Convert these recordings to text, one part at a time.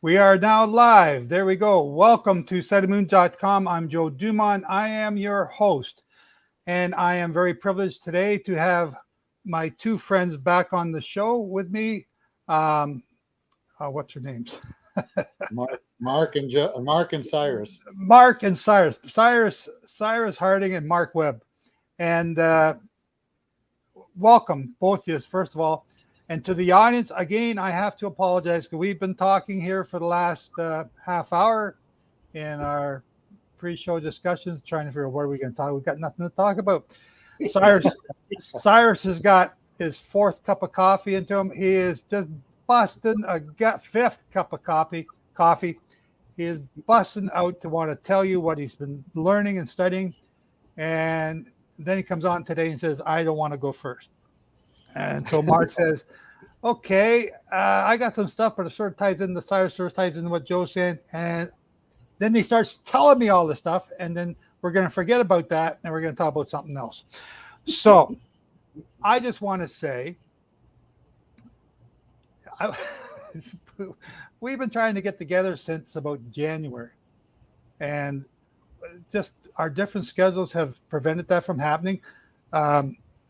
We are now live. There we go. Welcome to SetAmoon.com. I'm Joe Dumont. I am your host, and I am very privileged today to have my two friends back on the show with me. Um, what's your names? Mark and Cyrus. Mark and Cyrus. Cyrus Harding and Mark Webb. And welcome, both of you, first of all. And to the audience, again, I have to apologize because we've been talking here for the last half hour in our pre-show discussions, trying to figure out what are we going to talk. We've got nothing to talk about. Cyrus has got his fourth cup of coffee into him. He is just busting fifth cup of coffee. He is busting out to want to tell you what he's been learning and studying. And then he comes on today and says, I don't want to go first. And so Mark says, okay, I got some stuff, but it sort of ties into Cyrus, sort of ties into what Joe's saying. And then he starts telling me all this stuff. And then we're going to forget about that. And we're going to talk about something else. So I just want to say, we've been trying to get together since about January. And just our different schedules have prevented that from happening.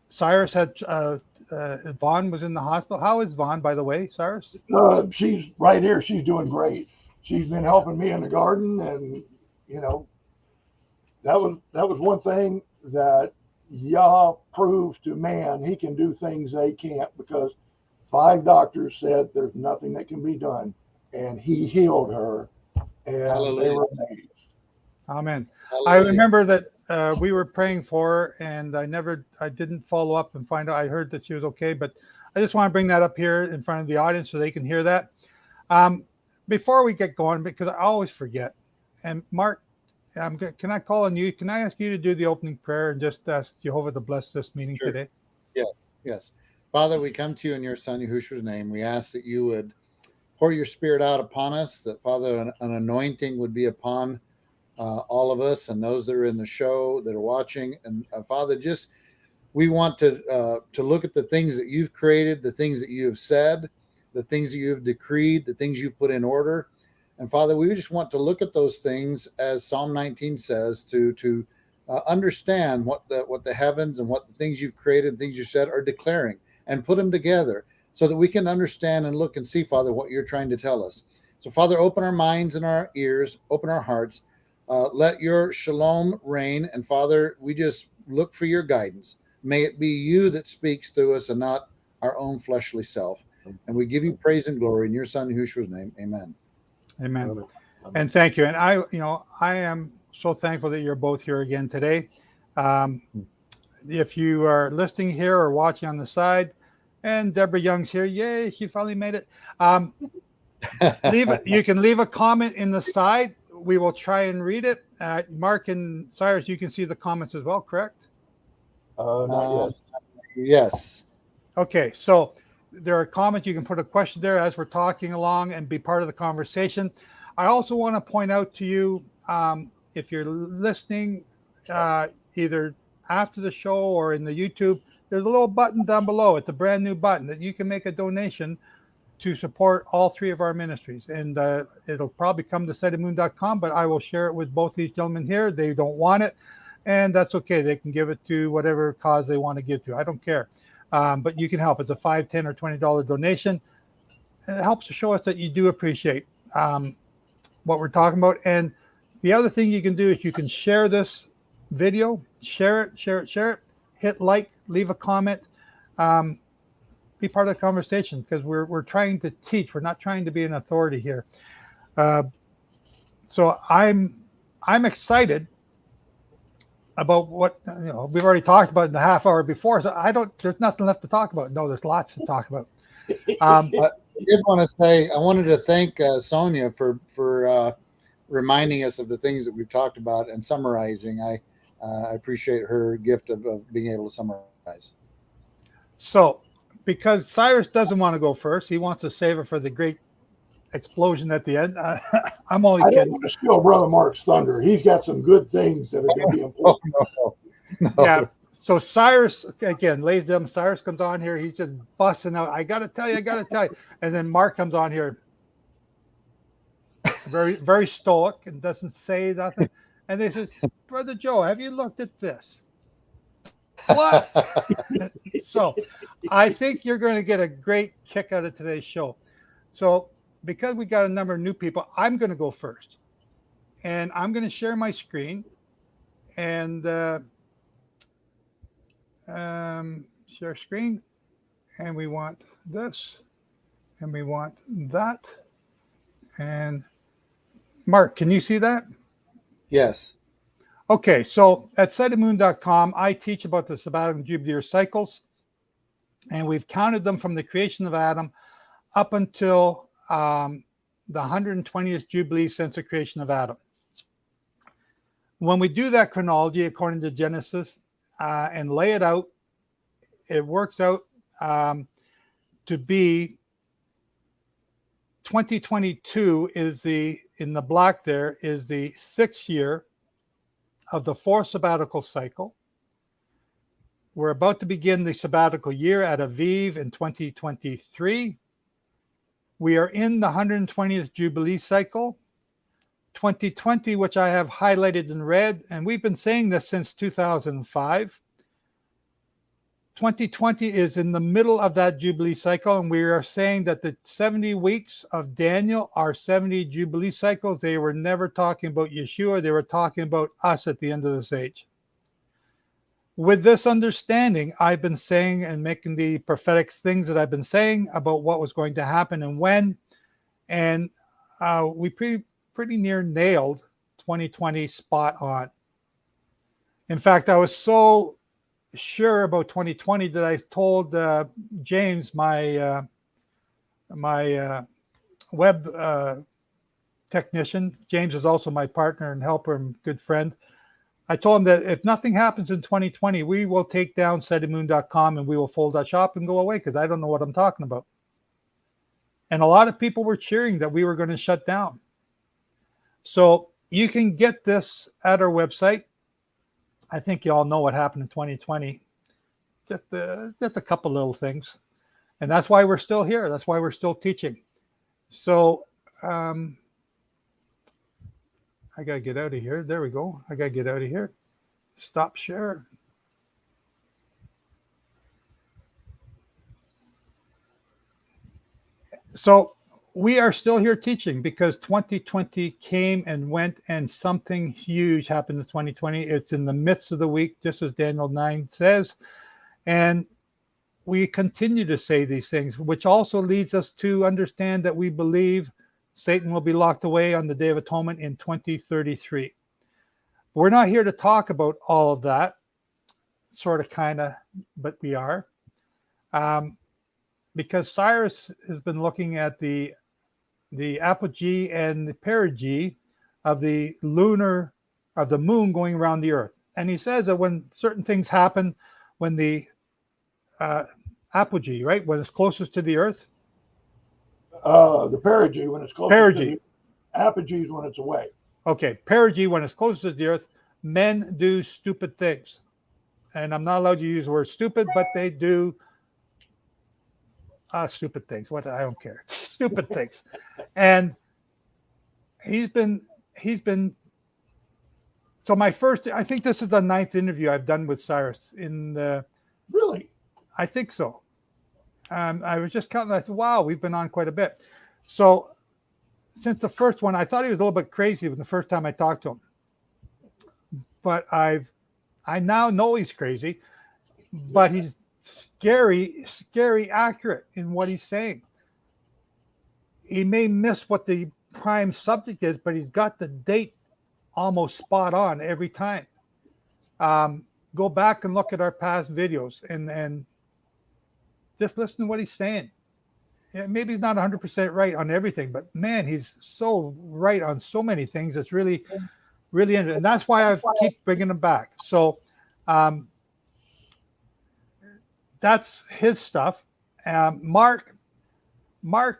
Cyrus had Vaughn was in the hospital. How is Vaughn, by the way, Cyrus? She's right here. She's doing great. She's been helping me in the garden, and that was one thing that Yah proved to man. He can do things they can't, because 5 doctors said there's nothing that can be done, and he healed her, and Hallelujah. they were amazed. Amen. Hallelujah. I remember that we were praying for her, and I didn't follow up and find out. I heard that she was okay, but I just want to bring that up here in front of the audience so they can hear that. Before we get going, because I always forget, and Mark, can I call on you? Can I ask you to do the opening prayer and just ask Jehovah to bless this meeting Sure. today? Yes. Father, we come to you in your son Yahushua's name. We ask that you would pour your spirit out upon us, that, Father, an anointing would be upon all of us and those that are in the show that are watching. And Father, we want to look at the things that you've created, the things that you have said, the things that you have decreed, the things you've put in order. And Father, we just want to look at those things, as Psalm 19 says, to understand what the heavens and what the things you've created, things you said are declaring, and put them together so that we can understand and look and see, Father, what you're trying to tell us. So, Father, open our minds and our ears, open our hearts. Let your shalom reign. And Father, we just look for your guidance. May it be you that speaks through us and not our own fleshly self. And we give you praise and glory in your son, Yahushua's name. Amen. Amen. And thank you. And I am so thankful that you're both here again today. If you are listening here or watching on the side, and Deborah Young's here, yay, she finally made it. You can leave a comment in the side. We will try and read it. Mark and Cyrus, you can see the comments as well, correct? Not yet. Yes. Okay, so there are comments. You can put a question there as we're talking along and be part of the conversation. I also want to point out to you, if you're listening either after the show or in the YouTube, there's a little button down below. It's a brand new button that you can make a donation to support all 3 of our ministries. And it'll probably come to SetAmoon.com, but I will share it with both these gentlemen here. They don't want it, and that's okay. They can give it to whatever cause they want to give to. I don't care. But you can help. It's a $5, $10, or $20 donation. And it helps to show us that you do appreciate what we're talking about. And the other thing you can do is you can share this video, share it, hit like, leave a comment. Be part of the conversation, because we're trying to teach. We're not trying to be an authority here. So I'm excited about what we've already talked about in the half hour before. So there's nothing left to talk about. No, there's lots to talk about. I did want to say, I wanted to thank Sonia for reminding us of the things that we've talked about and summarizing. I appreciate her gift of being able to summarize. So, because Cyrus doesn't want to go first, he wants to save it for the great explosion at the end. I'm only I don't kidding. want to steal Brother Mark's thunder. He's got some good things that are going to be important. No. Yeah. So Cyrus, again, ladies and gentlemen, Cyrus comes on here. He's just busting out. I got to tell you. And then Mark comes on here. very, very stoic and doesn't say nothing. And they said, Brother Joe, have you looked at this? What? So I think you're going to get a great kick out of today's show. So because we got a number of new people, I'm going to go first. And I'm going to share my screen and share screen. And we want this. And we want that. And Mark, can you see that? Yes. Okay, so at setofmoon.com, I teach about the sabbatical jubilee year cycles, and we've counted them from the creation of Adam up until the 120th jubilee since the creation of Adam. When we do that chronology according to Genesis and lay it out, it works out to be 2022 is in the black there is the 6th year of the 4th sabbatical cycle. We're about to begin the sabbatical year at Aviv in 2023. We are in the 120th Jubilee cycle. 2020, which I have highlighted in red, and we've been saying this since 2005. 2020 is in the middle of that Jubilee cycle, and we are saying that the 70 weeks of Daniel are 70 Jubilee cycles. They were never talking about Yeshua. They were talking about us at the end of this age. With this understanding, I've been saying and making the prophetic things that I've been saying about what was going to happen and when, and we pretty near nailed 2020 spot on. In fact, I was so sure about 2020 that I told James, my web technician. James is also my partner and helper and good friend. I told him that if nothing happens in 2020, we will take down setofmoon.com and we will fold our shop and go away because I don't know what I'm talking about. And a lot of people were cheering that we were going to shut down. So you can get this at our website. I think you all know what happened in 2020. Just a couple little things. And that's why we're still here. That's why we're still teaching. So I got to get out of here. There we go. I got to get out of here. Stop share. So we are still here teaching because 2020 came and went and something huge happened in 2020. It's in the midst of the week, just as Daniel 9 says. And we continue to say these things, which also leads us to understand that we believe Satan will be locked away on the Day of Atonement in 2033. We're not here to talk about all of that, sort of, kind of, but we are. Because Cyrus has been looking at the apogee and the perigee of the moon going around the earth. And he says that when certain things happen, when the apogee, right, when it's closest to the earth, the perigee when it's close. Perigee. To the apogee is when it's away. Okay, perigee when it's closest to the earth, men do stupid things. And I'm not allowed to use the word stupid, but they do stupid things. What, I don't care. Stupid things. And he's been so my first, I think this is the 9th interview I've done with Cyrus Really? I think so. I was just counting. I said, wow, we've been on quite a bit. So since the first one, I thought he was a little bit crazy when the first time I talked to him. But I now know he's crazy, but he's scary accurate in what he's saying. He may miss what the prime subject is, but he's got the date almost spot on every time. Go back and look at our past videos and just listen to what he's saying. Yeah, maybe he's not 100% right on everything, but man, he's so right on so many things. It's really, really interesting. And that's why I keep bringing him back. So that's his stuff. Mark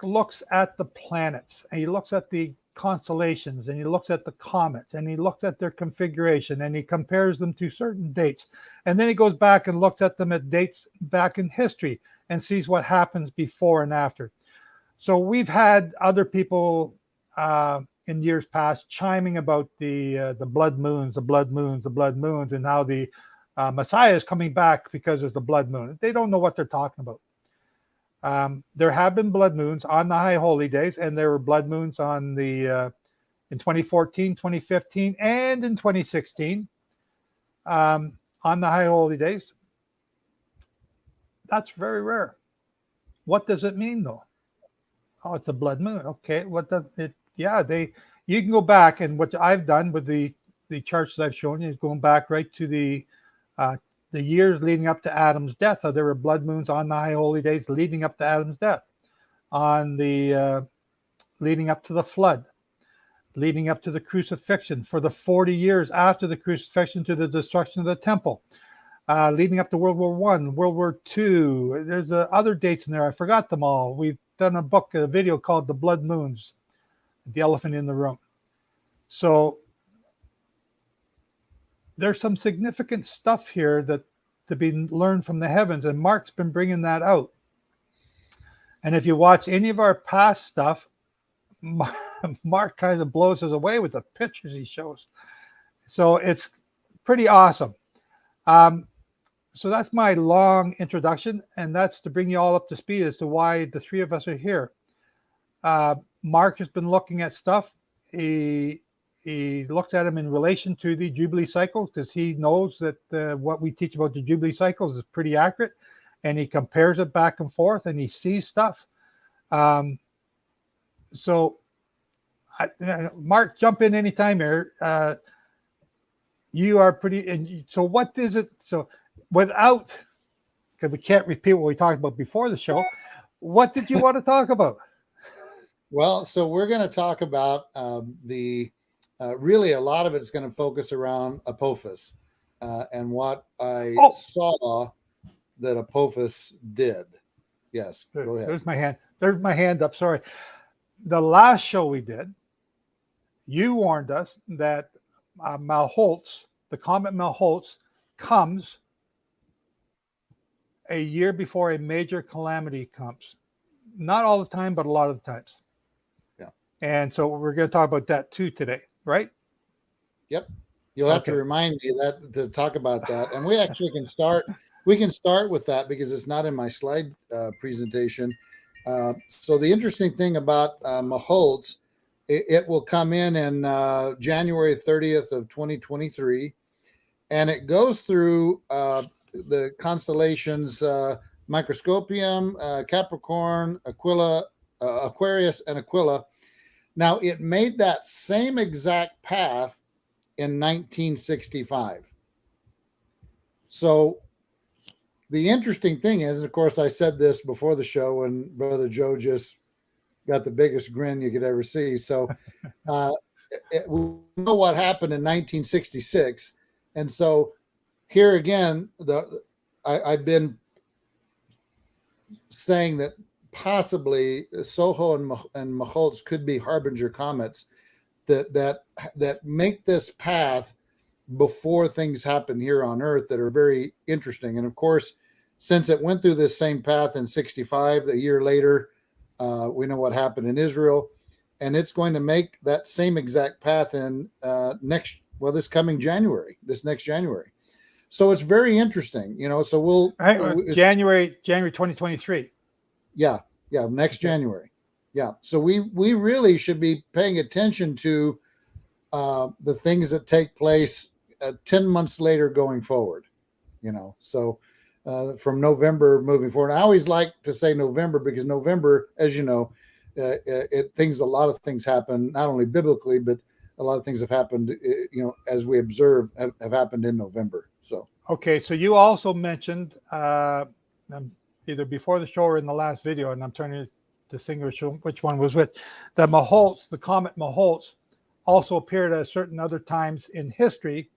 looks at the planets and he looks at the constellations and he looks at the comets and he looks at their configuration and he compares them to certain dates. And then he goes back and looks at them at dates back in history and sees what happens before and after. So we've had other people in years past chiming about the blood moons, the blood moons, the blood moons, and how the Messiah is coming back because of the blood moon. They don't know what they're talking about. There have been blood moons on the high holy days, and there were blood moons on the in 2014, 2015, and in 2016 on the high holy days. That's very rare. What does it mean, though? Oh, it's a blood moon. Okay, what does it? Yeah, you can go back, and what I've done with the charts that I've shown you is going back right to the years leading up to Adam's death. So there were blood moons on the high holy days leading up to Adam's death, on the leading up to the flood, leading up to the crucifixion, for the 40 years after the crucifixion to the destruction of the temple, leading up to World War I, World War II. There's other dates in there. I forgot them all. We've done a video called The Blood Moons, the elephant in the room. So there's some significant stuff here that to be learned from the heavens, and Mark's been bringing that out. And if you watch any of our past stuff, Mark kind of blows us away with the pictures he shows. So it's pretty awesome. So that's my long introduction, and that's to bring you all up to speed as to why the three of us are here. Mark has been looking at stuff. He looked at them in relation to the Jubilee cycles, because he knows that what we teach about the Jubilee cycles is pretty accurate, and he compares it back and forth, and he sees stuff. So, Mark, jump in anytime here. You are pretty. And so, what is it? So, without, because we can't repeat what we talked about before the show, what did you want to talk about? Well, so we're going to talk about really a lot of it's going to focus around Apophis and what I saw that Apophis did. Yes, go ahead. There's my hand. There's my hand up. Sorry. The last show we did, you warned us that Malholtz, the comet Malholtz, comes a year before a major calamity comes. Not all the time, but a lot of the times. Yeah. And so we're going to talk about that too today, right? Yep. You'll have to remind me that to talk about that. And we actually can start. We can start with that because it's not in my slide presentation. So the interesting thing about Malholtz, it will come in January 30th of 2023, and it goes through the constellations Microscopium, Capricorn, Aquarius, and Aquila. Now, it made that same exact path in 1965. So the interesting thing is, of course, I said this before the show, and Brother Joe just got the biggest grin you could ever see. So we know what happened in 1966. And so here again, I've been saying that possibly Soho and Malholtz could be harbinger comets that make this path before things happen here on Earth that are very interesting. And of course, since it went through this same path in 65, a year later, we know what happened in Israel, and it's going to make that same exact path in this coming January, this next January. So it's very interesting, so we'll January 2023. Yeah. Next January. Yeah. So we really should be paying attention to the things that take place 10 months later going forward, so from November moving forward. I always like to say November because November, as you know, a lot of things happen, not only biblically, but a lot of things have happened, as we observe have happened in November. So, okay. So you also mentioned, either before the show or in the last video, and I'm trying to distinguish which one was which, the comet Malholtz also appeared at certain other times in history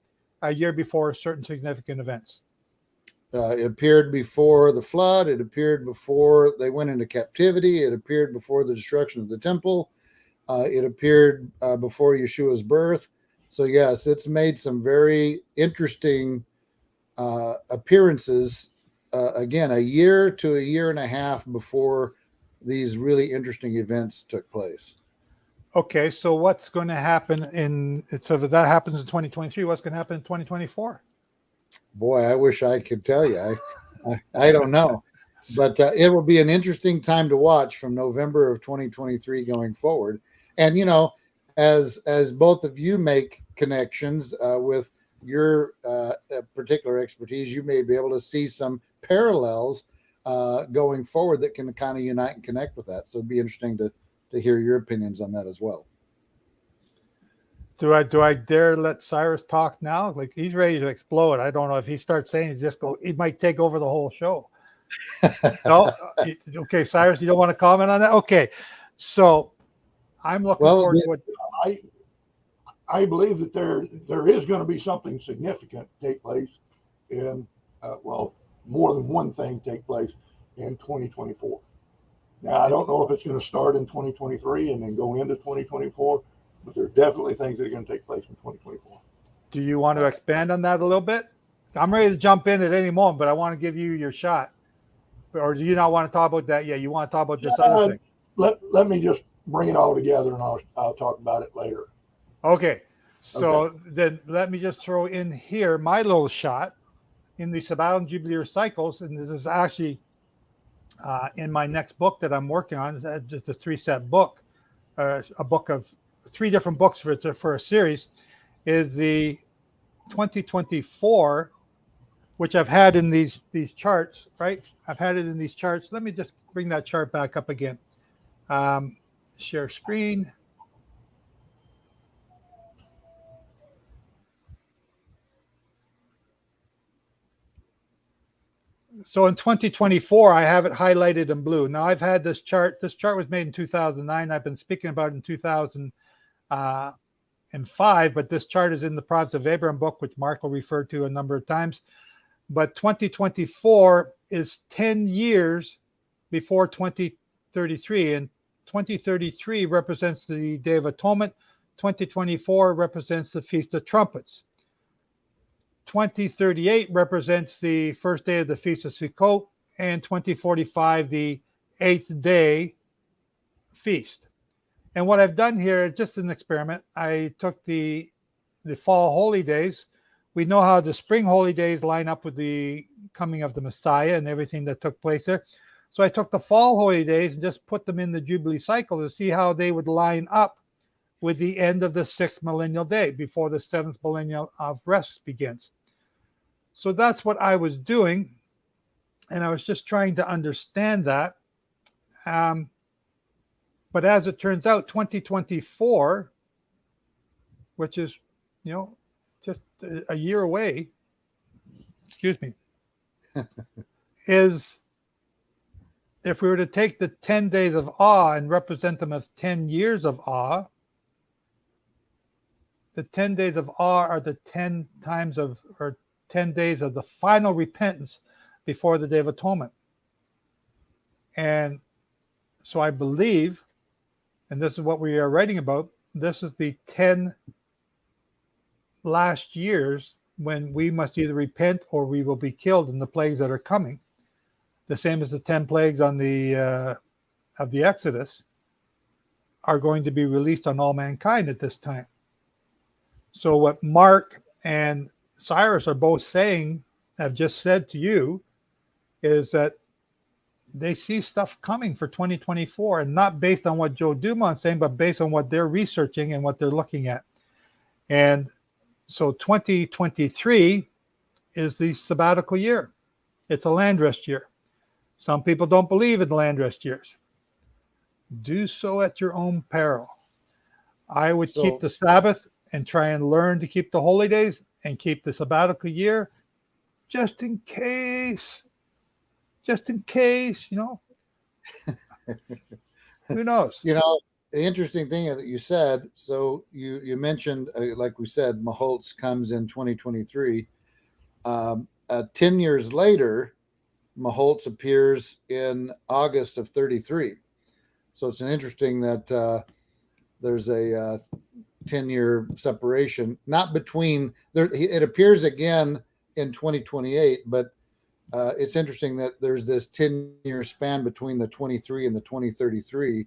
a year before certain significant events. It appeared before the flood. It appeared before they went into captivity. It appeared before the destruction of the temple. It appeared before Yeshua's birth. So yes, it's made some very interesting appearances, again, a year to a year and a half before these really interesting events took place. Okay, so what's going to happen so if that happens in 2023, what's going to happen in 2024? Boy, I wish I could tell you. I don't know, but it will be an interesting time to watch from November of 2023 going forward. And as both of you make connections with your particular expertise, you may be able to see some parallels going forward that can kind of unite and connect with that. So it'd be interesting to hear your opinions on that as well. Do I dare let Cyrus talk now? Like, he's ready to explode. I don't know if he starts saying he might take over the whole show. No, okay, Cyrus, you don't want to comment on that? Okay, so I'm looking forward to what. I believe that there is going to be something significant take place in more than one thing take place in 2024. Now, I don't know if it's going to start in 2023 and then go into 2024, but there are definitely things that are going to take place in 2024. Do you want to expand on that a little bit? I'm ready to jump in at any moment, but I want to give you your shot. Or do you not want to talk about that yet? You want to talk about this other thing? Let me just bring it all together, and I'll talk about it later. Okay. So then let me just throw in here my little shot in the Sabbatal and Jubilear cycles, and this is actually in my next book that I'm working on. It's just a 3-set book, a book of 3 different books for a series, is the 2024, which I've had in these charts, right? I've had it in these charts. Let me just bring that chart back up again. Share screen. So in 2024, I have it highlighted in blue. Now I've had this chart. This chart was made in 2009. I've been speaking about it in 2005, but this chart is in the Prophets of Abraham book, which Mark will refer to a number of times. But 2024 is 10 years before 2033, and 2033 represents the Day of Atonement. 2024 represents the Feast of Trumpets. 2038 represents the first day of the Feast of Sukkot, and 2045 the 8th day feast. And what I've done here is just an experiment. I took the fall holy days. We know how the spring holy days line up with the coming of the Messiah and everything that took place there. So I took the fall holy days and just put them in the Jubilee cycle to see how they would line up with the end of the 6th millennial day before the 7th millennial of rest begins. So that's what I was doing, and I was just trying to understand that. But as it turns out, 2024, which is, just a year away, excuse me, is, if we were to take the 10 days of awe and represent them as 10 years of awe, the 10 days of awe are the 10 days of the final repentance before the Day of Atonement. And so I believe, and this is what we are writing about, this is the 10 last years when we must either repent or we will be killed in the plagues that are coming. The same as the 10 plagues on the of the Exodus are going to be released on all mankind at this time. So what Mark and Cyrus are both saying, have just said to you, is that they see stuff coming for 2024, and not based on what Joe Dumont's saying, but based on what they're researching and what they're looking at. And so 2023 is the sabbatical year. It's a land rest year. Some people don't believe in land rest years. Do so at your own peril. I would keep the Sabbath and try and learn to keep the holy days and keep the sabbatical year just in case, who knows? The interesting thing that you said, so you mentioned, like we said, Maholtz comes in 2023. 10 years later, Maholtz appears in August of 33. So it's an interesting that there's a 10-year separation, not between there. It appears again in 2028, but it's interesting that there's this 10-year span between the 23 and the 2033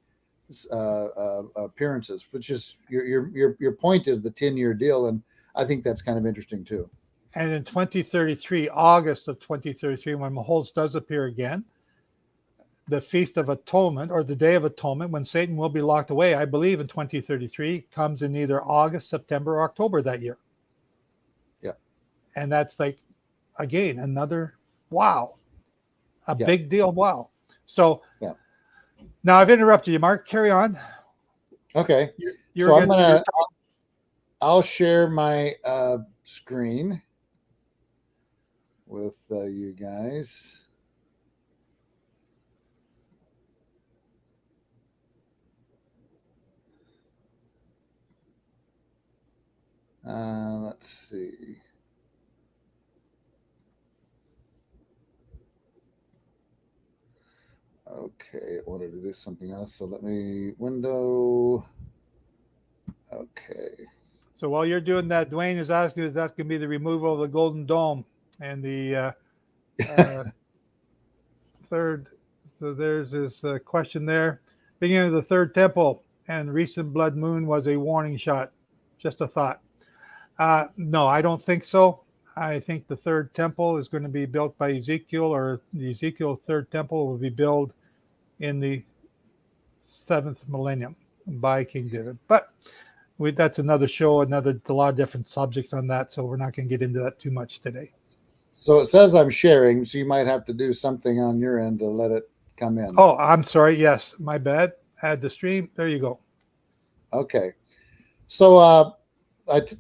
appearances, which is your point is the 10-year deal, and I think that's kind of interesting too. And in 2033, August of 2033, when Maholtz does appear again, the Feast of Atonement or the Day of Atonement, when Satan will be locked away, I believe in 2033, comes in either August, September, or October that year. Yeah. And that's like, again, another wow, a Yeah. big deal. Wow. So yeah. Now I've interrupted you, Mark. Carry on. Okay. You're So I'll share my screen with you guys. Let's see. Okay, I wanted to do something else. So let me window. Okay. So while you're doing that, Dwayne is asking, is that going to be the removal of the Golden Dome and the third? So there's this question there. Beginning of the third temple and recent blood moon was a warning shot. Just a thought. No, I don't think so. I think the third temple is going to be built by Ezekiel, or the Ezekiel third temple will be built in the 7th millennium by King David. But that's another show, a lot of different subjects on that, so we're not going to get into that too much today. So it says I'm sharing, so you might have to do something on your end to let it come in. Oh, I'm sorry. Yes, my bad. Add the stream. There you go. Okay. So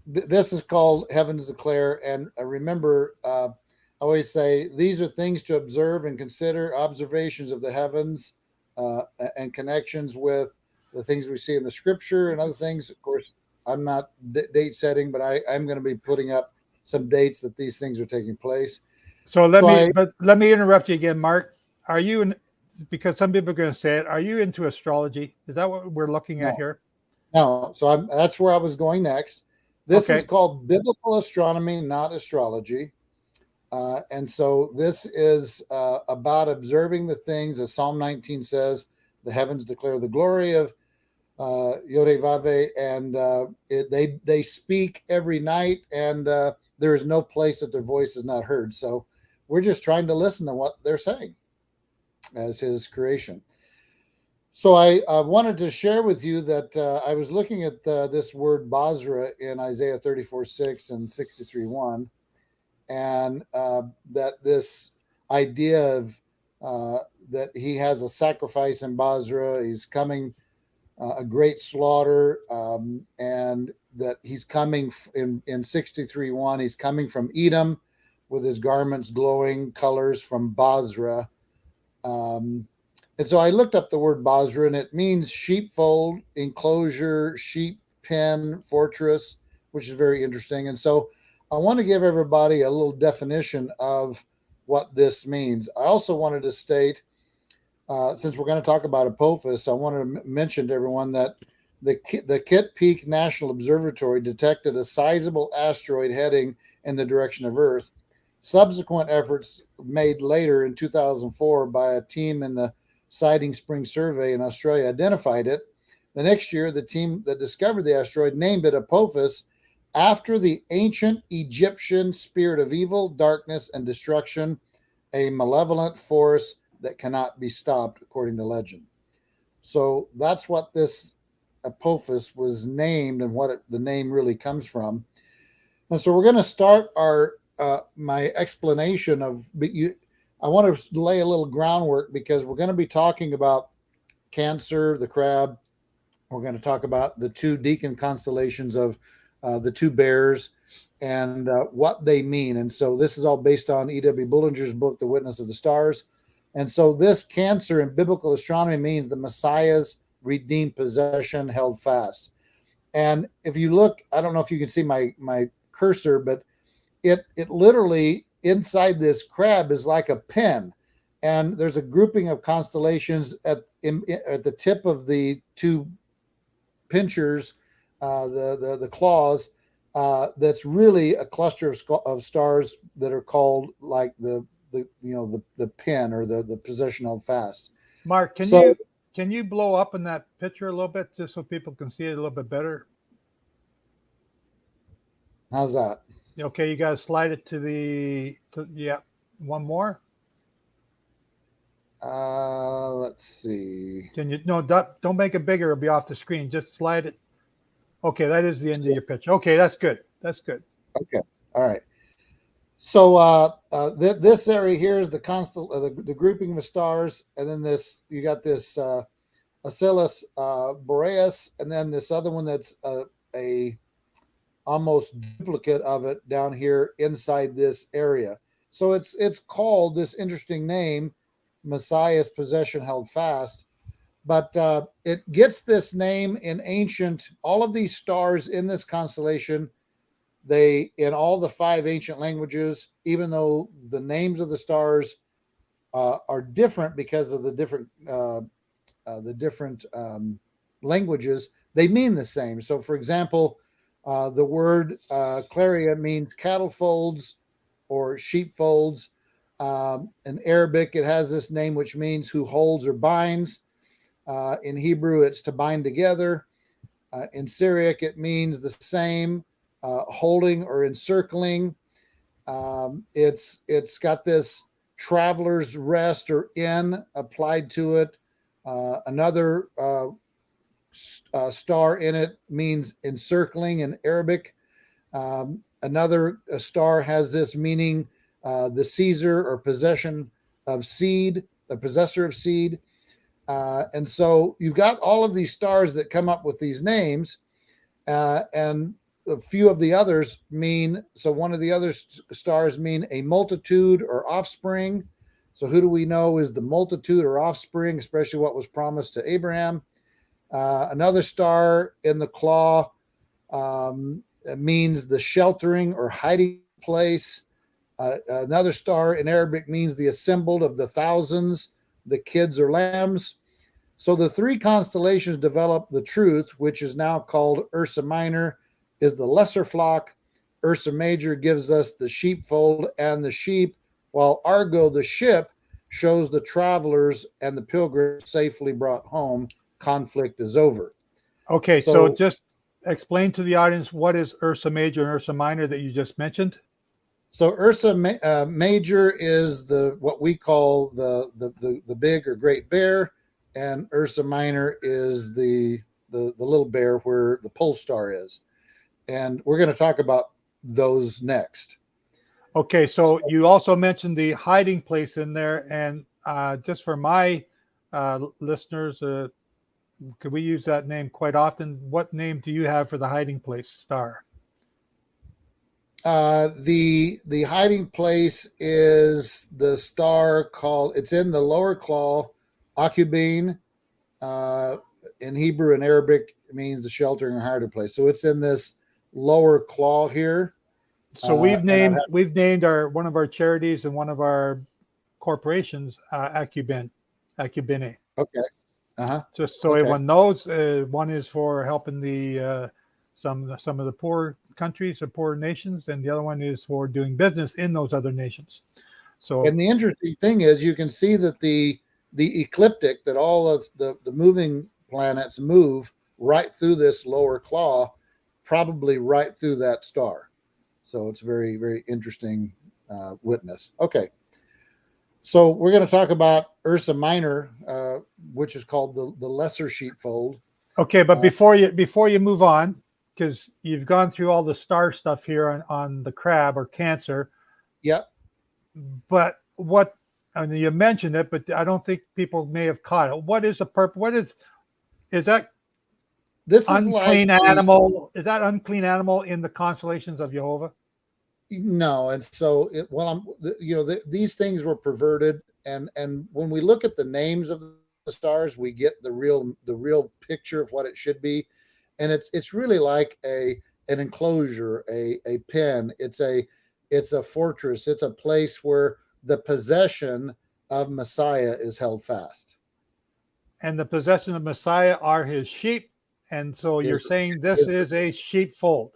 this is called Heavens Declare, and remember, I always say these are things to observe and consider, observations of the heavens and connections with the things we see in the scripture and other things. Of course, I'm not date setting, but I'm going to be putting up some dates that these things are taking place. So let me interrupt you again, Mark. Are you because some people are going to say it, are you into astrology? Is that what we're looking at here? No. So that's where I was going next. This is called biblical astronomy, not astrology. And so this is about observing the things, as Psalm 19 says, the heavens declare the glory of Yod-Heh-Vav-Heh, and they speak every night, and there is no place that their voice is not heard. So we're just trying to listen to what they're saying as his creation. So I wanted to share with you that I was looking at this word Basra in Isaiah 34:6 and 63:1, and that this idea of that he has a sacrifice in Basra, he's coming, a great slaughter, and that he's coming in 63:1, he's coming from Edom with his garments glowing colors from Basra. And so I looked up the word Basra, and it means sheepfold, enclosure, sheep pen, fortress, which is very interesting. And so I want to give everybody a little definition of what this means. I also wanted to state, since we're going to talk about Apophis, I wanted to mention to everyone that the Kitt Peak National Observatory detected a sizable asteroid heading in the direction of Earth. Subsequent efforts made later in 2004 by a team in the Siding Spring Survey in Australia identified it. The next year, the team that discovered the asteroid named it Apophis after the ancient Egyptian spirit of evil, darkness, and destruction, a malevolent force that cannot be stopped, according to legend. So that's what this Apophis was named and what the name really comes from. And so we're going to start my explanation of, I want to lay a little groundwork because we're going to be talking about Cancer, the crab. We're going to talk about the two deacon constellations of the two bears and what they mean. And so this is all based on E.W. Bullinger's book, The Witness of the Stars. And so this Cancer in biblical astronomy means the Messiah's redeemed possession held fast. And if you look, I don't know if you can see my cursor, but it literally inside this crab is like a pen, and there's a grouping of constellations at the tip of the two pinchers, the claws. That's really a cluster of stars that are called like the pen or the possession held fast. Mark, can you blow up in that picture a little bit just so people can see it a little bit better? How's that? Okay, you got to slide it yeah, one more. Let's see. Can you, no, don't make it bigger. It'll be off the screen. Just slide it. Okay, that is the end of your picture. Okay, that's good. That's good. Okay. All right. So this area here is the grouping of the stars, and then you got this Acellus Boreas, and then this other one that's a almost duplicate of it down here inside this area. So it's called this interesting name, Messiah's possession held fast, but it gets this name in ancient. All of these stars in this constellation, they in all the 5 ancient languages, even though the names of the stars are different because of the different languages, they mean the same. So, for example, the word Claria means cattle folds or sheep folds. In Arabic, it has this name which means who holds or binds. In Hebrew, it's to bind together. In Syriac, it means the same, holding or encircling. It's got this traveler's rest or inn applied to it. Another star in it means encircling in Arabic. Another star has this meaning, the Caesar or possession of seed, the possessor of seed. And so you've got all of these stars that come up with these names, and a few of the others mean, so one of the other stars mean a multitude or offspring. So who do we know is the multitude or offspring, especially what was promised to Abraham? Another star in the claw means the sheltering or hiding place. Another star in Arabic means the assembled of the thousands, the kids or lambs. So the 3 constellations develop the truth, which is now called Ursa Minor, is the lesser flock. Ursa Major gives us the sheepfold and the sheep, while Argo, the ship, shows the travelers and the pilgrims safely brought home. Conflict is over. Okay, so just explain to the audience what is Ursa Major and Ursa Minor that you just mentioned. So Ursa Major is what we call the big or great bear, and Ursa Minor is the little bear where the pole star is. And we're going to talk about those next. Okay, so you also mentioned the hiding place in there, and just for my listeners, could we use that name quite often? What name do you have for the hiding place star? The hiding place is the star called, it's in the lower claw, Akubin. In Hebrew and Arabic, it means the sheltering or hiding place. So it's in this lower claw here. So we've named one of our charities and one of our corporations Acubin. Okay. Just so everyone knows, one is for helping the some of the poor countries or poor nations, and the other one is for doing business in those other nations. So, and the interesting thing is, you can see that the ecliptic, that all of the moving planets move right through this lower claw, probably right through that star. So it's very, very interesting witness. Okay. So we're going to talk about Ursa Minor, which is called the lesser sheepfold. Okay, but before you move on, because you've gone through all the star stuff here on the crab or Cancer. Yep. But and you mentioned it, but I don't think people may have caught it. What is the purpose? What is that? This is unclean animal. Is that unclean animal in the constellations of Jehovah? No, and so these things were perverted, and when we look at the names of the stars, we get the real picture of what it should be, and it's really like an enclosure, a pen. It's a fortress. It's a place where the possession of Messiah is held fast. And the possession of Messiah are his sheep. And so you're saying this is a sheepfold.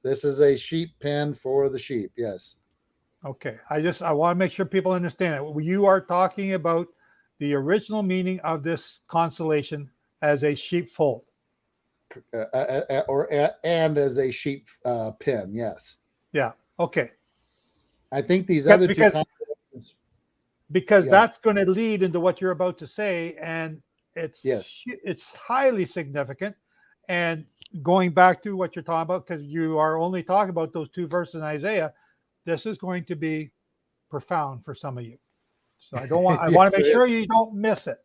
This is a sheep pen for the sheep. Yes. Okay. I want to make sure people understand it. You are talking about the original meaning of this constellation as a sheepfold. And as a sheep pen. Yes. Yeah. Okay. I think these Because- other two because- constellations. Because Yeah. that's going to lead into what you're about to say, and Yes. it's highly significant. And going back to what you're talking about, because you are only talking about those two verses in Isaiah, this is going to be profound for some of you. So I want Yes, to make it sure is. you don't miss it.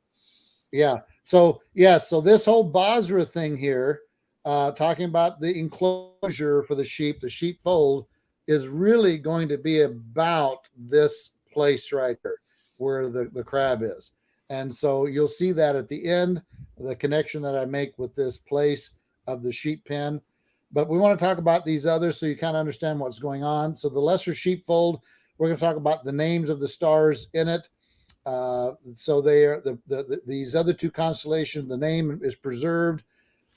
Yeah. So this whole Basra thing here, talking about the enclosure for the sheepfold, is really going to be about this place right here where the crab is. And so you'll see that at the end, the connection that I make with this place of the sheep pen. But we want to talk about these others so you kind of understand what's going on. So the lesser sheepfold, we're going to talk about the names of the stars in it. So they are these other two constellations, the name is preserved.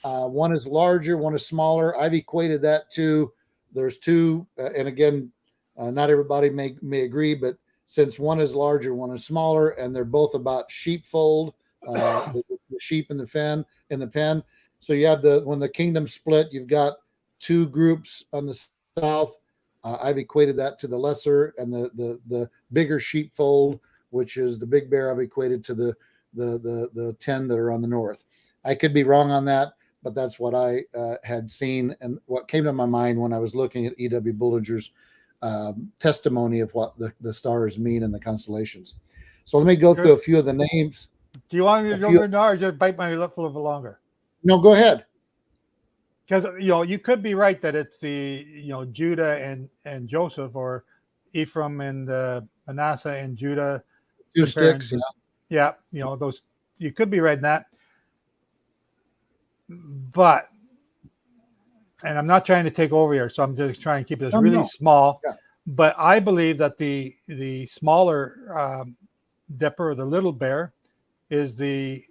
One is larger, one is smaller. I've equated that to, there's two, and again, not everybody may agree, but since one is larger, one is smaller, and they're both about sheepfold, the sheep in the pen. So you have when the kingdom split, you've got two groups on the south. I've equated that to the lesser, and the bigger sheepfold, which is the big bear, I've equated to the 10 that are on the north. I could be wrong on that, but that's what I had seen and what came to my mind when I was looking at E.W. Bullinger's testimony of what the stars mean in the constellations. So let me go through a few of the names. Do you want me to go over now, or just bite my lip a little bit longer? No, go ahead. Because you could be right that it's the Judah and Joseph, or Ephraim and Manasseh and Judah. Two sticks. Yeah, those, you could be right in that. But, and I'm not trying to take over here, so I'm just trying to keep this really small. Yeah. But I believe that the smaller dipper, or the little bear, is the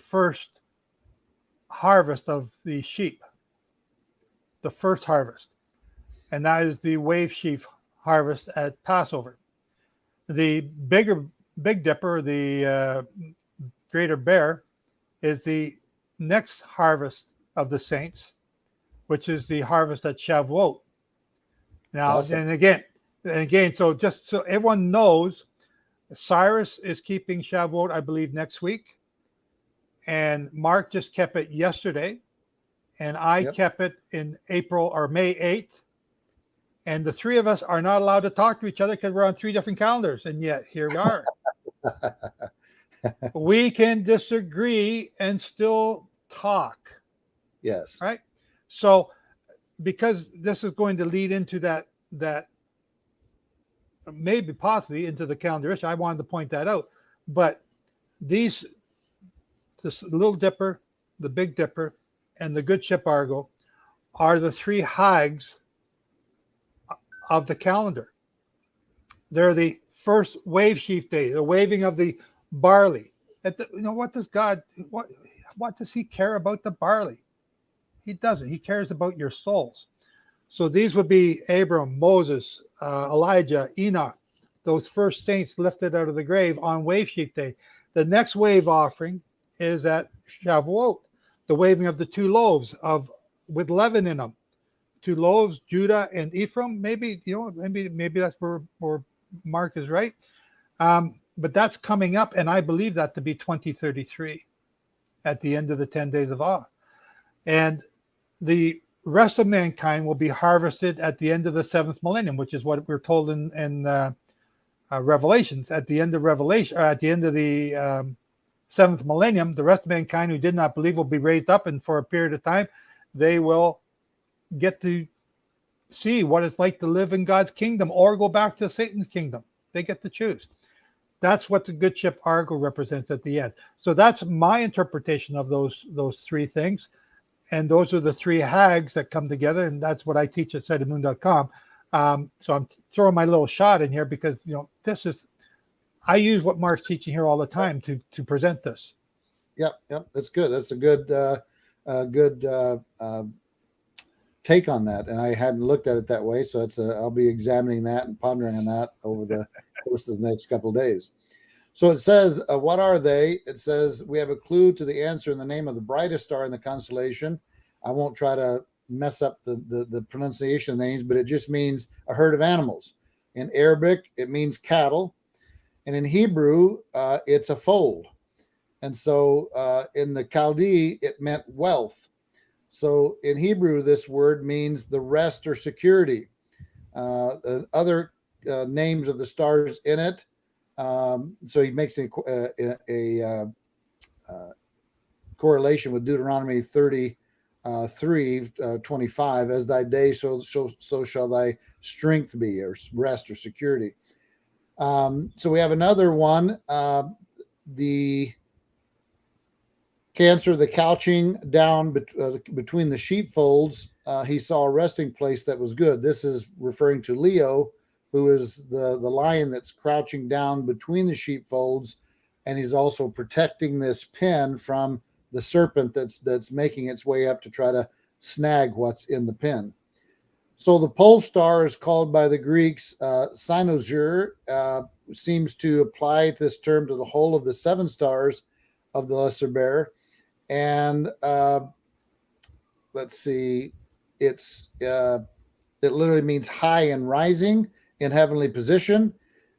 first harvest of the sheep, the first harvest, and that is the wave sheaf harvest at Passover. The Big Dipper, the greater bear, is the next harvest of the saints, which is the harvest at Shavuot. Now, Awesome. and again, so just so everyone knows, Cyrus is keeping Shavuot, I believe, next week, and Mark just kept it yesterday, and I kept it in April or May 8th. And the three of us are not allowed to talk to each other because we're on three different calendars, and yet here we are. We can disagree and still talk. Yes. Right. So, because this is going to lead into that maybe possibly into the calendar issue, I wanted to point that out. But this Little Dipper, the Big Dipper, and the Good Ship Argo are the three hags of the calendar. They're the first wave sheaf day, the waving of the barley. What does God, what does he care about the barley? He doesn't. He cares about your souls. So these would be Abram, Moses, Elijah, Enoch, those first saints lifted out of the grave on wave sheaf day. The next wave offering is at Shavuot, the waving of the two loaves with leaven in them. Two loaves, Judah and Ephraim. Maybe that's where Mark is right. But that's coming up, and I believe that to be 2033 at the end of the 10 days of awe. And the rest of mankind will be harvested at the end of the seventh millennium, which is what we're told in Revelations. At the end of Revelation, at the end of the seventh millennium, the rest of mankind who did not believe will be raised up, and for a period of time, they will get to see what it's like to live in God's kingdom or go back to Satan's kingdom. They get to choose. That's what the Good Ship Argo represents at the end. So that's my interpretation of those three things. And those are the three hags that come together. And that's what I teach at sightofmoon.com. So I'm throwing my little shot in here because, I use what Mark's teaching here all the time to present this. Yep. That's good. That's a good take on that. And I hadn't looked at it that way. So I'll be examining that and pondering on that over the course of the next couple of days. So it says, what are they? It says we have a clue to the answer in the name of the brightest star in the constellation. I won't try to mess up the pronunciation of names, but it just means a herd of animals. In Arabic, it means cattle. And in Hebrew, it's a fold. And so in the Chaldee, it meant wealth. So in Hebrew, this word means the rest or security. Other names of the stars in it. So he makes a correlation with Deuteronomy 33:25. As thy day, so shall thy strength be, or rest or security. So we have another one, the Cancer, the couching down between the sheepfolds. He saw a resting place that was good. This is referring to Leo, who is the lion that's crouching down between the sheepfolds, and he's also protecting this pen from the serpent that's making its way up to try to snag what's in the pen. So the pole star is called by the Greeks cynosure, seems to apply this term to the whole of the 7 stars of the Lesser Bear. And let's see, it literally means high and rising in heavenly position.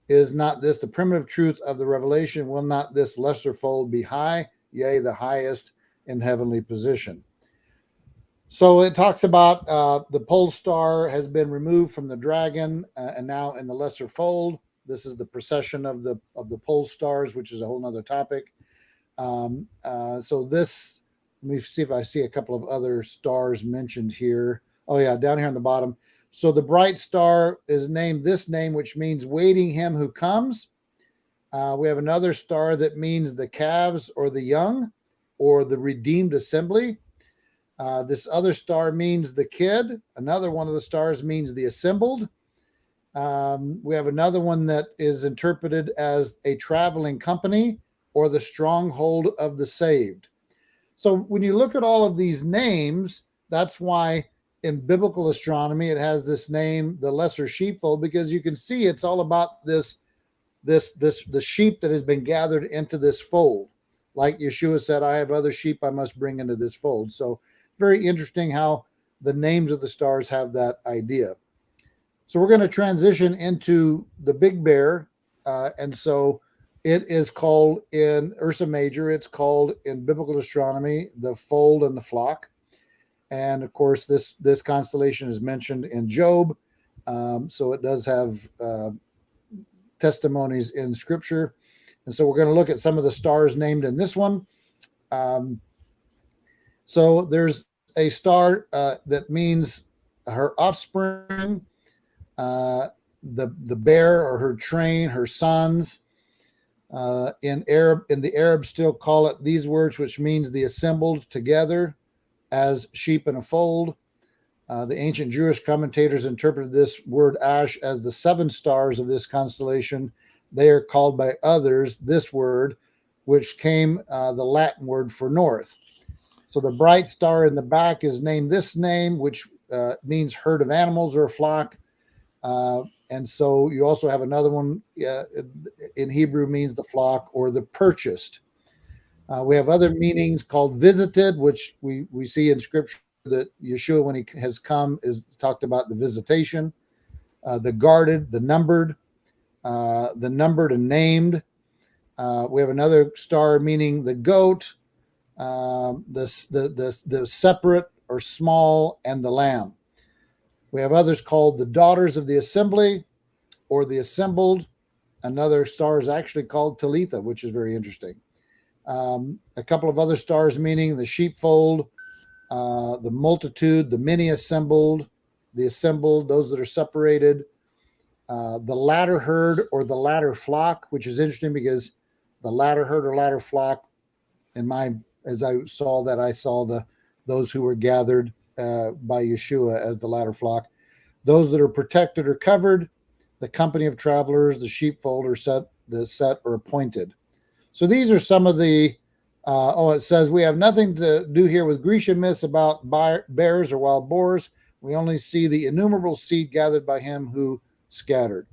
Is not this the primitive truth of the revelation? Will not this lesser fold be high? Yea, the highest in heavenly position. So it talks about the pole star has been removed from the dragon and now in the lesser fold. This is the procession of the pole stars, which is a whole nother topic. So this, let me see if I see a couple of other stars mentioned here. Oh yeah, down here on the bottom. So the bright star is named this name, which means waiting him who comes. We have another star that means the calves or the young or the redeemed assembly. This other star means the kid. Another one of the stars means the assembled. We have another one that is interpreted as a traveling company or the stronghold of the saved. So when you look at all of these names, that's why in biblical astronomy it has this name, the lesser sheepfold, because you can see it's all about the sheep that has been gathered into this fold. Like Yeshua said, I have other sheep I must bring into this fold. So very interesting how the names of the stars have that idea. So we're going to transition into the Big Bear. And so it is called in Ursa Major, it's called in biblical astronomy, the fold and the flock. And of course, this constellation is mentioned in Job. So it does have testimonies in scripture. And so we're going to look at some of the stars named in this one. So there's a star that means her offspring, the bear or her train, her sons. In the Arab still call it these words, which means the assembled together as sheep in a fold. The ancient Jewish commentators interpreted this word Ash as the 7 stars of this constellation. They are called by others this word, which came the Latin word for north. So the bright star in the back is named this name, which means herd of animals or a flock. And so you also have another one in Hebrew means the flock or the purchased. We have other meanings called visited, which we see in scripture that Yeshua, when he has come, is talked about the visitation, the guarded, the numbered and named. We have another star meaning the goat, the separate or small, and the lamb. We have others called the daughters of the assembly or the assembled. Another star is actually called Talitha, which is very interesting. A couple of other stars meaning the sheepfold, the multitude, the many assembled, the assembled, those that are separated, the latter herd or the latter flock, which is interesting because the latter herd or latter flock, as I saw that, I saw those who were gathered by Yeshua as the latter flock. Those that are protected or covered, the company of travelers, the sheepfold or set or appointed. So these are some of the, it says we have nothing to do here with Grecian myths about bears or wild boars. We only see the innumerable seed gathered by him who scattered.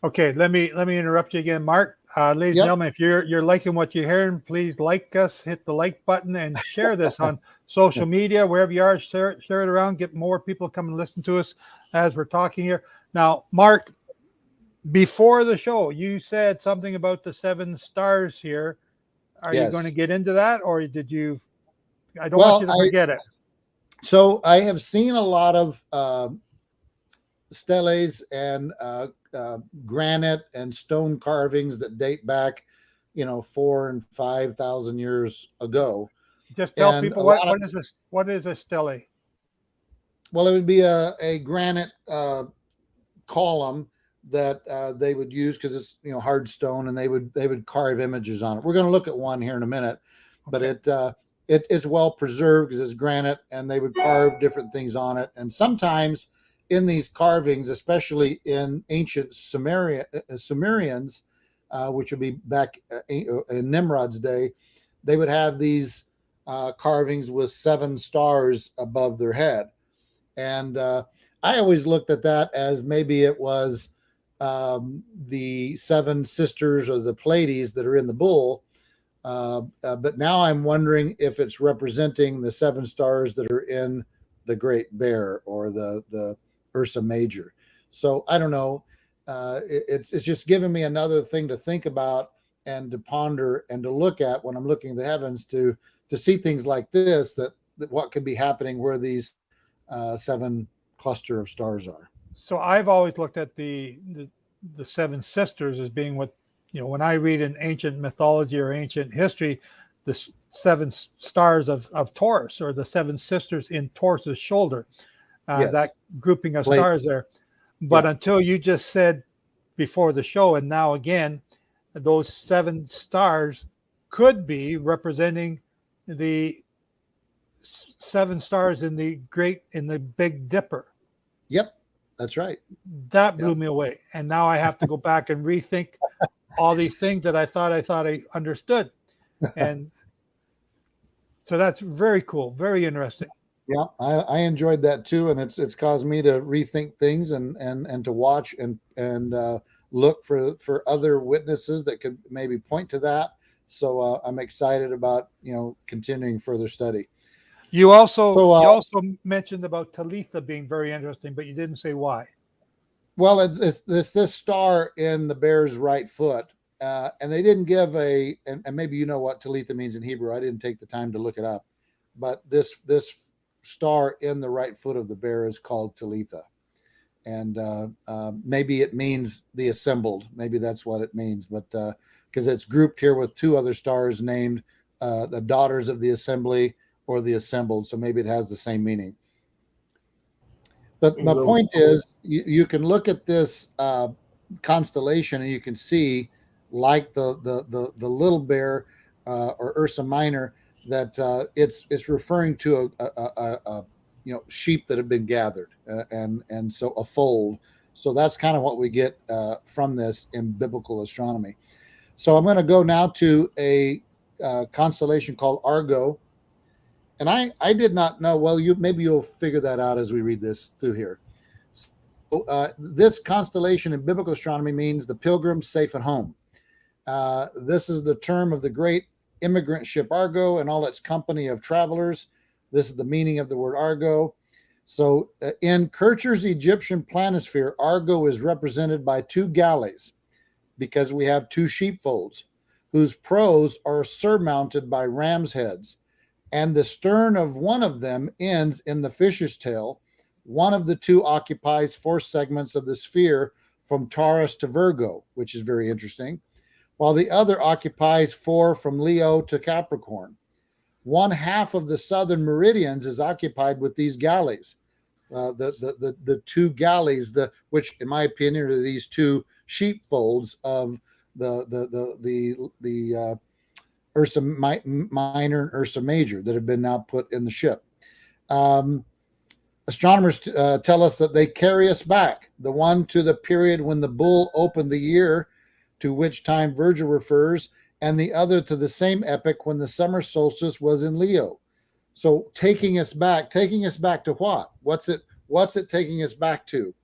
Okay, let me interrupt you again, Mark. Ladies and Yep. gentlemen, if you're liking what you're hearing, please like us, hit the like button, and share this on social media, wherever you are. Share it around, get more people come and listen to us as we're talking here. Now, Mark, before the show, you said something about the 7 stars here. Are you going to Yes. get into that, or did you? I don't Well, want you to forget it. So I have seen a lot of steles and granite and stone carvings that date back, 4 and 5,000 years ago. Just tell And people a what, lot what of, is this? What is a stele? well, it would be a granite column that they would use because it's hard stone, and they would carve images on it. We're going to look at one here in a minute, but Okay. it's well preserved because it's granite, and they would carve different things on it. And sometimes in these carvings, especially in ancient Sumerians, which would be back in Nimrod's day, they would have these carvings with 7 stars above their head. And I always looked at that as maybe it was the 7 sisters or the Pleiades that are in the bull. But now I'm wondering if it's representing the 7 stars that are in the Great Bear or the Ursa Major. So I don't know. It's just giving me another thing to think about and to ponder and to look at when I'm looking at the heavens to see things like this, that what could be happening where these 7 cluster of stars are. So I've always looked at the 7 sisters as being what, when I read in ancient mythology or ancient history, the 7 stars of Taurus, or the 7 sisters in Taurus's shoulder, Yes. that grouping of Plate. stars there. But Yeah. until you just said before the show, and now again, those 7 stars could be representing the 7 stars in the Big Dipper. Yep, that's right. That blew me away. And now I have to go back and rethink all these things that I thought I understood. And so that's very cool, very interesting. Yeah, I enjoyed that too, and it's caused me to rethink things and to watch and look for other witnesses that could maybe point to that. So I'm excited about continuing further study. You also So, you also mentioned about Talitha being very interesting, but you didn't say why. Well, it's this star in the bear's right foot, and they didn't give and maybe you know what Talitha means in Hebrew. I didn't take the time to look it up, but this star in the right foot of the bear is called Talitha, and maybe it means the assembled. Maybe that's what it means, but because it's grouped here with 2 other stars named the daughters of the assembly or the assembled, so maybe it has the same meaning. But my point is, you can look at this constellation and you can see, like the little bear or Ursa Minor, that it's referring to a sheep that have been gathered, and so a fold. So that's kind of what we get from this in biblical astronomy. So I'm going to go now to a constellation called Argo. And I did not know. Well, maybe you'll figure that out as we read this through here. So, this constellation in biblical astronomy means the pilgrim safe at home. This is the term of the great immigrant ship Argo and all its company of travelers. This is the meaning of the word Argo. So in Kircher's Egyptian planisphere, Argo is represented by 2 galleys because we have 2 sheepfolds whose prows are surmounted by ram's heads. And the stern of one of them ends in the fish's tail. One of the 2 occupies 4 segments of the sphere from Taurus to Virgo, which is very interesting, while the other occupies 4 from Leo to Capricorn. 1/2 of the southern meridians is occupied with these galleys. The 2 galleys, which in my opinion are these 2 sheepfolds of the Ursa Minor and Ursa Major that have been now put in the ship. Astronomers tell us that they carry us back, the one to the period when the bull opened the year, to which time Virgil refers, and the other to the same epoch when the summer solstice was in Leo. So taking us back to what? What's it taking us back to?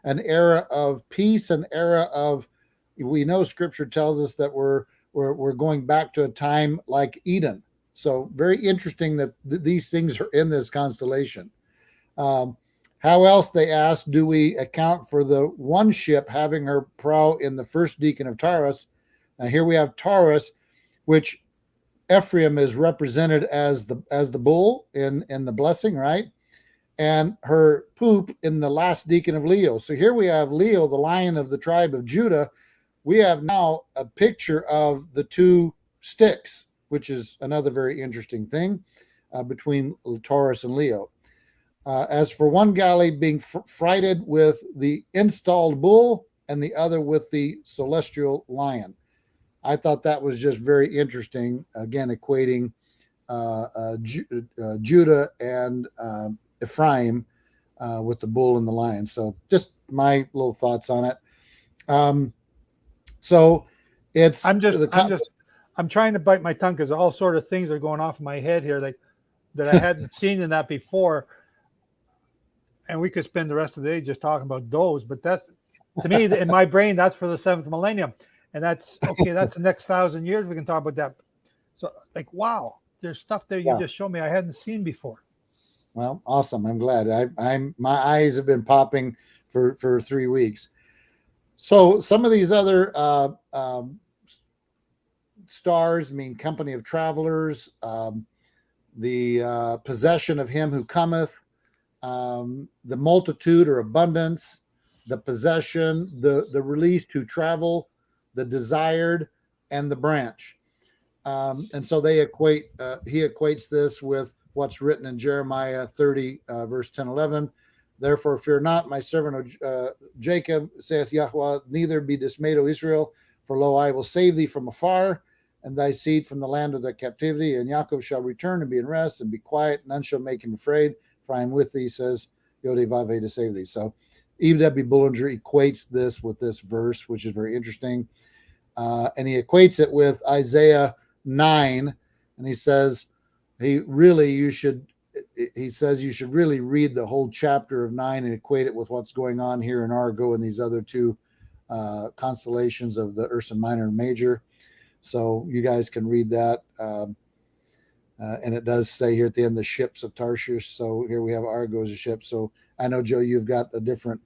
An era of peace, an era of we know Scripture tells us that we're going back to a time like Eden. So very interesting that these things are in this constellation. How else, they ask, do we account for the one ship having her prow in the first decan of Taurus? Now here we have Taurus, which Ephraim is represented as the bull in the blessing, right? And her poop in the last decan of Leo. So here we have Leo, the lion of the tribe of Judah. We have now a picture of the two sticks, which is another very interesting thing between Taurus and Leo. As for one galley being freighted with the installed bull and the other with the celestial lion. I thought that was just very interesting. Again, equating Judah and Ephraim with the bull and the lion. So just my little thoughts on it. So it's I'm trying to bite my tongue because all sort of things are going off in my head here that I hadn't seen in that before. And we could spend the rest of the day just talking about those, but that's, to me, in my brain, that's for the 7th millennium. And that's okay. That's the next 1,000 years. We can talk about that. So like, wow, there's stuff there you just showed me I hadn't seen before. Well, awesome. I'm glad. My eyes have been popping for 3 weeks. So some of these other stars mean company of travelers, the possession of him who cometh, the multitude or abundance, the possession, the release to travel, the desired, and the branch. And so they equate, he equates this with what's written in Jeremiah 30, verse 10, 11. Therefore, fear not, my servant Jacob, saith Yahweh, neither be dismayed, O Israel, for lo, I will save thee from afar, and thy seed from the land of thy captivity. And Yaakov shall return and be in rest, and be quiet, none shall make him afraid, for I am with thee, says Yod-Heh-Vav-Heh, to save thee. So E.W. Bullinger equates this with this verse, which is very interesting. And he equates it with Isaiah 9, and he says you should really read the whole chapter of 9 and equate it with what's going on here in Argo and these other two constellations of the Ursa Minor and Major. So you guys can read that. And it does say here at the end, the ships of Tarshish. So here we have Argo as a ship. So I know, Joe, you've got a different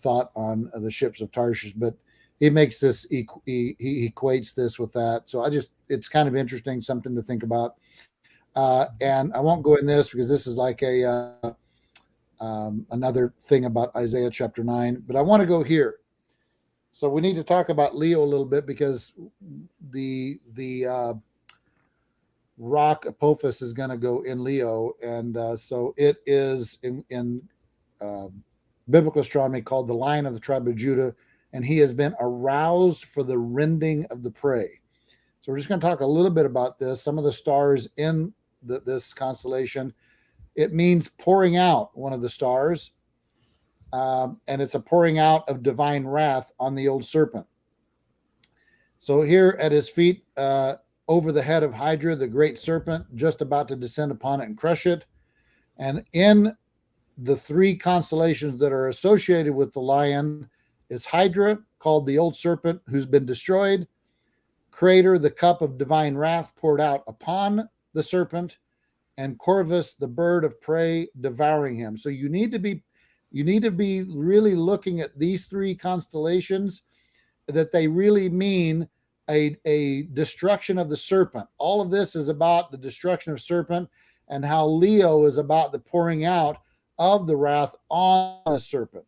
thought on the ships of Tarshish, but he makes this, he equates this with that. So it's kind of interesting, something to think about. And I won't go in this because this is like another thing about Isaiah chapter 9, but I want to go here. So we need to talk about Leo a little bit because the rock Apophis is going to go in Leo. And so it is in biblical astronomy called the Lion of the tribe of Judah. And he has been aroused for the rending of the prey. So we're just going to talk a little bit about this. Some of the stars in this constellation, it means pouring out, one of the stars. And it's a pouring out of divine wrath on the old serpent. So here at his feet, over the head of Hydra, the great serpent, just about to descend upon it and crush it. And in the three constellations that are associated with the lion is Hydra, called the old serpent, who's been destroyed, Crater, the cup of divine wrath poured out upon the serpent, and Corvus, the bird of prey, devouring him. So you need to be really looking at these three constellations, that they really mean a destruction of the serpent. All of this is about the destruction of serpent, and how Leo is about the pouring out of the wrath on the serpent,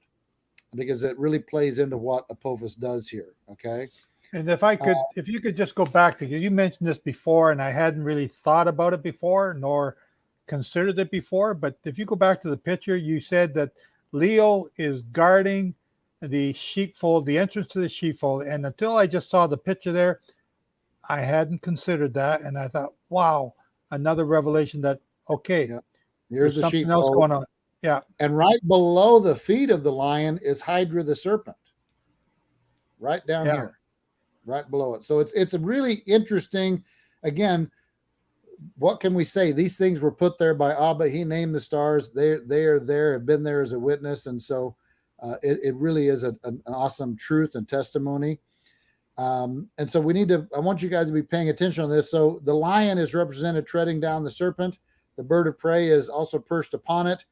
because it really plays into what Apophis does here. Okay. And if you could just go back to, you mentioned this before, and I hadn't really thought about it before, nor considered it before. But if you go back to the picture, you said that Leo is guarding the sheepfold, the entrance to the sheepfold. And until I just saw the picture there, I hadn't considered that. And I thought, wow, another revelation that, okay, here's the something sheepfold else going on. Yeah. And right below the feet of the lion is Hydra the serpent. Right down here. Right below it. So it's a really interesting, again, what can we say? These things were put there by Abba. He named the stars. They are there, have been there as a witness. And so it really is an awesome truth and testimony. And so I want you guys to be paying attention on this. So the lion is represented treading down the serpent. The bird of prey is also perched upon it,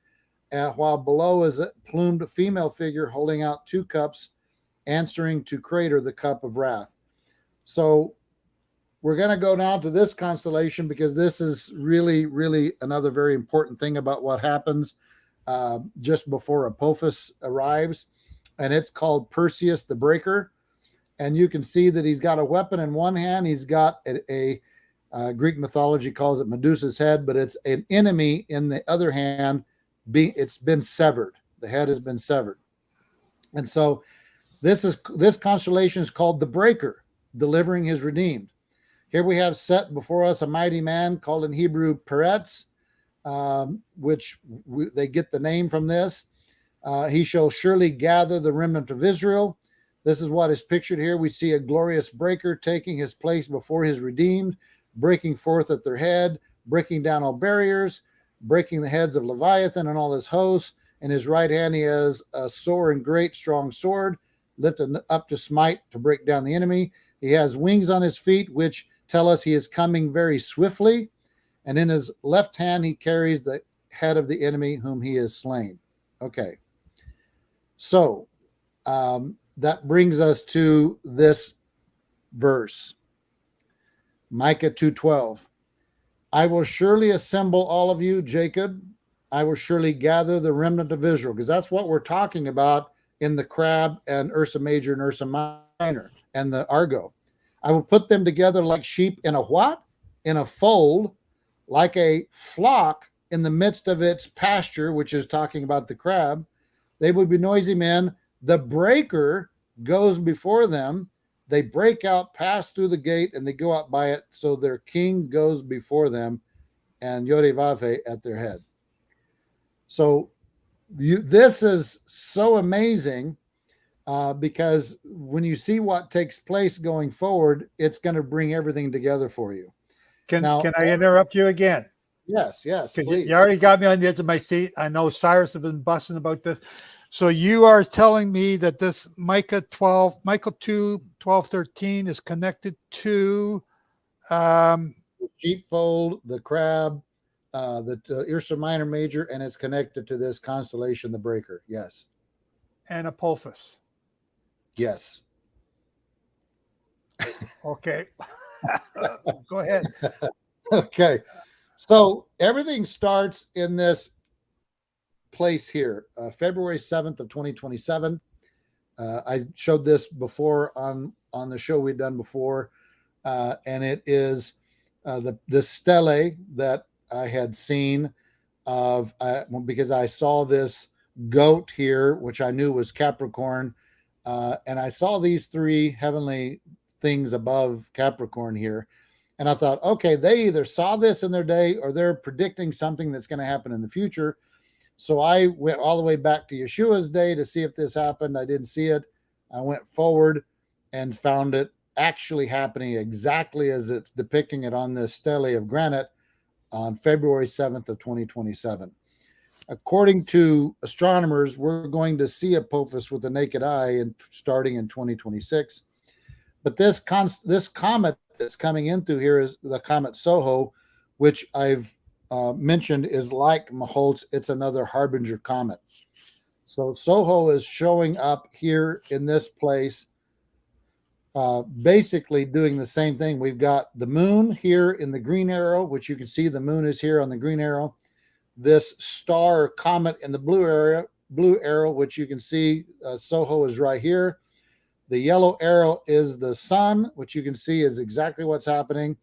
while below is a plumed female figure holding out 2 cups, answering to Crater, the cup of wrath. So we're going to go now to this constellation because this is really, really another very important thing about what happens just before Apophis arrives. And it's called Perseus the Breaker. And you can see that he's got a weapon in one hand. He's got a Greek mythology calls it Medusa's head, but it's an enemy in the other hand. It's been severed. The head has been severed. And so this constellation is called the Breaker, delivering his redeemed. Here we have set before us a mighty man called in Hebrew Peretz, which they get the name from this. He shall surely gather the remnant of Israel. This is what is pictured here. We see a glorious breaker taking his place before his redeemed, breaking forth at their head, breaking down all barriers, breaking the heads of Leviathan and all his hosts. In his right hand he has a sore and great strong sword, lifted up to smite, to break down the enemy. He has wings on his feet, which tell us he is coming very swiftly. And in his left hand he carries the head of the enemy whom he has slain. Okay. So that brings us to this verse. Micah 2:12. I will surely assemble all of you, Jacob. I will surely gather the remnant of Israel, because that's what we're talking about in the crab and Ursa Major and Ursa Minor and the Argo. I will put them together like sheep in a what? In a fold, like a flock in the midst of its pasture, which is talking about the crab. They would be noisy men. The breaker goes before them. They break out, pass through the gate, and they go out by it. So their king goes before them, and Yodevave at their head. So this is so amazing because when you see what takes place going forward, it's going to bring everything together for you. Can I interrupt you again? Yes, please. You already got me on the edge of my seat. I know Cyrus has been busting about this. So you are telling me that this Micah 2, 12, 13 is connected to the sheepfold, the crab, the Ursa Minor Major, and it's connected to this constellation, the Breaker. Yes. and Apophis. Yes. Okay. Go ahead. Okay. So everything starts in this place here, February 7th of 2027. I showed this before on the show we'd done before, and it is the stele that I had seen of because I saw this goat here, which I knew was Capricorn, and I saw these 3 heavenly things above Capricorn here. And I thought, okay, they either saw this in their day or they're predicting something that's going to happen in the future. So I went all the way back to Yeshua's day to see if this happened. I didn't see it. I went forward and found it actually happening exactly as it's depicting it on this stele of granite on February 7th of 2027. According to astronomers, we're going to see Apophis with the naked eye starting in 2026. But this comet that's coming in through here is the comet Soho, which I've mentioned is like Maholtz. It's another harbinger comet. So Soho is showing up here in this place, basically doing the same thing. We've got the moon here in the green arrow, which you can see the moon is here on the green arrow. This star comet in the blue arrow, which you can see Soho is right here. The yellow arrow is the sun, which you can see is exactly what's happening.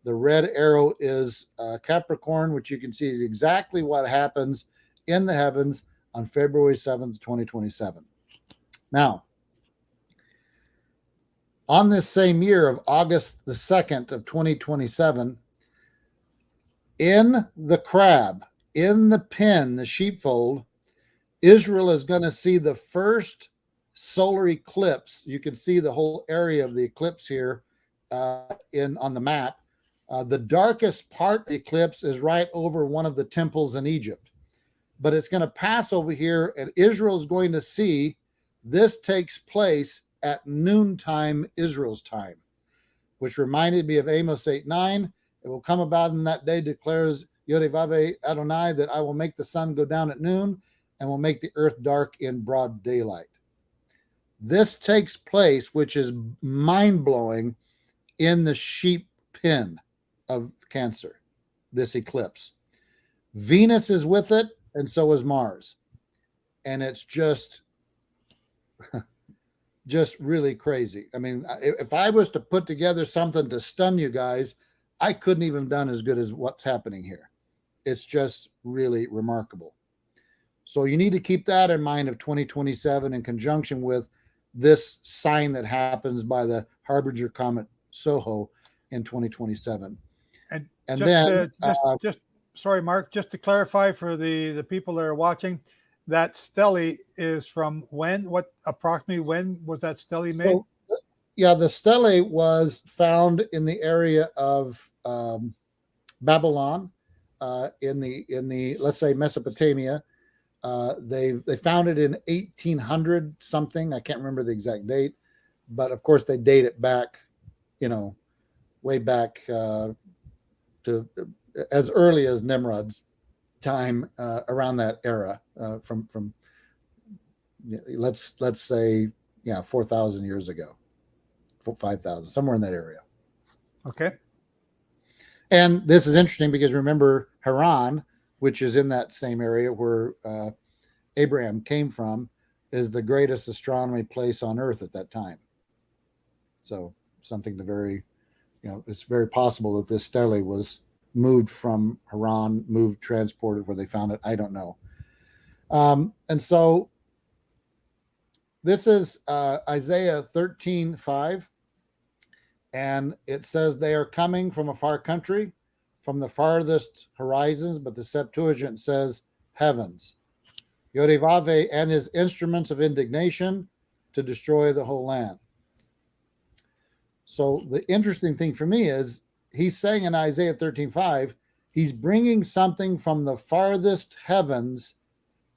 The red arrow is Capricorn, which you can see is exactly what happens in the heavens on February 7th, 2027. Now, on this same year of August the 2nd of 2027, in the crab, in the pen, the sheepfold, Israel is going to see the first solar eclipse. You can see the whole area of the eclipse here on the map. The darkest part of the eclipse is right over one of the temples in Egypt. But it's going to pass over here, and Israel is going to see this takes place at noontime Israel's time, which reminded me of Amos 8:9. It will come about in that day, declares Yodevave Adonai, that I will make the sun go down at noon and will make the earth dark in broad daylight. This takes place, which is mind-blowing, in the sheep pen of Cancer, this eclipse. Venus is with it, and so is Mars. And it's just really crazy. I mean, if I was to put together something to stun you guys, I couldn't even have done as good as what's happening here. It's just really remarkable. So you need to keep that in mind of 2027 in conjunction with this sign that happens by the Harbinger Comet Soho in 2027. And And just, then, just sorry, Mark, just to clarify for the people that are watching, that stele is from when? What approximately when was that stele made? so, yeah, the stele was found in the area of Babylon, in the let's say Mesopotamia. They found it in 1800 something. I can't remember the exact date, but of course they date it back, way back to as early as Nimrod's time, around that era, from let's say 4,000 years ago, 5,000, somewhere in that area. Okay. And this is interesting because remember Haran, which is in that same area where Abraham came from, is the greatest astronomy place on earth at that time. So something to very, it's very possible that this stele was moved from Haran, transported where they found it. I don't know. And so this is Isaiah 13:5. And it says they are coming from a far country, from the farthest horizons, but the Septuagint says heavens. Yodevave and his instruments of indignation to destroy the whole land. So the interesting thing for me is he's saying in Isaiah 13:5, he's bringing something from the farthest heavens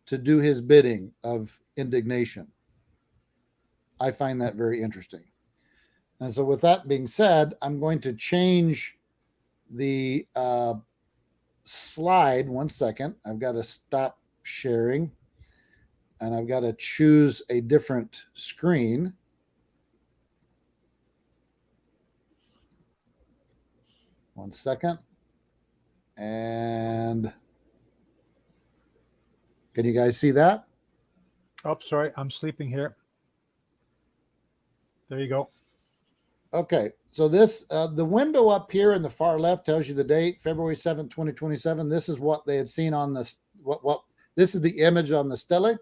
to do his bidding of indignation. I find that very interesting. And so with that being said, I'm going to change the slide. 1 second. I've got to stop sharing and I've got to choose a different screen. One second. And can you guys see that? Oh, sorry. I'm sleeping here. There you go. Okay, so this the window up here in the far left tells you the date, February 7th, 2027. This is what they had seen on this. What this is the image on the stele,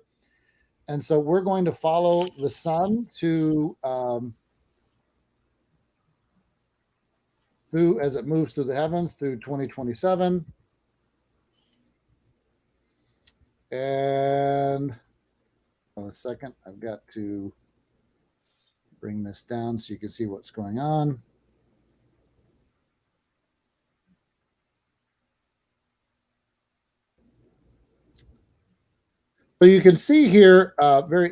and so we're going to follow the sun to through as it moves through the heavens through 2027, and a second, I've got to bring this down so you can see what's going on. But you can see here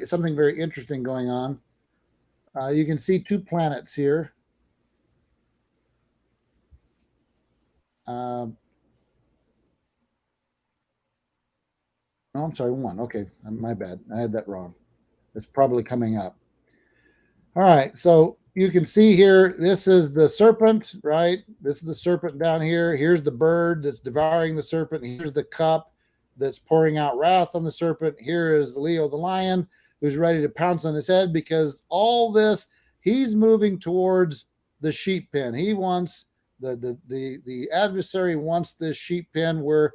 something very interesting going on. You can see two planets here. No, I'm sorry, one. Okay, my bad. I had that wrong. It's probably coming up. All right, so you can see here, this is the serpent, right? This is the serpent down here. Here's the bird that's devouring the serpent. Here's the cup that's pouring out wrath on the serpent. Here is the Leo, the lion, who's ready to pounce on his head, because all this, he's moving towards the sheep pen. He wants the adversary wants this sheep pen where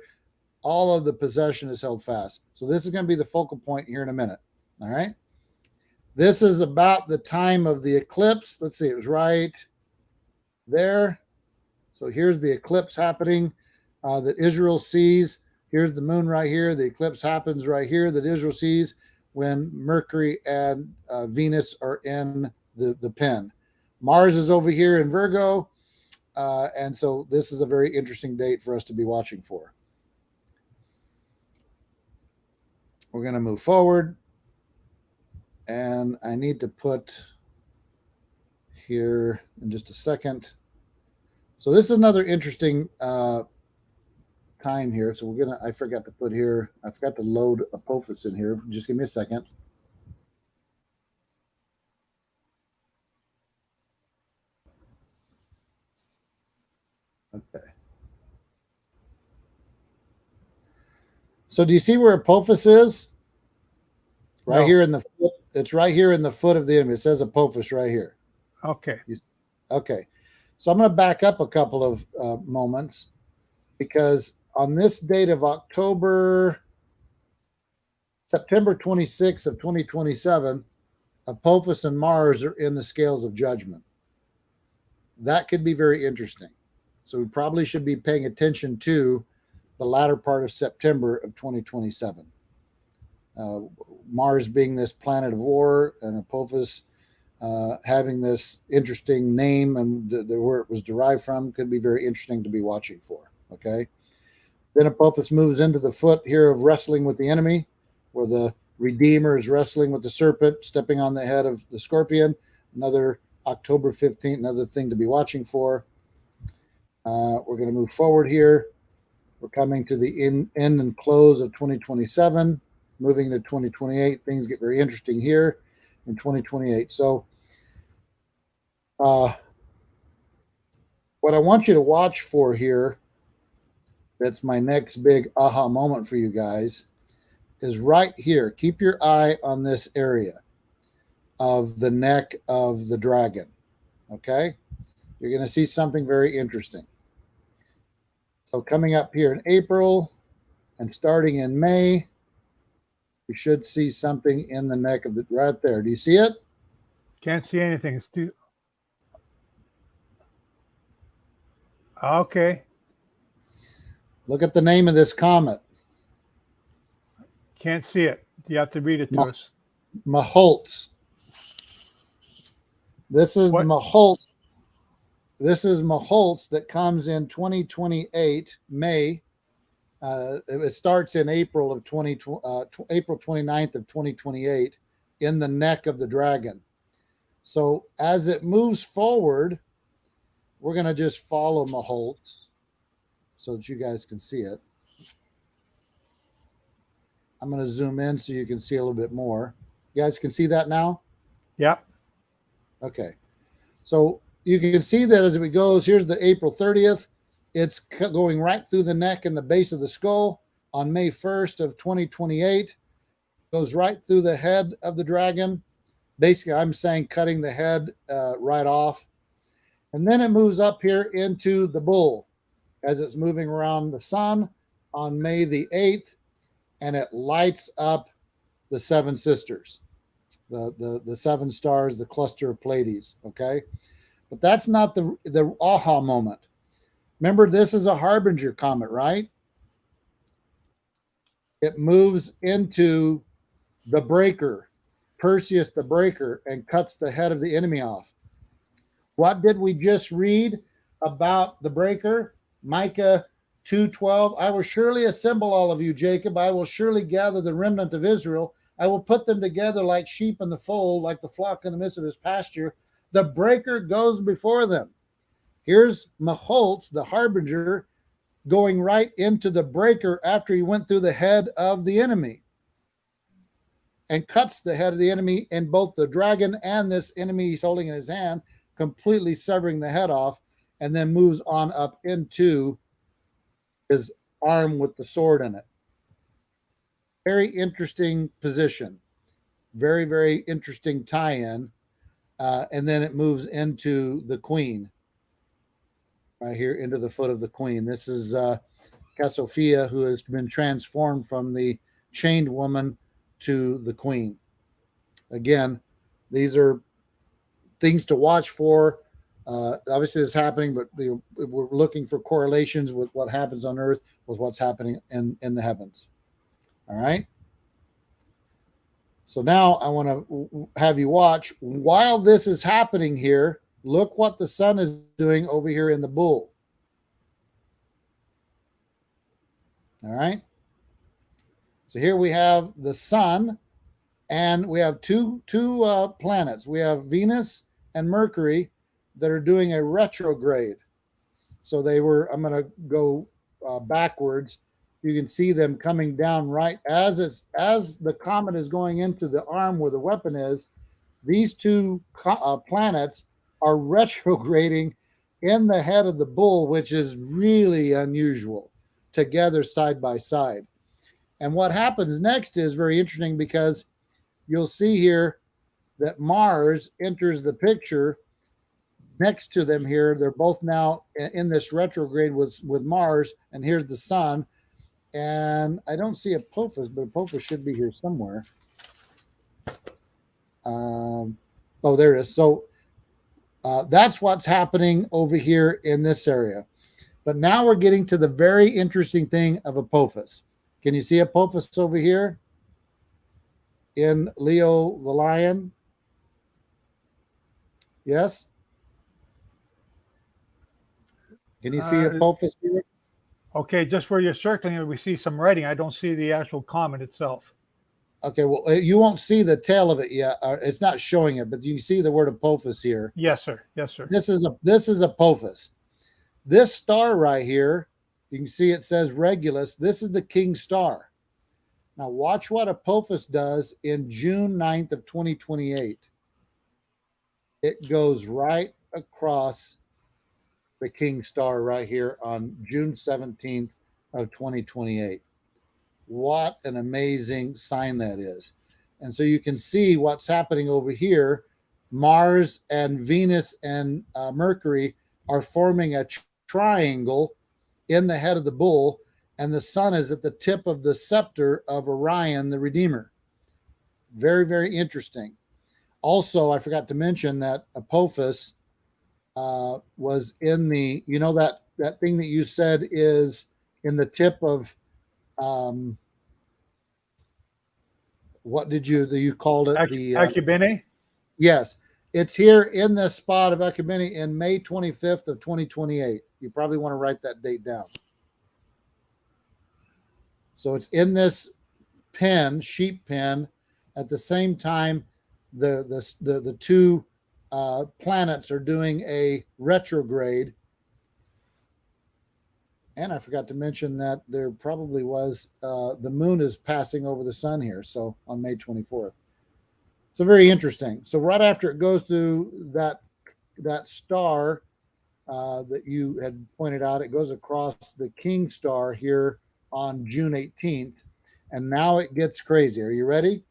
all of the possession is held fast. So this is going to be the focal point here in a minute. All right. This is about the time of the eclipse. Let's see, it was right there. So here's the eclipse happening that Israel sees. Here's the moon right here. The eclipse happens right here that Israel sees when Mercury and Venus are in the pen. Mars is over here in Virgo. And so this is a very interesting date for us to be watching for. We're going to move forward. And I need to put here in just a second. So this is another interesting time here. So I forgot to put here, I forgot to load Apophis in here. Just give me a second. Okay. So do you see where Apophis is? Right here in the foot. It's right here in the foot of the enemy. It says Apophis right here. Okay. Okay. So I'm going to back up a couple of moments, because on this date of September 26th of 2027, Apophis and Mars are in the scales of judgment. That could be very interesting. So we probably should be paying attention to the latter part of September of 2027. Mars being this planet of war, and Apophis having this interesting name and where it was derived from, could be very interesting to be watching for. Okay. Then Apophis moves into the foot here of wrestling with the enemy, where the Redeemer is wrestling with the serpent, stepping on the head of the scorpion. Another October 15th, another thing to be watching for. We're going to move forward here. We're coming to the end and close of 2027, moving to 2028. Things get very interesting here in 2028. So what I want you to watch for here, that's my next big aha moment for you guys, is right here. Keep your eye on this area of the neck of the dragon. Okay? You're going to see something very interesting. So coming up here in April and starting in May, we should see something in the neck of the, right there. Do you see it? Can't see anything. It's too. Okay. Look at the name of this comet. Can't see it. You have to read it to us. Maholtz. This is What? the Maholtz. This is Maholtz that comes in 2028, May. It starts in April of April 29th of 2028 in the neck of the dragon. So as it moves forward, we're going to just follow Maholtz so that you guys can see it. I'm going to zoom in so you can see a little bit more. You guys can see that now? Yep. Okay. So you can see that as it goes, here's the April 30th. It's going right through the neck and the base of the skull. On May 1st of 2028, goes right through the head of the dragon. Basically, I'm saying cutting the head right off. And then it moves up here into the bull as it's moving around the sun on May the 8th, and it lights up the seven sisters, the seven stars, the cluster of Pleiades, okay? But that's not the aha moment. Remember, this is a harbinger comet, right? It moves into the breaker, Perseus the breaker, and cuts the head of the enemy off. What did we just read about the breaker? Micah 2:12. I will surely assemble all of you, Jacob. I will surely gather the remnant of Israel. I will put them together like sheep in the fold, like the flock in the midst of his pasture. The breaker goes before them. Here's Maholtz, the harbinger, going right into the breaker after he went through the head of the enemy and cuts the head of the enemy in both the dragon and this enemy he's holding in his hand, completely severing the head off, and then moves on up into his arm with the sword in it. Very interesting position. Very, very interesting tie-in. And then it moves into the queen. Right here into the foot of the queen. This is Cassiopeia, who has been transformed from the chained woman to the queen. Again, these are things to watch for. Obviously, it's happening, but we're looking for correlations with what happens on Earth with what's happening in the heavens. All right. So now I want to have you watch while this is happening here. Look what the sun is doing over here in the bull. All right. So here we have the sun, and we have two planets. We have Venus and Mercury that are doing a retrograde. So they were, I'm going to go backwards. You can see them coming down right as the comet is going into the arm where the weapon is. These two planets are retrograding in the head of the bull, which is really unusual, together side by side. And what happens next is very interesting, because you'll see here that Mars enters the picture next to them here. They're both now in this retrograde with Mars, and here's the sun. And I don't see Apophis, but Apophis should be here somewhere. Oh, there it is. So that's what's happening over here in this area. But now we're getting to the very interesting thing of Apophis. Can you see Apophis over here in Leo the Lion? Yes? Can you see Apophis here? Okay, just where you're circling it, we see some writing. I don't see the actual comet itself. Okay, well, you won't see the tail of it yet. It's not showing it, but you see the word Apophis here. Yes, sir. Yes, sir. This is Apophis. This star right here, you can see it says Regulus. This is the king star. Now watch what Apophis does in June 9th of 2028. It goes right across the king star right here on June 17th of 2028. What an amazing sign that is. And so you can see what's happening over here. Mars and Venus and Mercury are forming a triangle in the head of the bull, and the sun is at the tip of the scepter of Orion, the Redeemer. Very, very interesting. Also, I forgot to mention that Apophis was in the, you know, that thing that you said is in the tip of, what did you called it? The Ecubene? Yes. It's here in this spot of Ecubene in May 25th of 2028. You probably want to write that date down. So it's in this pen, sheep pen. At the same time, the two planets are doing a retrograde. And I forgot to mention that there probably was the moon is passing over the sun here, so on May 24th. So very interesting. So right after it goes through that star that you had pointed out, it goes across the king star here on June 18th. And now it gets crazy. Are you ready?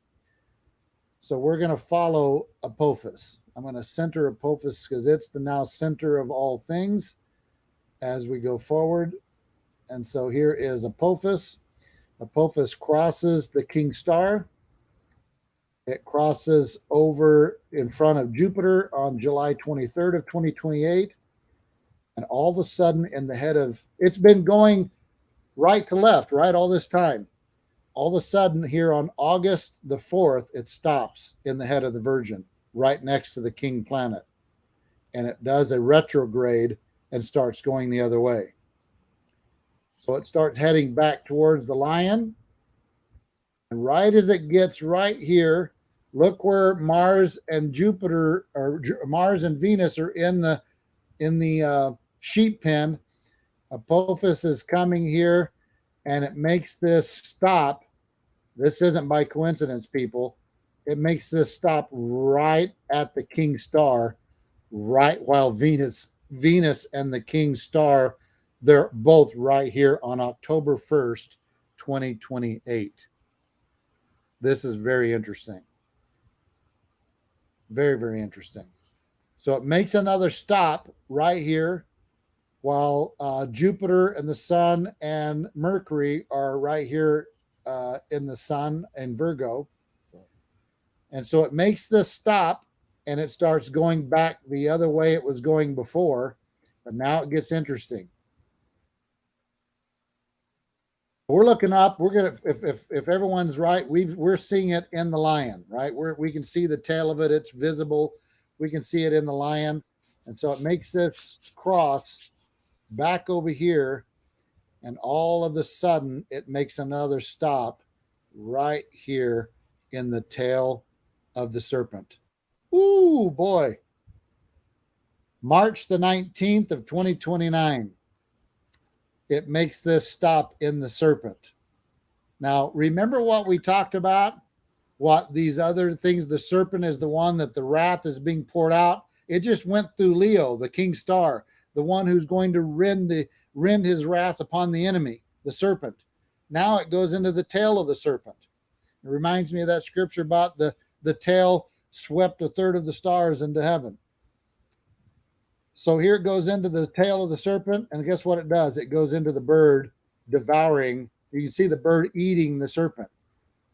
So we're going to follow Apophis. I'm going to center Apophis because it's the now center of all things as we go forward. And so here is Apophis. Apophis crosses the king star. It crosses over in front of Jupiter on July 23rd of 2028. And all of a sudden in the head of, it's been going right to left, right, all this time. All of a sudden here on August the 4th, it stops in the head of the Virgin, right next to the king planet. And it does a retrograde and starts going the other way. So it starts heading back towards the Lion. And right as it gets right here, look where Mars and Jupiter, or Mars and Venus are in the sheep pen. Apophis is coming here, and it makes this stop. This isn't by coincidence, people. It makes this stop right at the king star, right while Venus and the king star, they're both right here on October 1st, 2028. This is very interesting. Very, very interesting. So it makes another stop right here while Jupiter and the sun and Mercury are right here in the sun and Virgo. And so it makes this stop and it starts going back the other way it was going before. But now it gets interesting. We're looking up. We're gonna, if everyone's right, we're seeing it in the Lion, right? We can see the tail of it. It's visible. We can see it in the Lion, and so it makes this cross back over here, and all of a sudden it makes another stop right here in the tail of the serpent. Ooh, boy, March the 19th of 2029. It makes this stop in the serpent. Now, remember what we talked about? What these other things, the serpent is the one that the wrath is being poured out. It just went through Leo, the king star, the one who's going to rend his wrath upon the enemy, the serpent. Now it goes into the tail of the serpent. It reminds me of that scripture about the tail swept a third of the stars into heaven. So here it goes into the tail of the serpent, and guess what it does? It goes into the bird devouring. You can see the bird eating the serpent.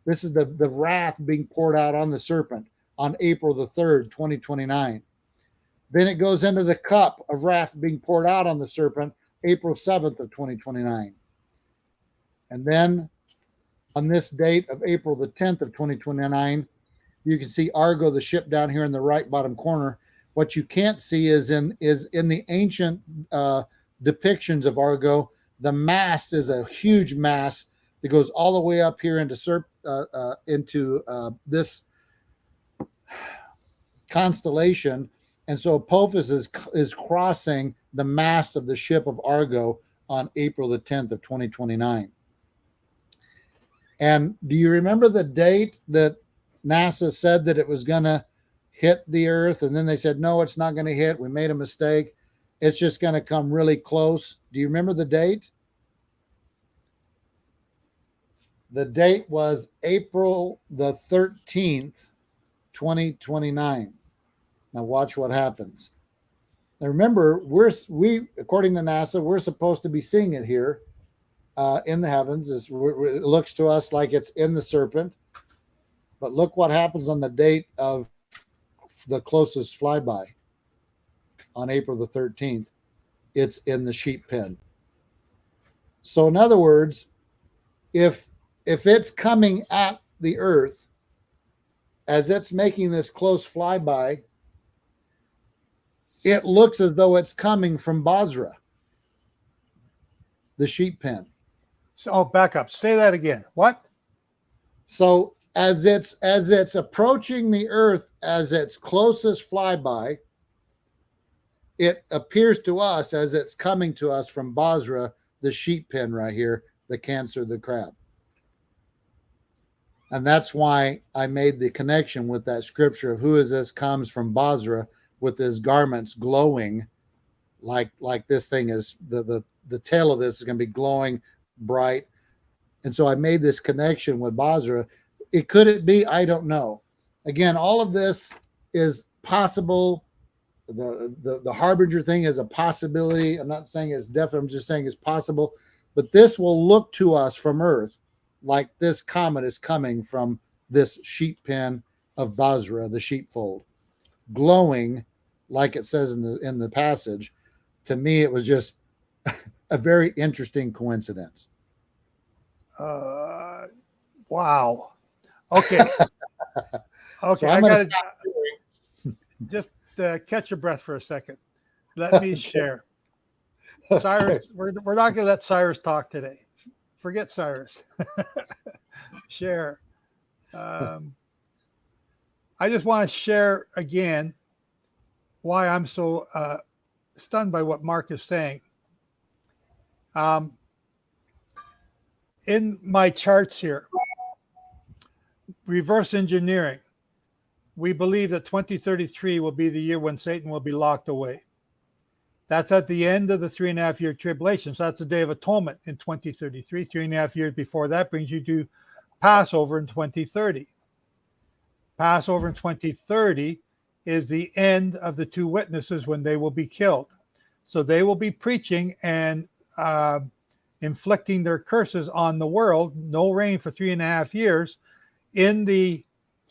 This is the wrath being poured out on the serpent on April the 3rd, 2029. Then it goes into the cup of wrath being poured out on the serpent, April 7th of 2029. And then on this date of April the 10th of 2029, you can see Argo, the ship down here in the right bottom corner. What you can't see is in the ancient depictions of Argo, the mast is a huge mast that goes all the way up here into this constellation, and so Apophis is crossing the mast of the ship of Argo on April the 10th of 2029. And do you remember the date that NASA said that it was going to hit the Earth, and then they said, no, it's not going to hit. We made a mistake. It's just going to come really close. Do you remember the date? The date was April the 13th, 2029. Now watch what happens. Now remember, we according to NASA, we're supposed to be seeing it here in the heavens. It looks to us like it's in the serpent. But look what happens on the date of the closest flyby on April the 13th. It's in the sheep pen. So in other words, if it's coming at the Earth as it's making this close flyby, it looks as though it's coming from Basra, the sheep pen. So back up. Say that again. What? So as it's approaching the Earth as its closest flyby, it appears to us as it's coming to us from Basra, the sheep pen right here, the Cancer, the crab. And that's why I made the connection with that scripture of who is this comes from Basra with his garments glowing like this thing is the tail of this is going to be glowing bright. And so I made this connection with Basra. Could it be? I don't know. Again, all of this is possible. The harbinger thing is a possibility. I'm not saying it's definite. I'm just saying it's possible. But this will look to us from Earth like this comet is coming from this sheep pen of Basra, the sheepfold, glowing like it says in the passage. To me, it was just a very interesting coincidence. Wow. Okay. Okay. So I'm going to just catch your breath for a second. Let me share. Cyrus, we're not going to let Cyrus talk today. Forget Cyrus. Share. I just want to share again why I'm so stunned by what Mark is saying. In my charts here, reverse engineering, we believe that 2033 will be the year when Satan will be locked away. That's at the end of the 3.5 year tribulation. So that's the Day of Atonement in 2033. 3.5 years before that brings you to Passover in 2030. Passover in 2030 is the end of the two witnesses when they will be killed. So they will be preaching and inflicting their curses on the world. No rain for 3.5 years. In the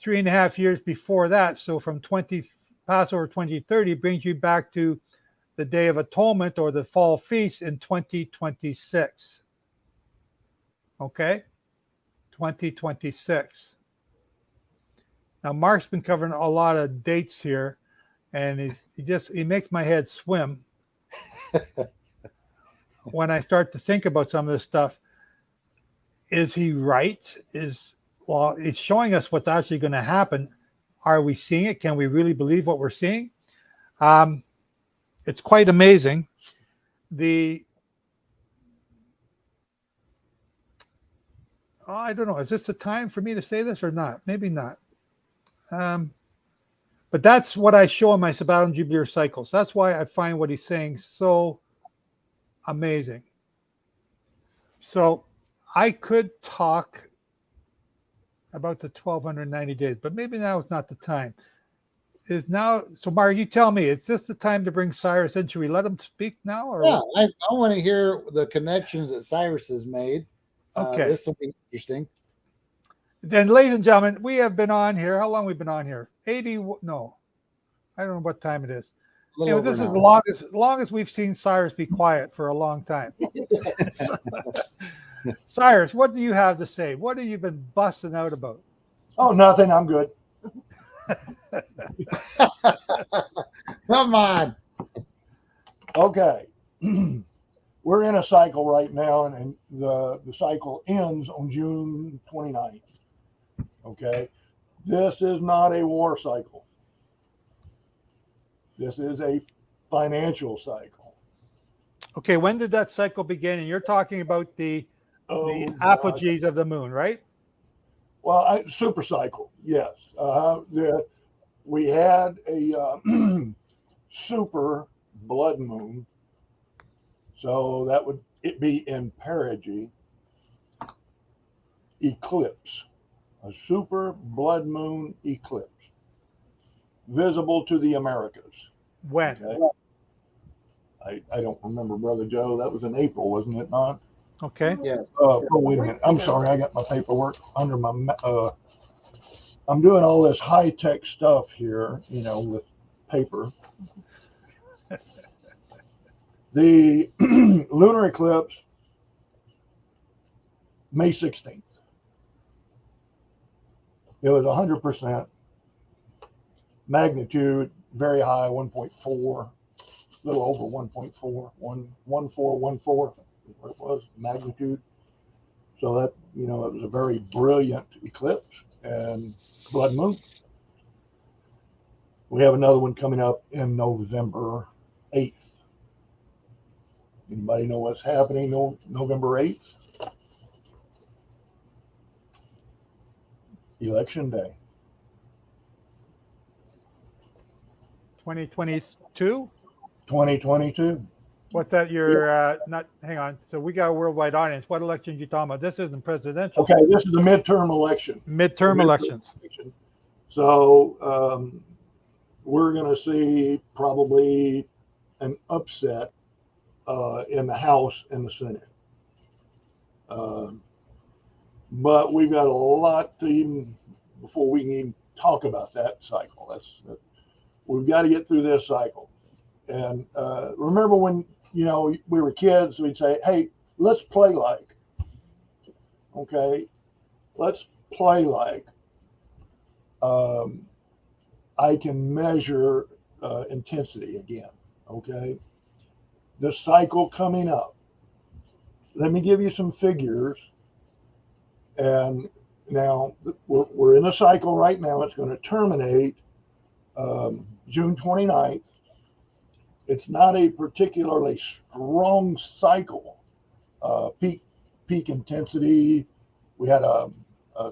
3.5 years before that, so from Passover 2030 brings you back to the Day of Atonement or the Fall Feast in 2026. Okay? 2026. Now, Mark's been covering a lot of dates here, and he makes my head swim when I start to think about some of this stuff. Is he right? Well, it's showing us what's actually going to happen. Are we seeing it? Can we really believe what we're seeing? It's quite amazing. I don't know. Is this the time for me to say this or not? Maybe not. But that's what I show in my Sabbatical Jubilee cycles. That's why I find what he's saying so amazing. So I could talk about the 1290 days, but maybe now is not the time. So Mark, you tell me, is this the time to bring Cyrus in? Should we let him speak now? Or Yeah, I want to hear the connections that Cyrus has made. Okay. This will be interesting. Then, ladies and gentlemen, we have been on here. How long have we been on here? 80? No, I don't know what time it is. Anyway, this is the longest we've seen Cyrus be quiet for a long time. Cyrus, what do you have to say? What have you been busting out about? Oh, nothing. I'm good. Come on. Okay. We're in a cycle right now, and the cycle ends on June 29th. Okay. This is not a war cycle. This is a financial cycle. Okay, when did that cycle begin? And you're talking about the apogees of the moon, right? Well, super cycle, yes. We had a super blood moon, so that would it be in perigee eclipse, a super blood moon eclipse, visible to the Americas. When? Okay. I don't remember, Brother Joe. That was in April, wasn't it not? Okay. Yes. Oh, wait a minute. I'm sorry. I got my paperwork under my. I'm doing all this high tech stuff here, with paper. The lunar eclipse, May 16th. It was 100% magnitude, very high, 1.4, a little over 1.4, 1.1414 is what it was, magnitude. So that, it was a very brilliant eclipse and blood moon. We have another one coming up in November 8th. Anybody know what's happening November 8th? Election day. 2022? 2022. What's that? Hang on. So we got a worldwide audience. What election are you talking about? This isn't presidential. Okay, this is the midterm election. Midterm elections. So we're going to see probably an upset in the House and the Senate. But we've got a lot to even, before we can even talk about that cycle. We've got to get through this cycle. And remember when, we were kids, we'd say, hey, let's play like. Okay, let's play like. I can measure intensity again. Okay, the cycle coming up. Let me give you some figures. And now we're in a cycle right now. It's going to terminate June 29th. It's not a particularly strong cycle. Peak intensity. We had a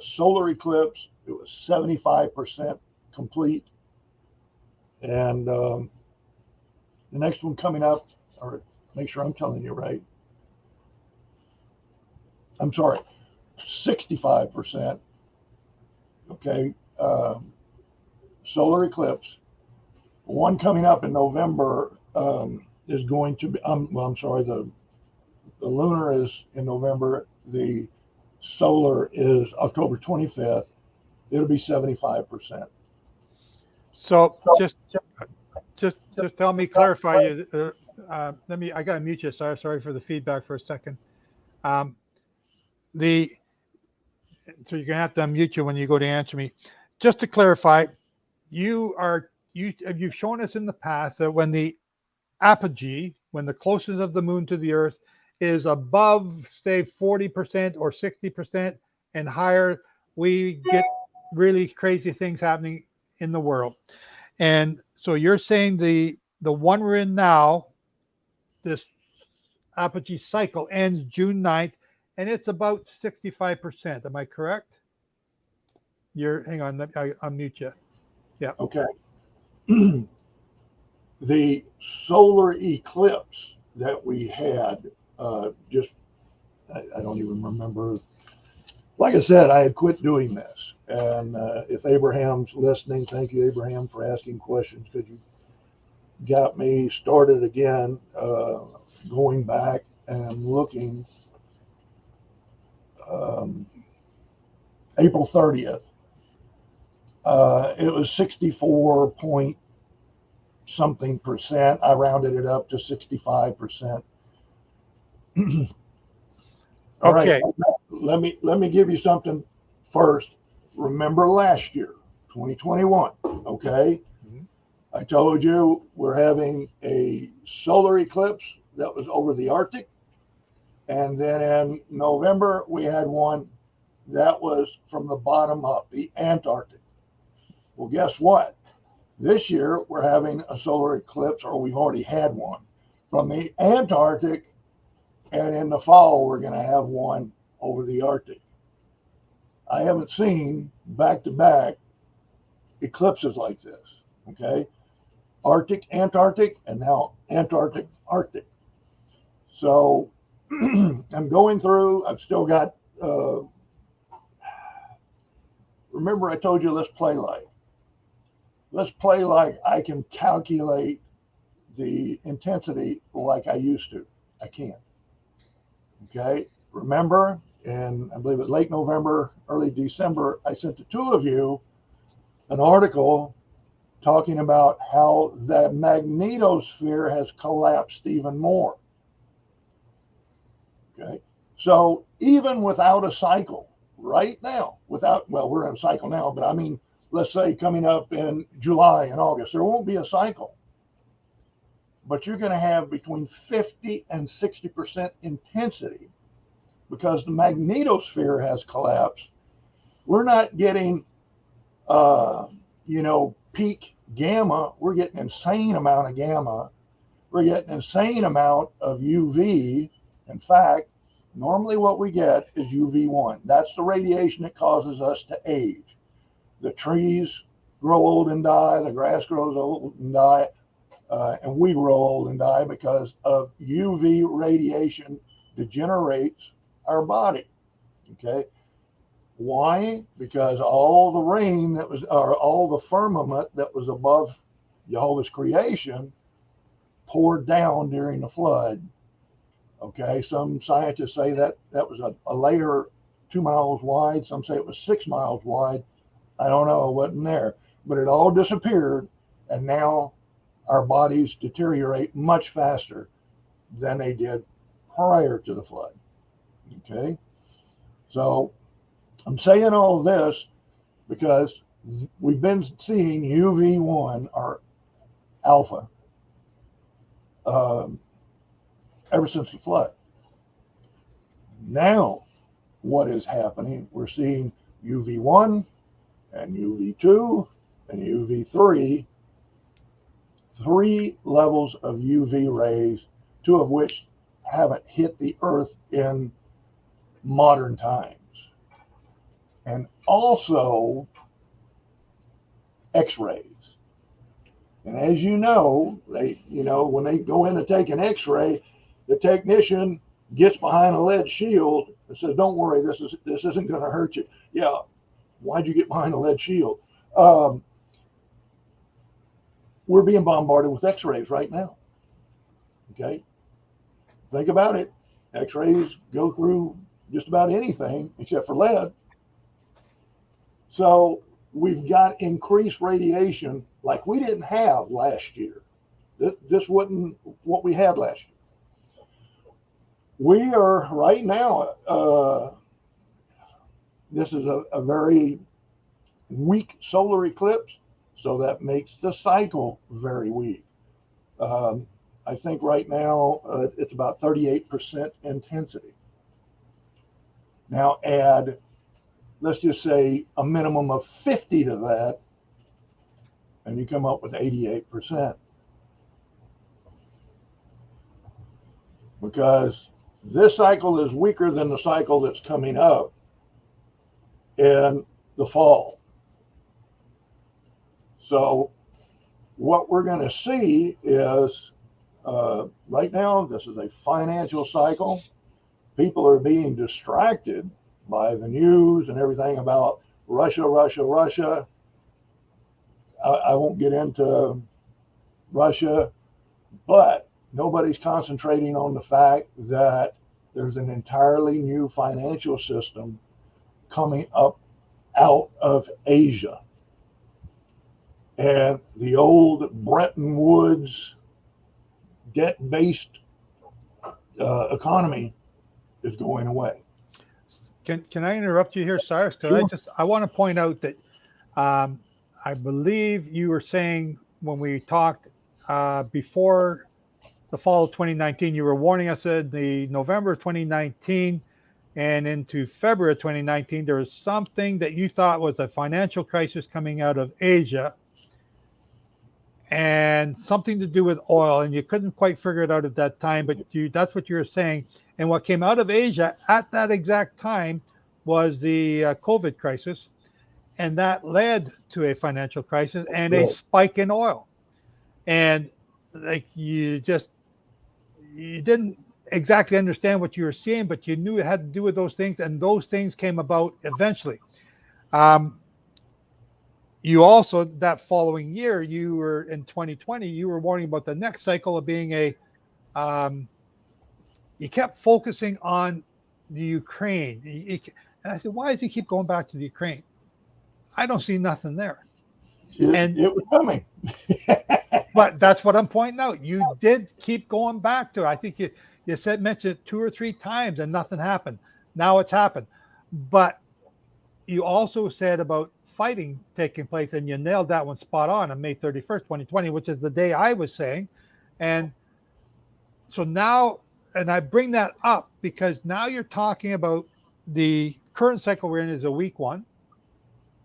solar eclipse. It was 75% complete. And the next one coming up, or make sure I'm telling you right. I'm sorry, 65%. Okay. Solar eclipse. One coming up in November is going to be, I'm sorry, the lunar is in November. The solar is October 25th. It'll be 75%. So just tell me, clarify you. I got to mute you. Sorry for the feedback for a second. So you're going to have to unmute you when you go to answer me. Just to clarify, you've shown us in the past that when the apogee, when the closeness of the moon to the earth is above, say, 40% or 60% and higher, we get really crazy things happening in the world. And so you're saying the the one we're in now, this apogee cycle ends June 9th, and it's about 65%. Am I correct? Hang on, I unmute you. Yeah. Okay. The solar eclipse that we had, I don't even remember. Like I said, I had quit doing this. And if Abraham's listening, thank you, Abraham, for asking questions, because you got me started again, going back and looking. April 30th, it was 64 point something percent. I rounded it up to 65%. All Okay. right, let me give you something first. Remember last year, 2021, okay? Mhm. I told you we're having a solar eclipse that was over the Arctic. And then in November, we had one that was from the bottom up, the Antarctic. Well, guess what? This year, we're having a solar eclipse, or we've already had one, from the Antarctic. And in the fall, we're going to have one over the Arctic. I haven't seen back to back eclipses like this. Okay. Arctic, Antarctic, and now Antarctic, Arctic. So I'm going through, I've still got, remember I told you, let's play like I can calculate the intensity like I used to. I can't. Okay. Remember, in I believe it was late November, early December, I sent the two of you an article talking about how the magnetosphere has collapsed even more. Okay. So even without a cycle right now, we're in a cycle now, but I mean, let's say coming up in July and August, there won't be a cycle. But you're going to have between 50 and 60% intensity because the magnetosphere has collapsed. We're not getting, peak gamma. We're getting insane amount of gamma. We're getting insane amount of UV. In fact, normally what we get is UV1. That's the radiation that causes us to age. The trees grow old and die. The grass grows old and die. And we grow old and die because of UV radiation degenerates our body. Okay. Why? Because all the rain that was, or all the firmament that was above Jehovah's creation poured down during the flood. Okay. Some scientists say that was a layer 2 miles wide. Some say it was 6 miles wide. I don't know. It wasn't there, but it all disappeared. And now our bodies deteriorate much faster than they did prior to the flood. Okay. So I'm saying all of this because we've been seeing UV1 or alpha ever since the flood. Now, what is happening? We're seeing UV1 and UV2 and UV3, 3 levels of UV rays, 2 of which haven't hit the earth in modern times. And also X-rays. And as you know, when they go in to take an X-ray, the technician gets behind a lead shield and says, "Don't worry, this isn't going to hurt you." Yeah, why'd you get behind a lead shield? We're being bombarded with X-rays right now. Okay, think about it. X-rays go through just about anything except for lead. So we've got increased radiation like we didn't have last year. This wasn't what we had last year. We are right now, this is a very weak solar eclipse, so that makes the cycle very weak. I think right now it's about 38% intensity. Now add, let's just say, a minimum of 50 to that, and you come up with 88%. because this cycle is weaker than the cycle that's coming up in the fall. So what we're going to see is right now, this is a financial cycle. People are being distracted by the news and everything about Russia, Russia, Russia. I won't get into Russia, but nobody's concentrating on the fact that there's an entirely new financial system coming up out of Asia. And the old Bretton Woods debt-based economy is going away. Can I interrupt you here, Cyrus? Because Sure. I want to point out that I believe you were saying when we talked before the fall of 2019, you were warning us that the November of 2019 and into February of 2019, there was something that you thought was a financial crisis coming out of Asia and something to do with oil, and you couldn't quite figure it out at that time, but that's what you were saying. And what came out of Asia at that exact time was the COVID crisis, and that led to a financial crisis and a spike in oil. And like you didn't exactly understand what you were seeing, but you knew it had to do with those things, and those things came about eventually. You also, that following year, you were in 2020, you were warning about the next cycle of being you kept focusing on the Ukraine. And I said, why does he keep going back to the Ukraine? I don't see nothing there. And it was coming. But that's what I'm pointing out. You did keep going back to it. I think you mentioned it 2 or 3 times and nothing happened. Now it's happened. But you also said about fighting taking place, and you nailed that one spot on May 31st, 2020, which is the day I was saying. And so now, and I bring that up because now you're talking about the current cycle we're in is a weak one.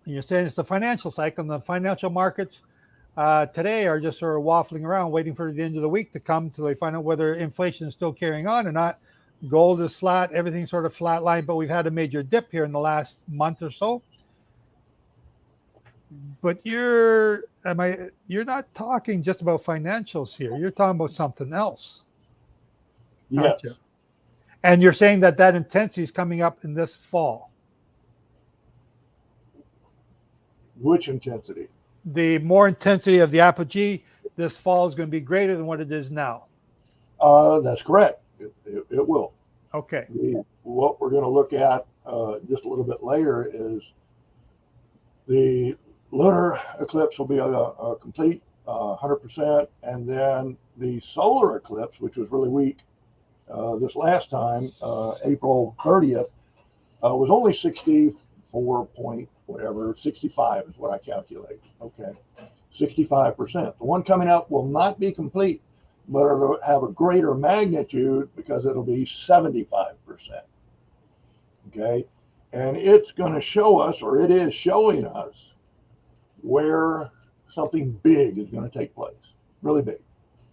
And you're saying it's the financial cycle, and the financial markets today are just sort of waffling around, waiting for the end of the week to come till they find out whether inflation is still carrying on or not. Gold is flat, everything's sort of flatlined, but we've had a major dip here in the last month or so. But you're not talking just about financials here. You're talking about something else. Yes. You? And you're saying that intensity is coming up in this fall. Which intensity? The more intensity of the apogee this fall is going to be greater than what it is now. That's correct. It will. Okay. What we're going to look at just a little bit later is the lunar eclipse will be a complete 100%, and then the solar eclipse, which was really weak this last time, April 30th, was only 64 point whatever, 65 is what I calculate. Okay, 65%. The one coming up will not be complete, but it'll have a greater magnitude because it'll be 75%. Okay, and it's going to show us, or it is showing us, where something big is going to take place, really big.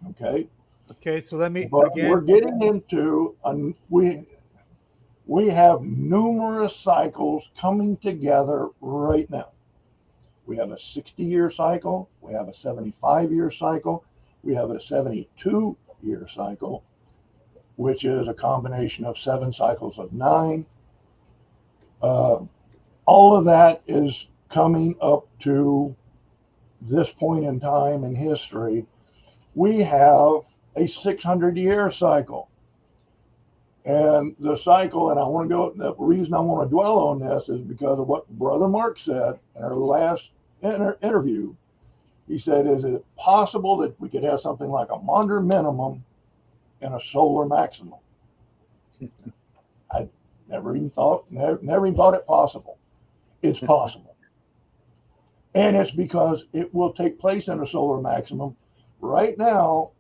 Okay. Okay, so let me but again. We're getting into we have numerous cycles coming together right now. We have a 60-year cycle, we have a 75-year cycle, we have a 72-year cycle, which is a combination of 7 cycles of 9. All of that is coming up to this point in time in history. We have a 600-year cycle. And the cycle, and the reason I want to dwell on this is because of what Brother Mark said in our last interview. He said, is it possible that we could have something like a Maunder minimum and a solar maximum? I never even thought it possible. It's possible. And it's because it will take place in a solar maximum. Right now,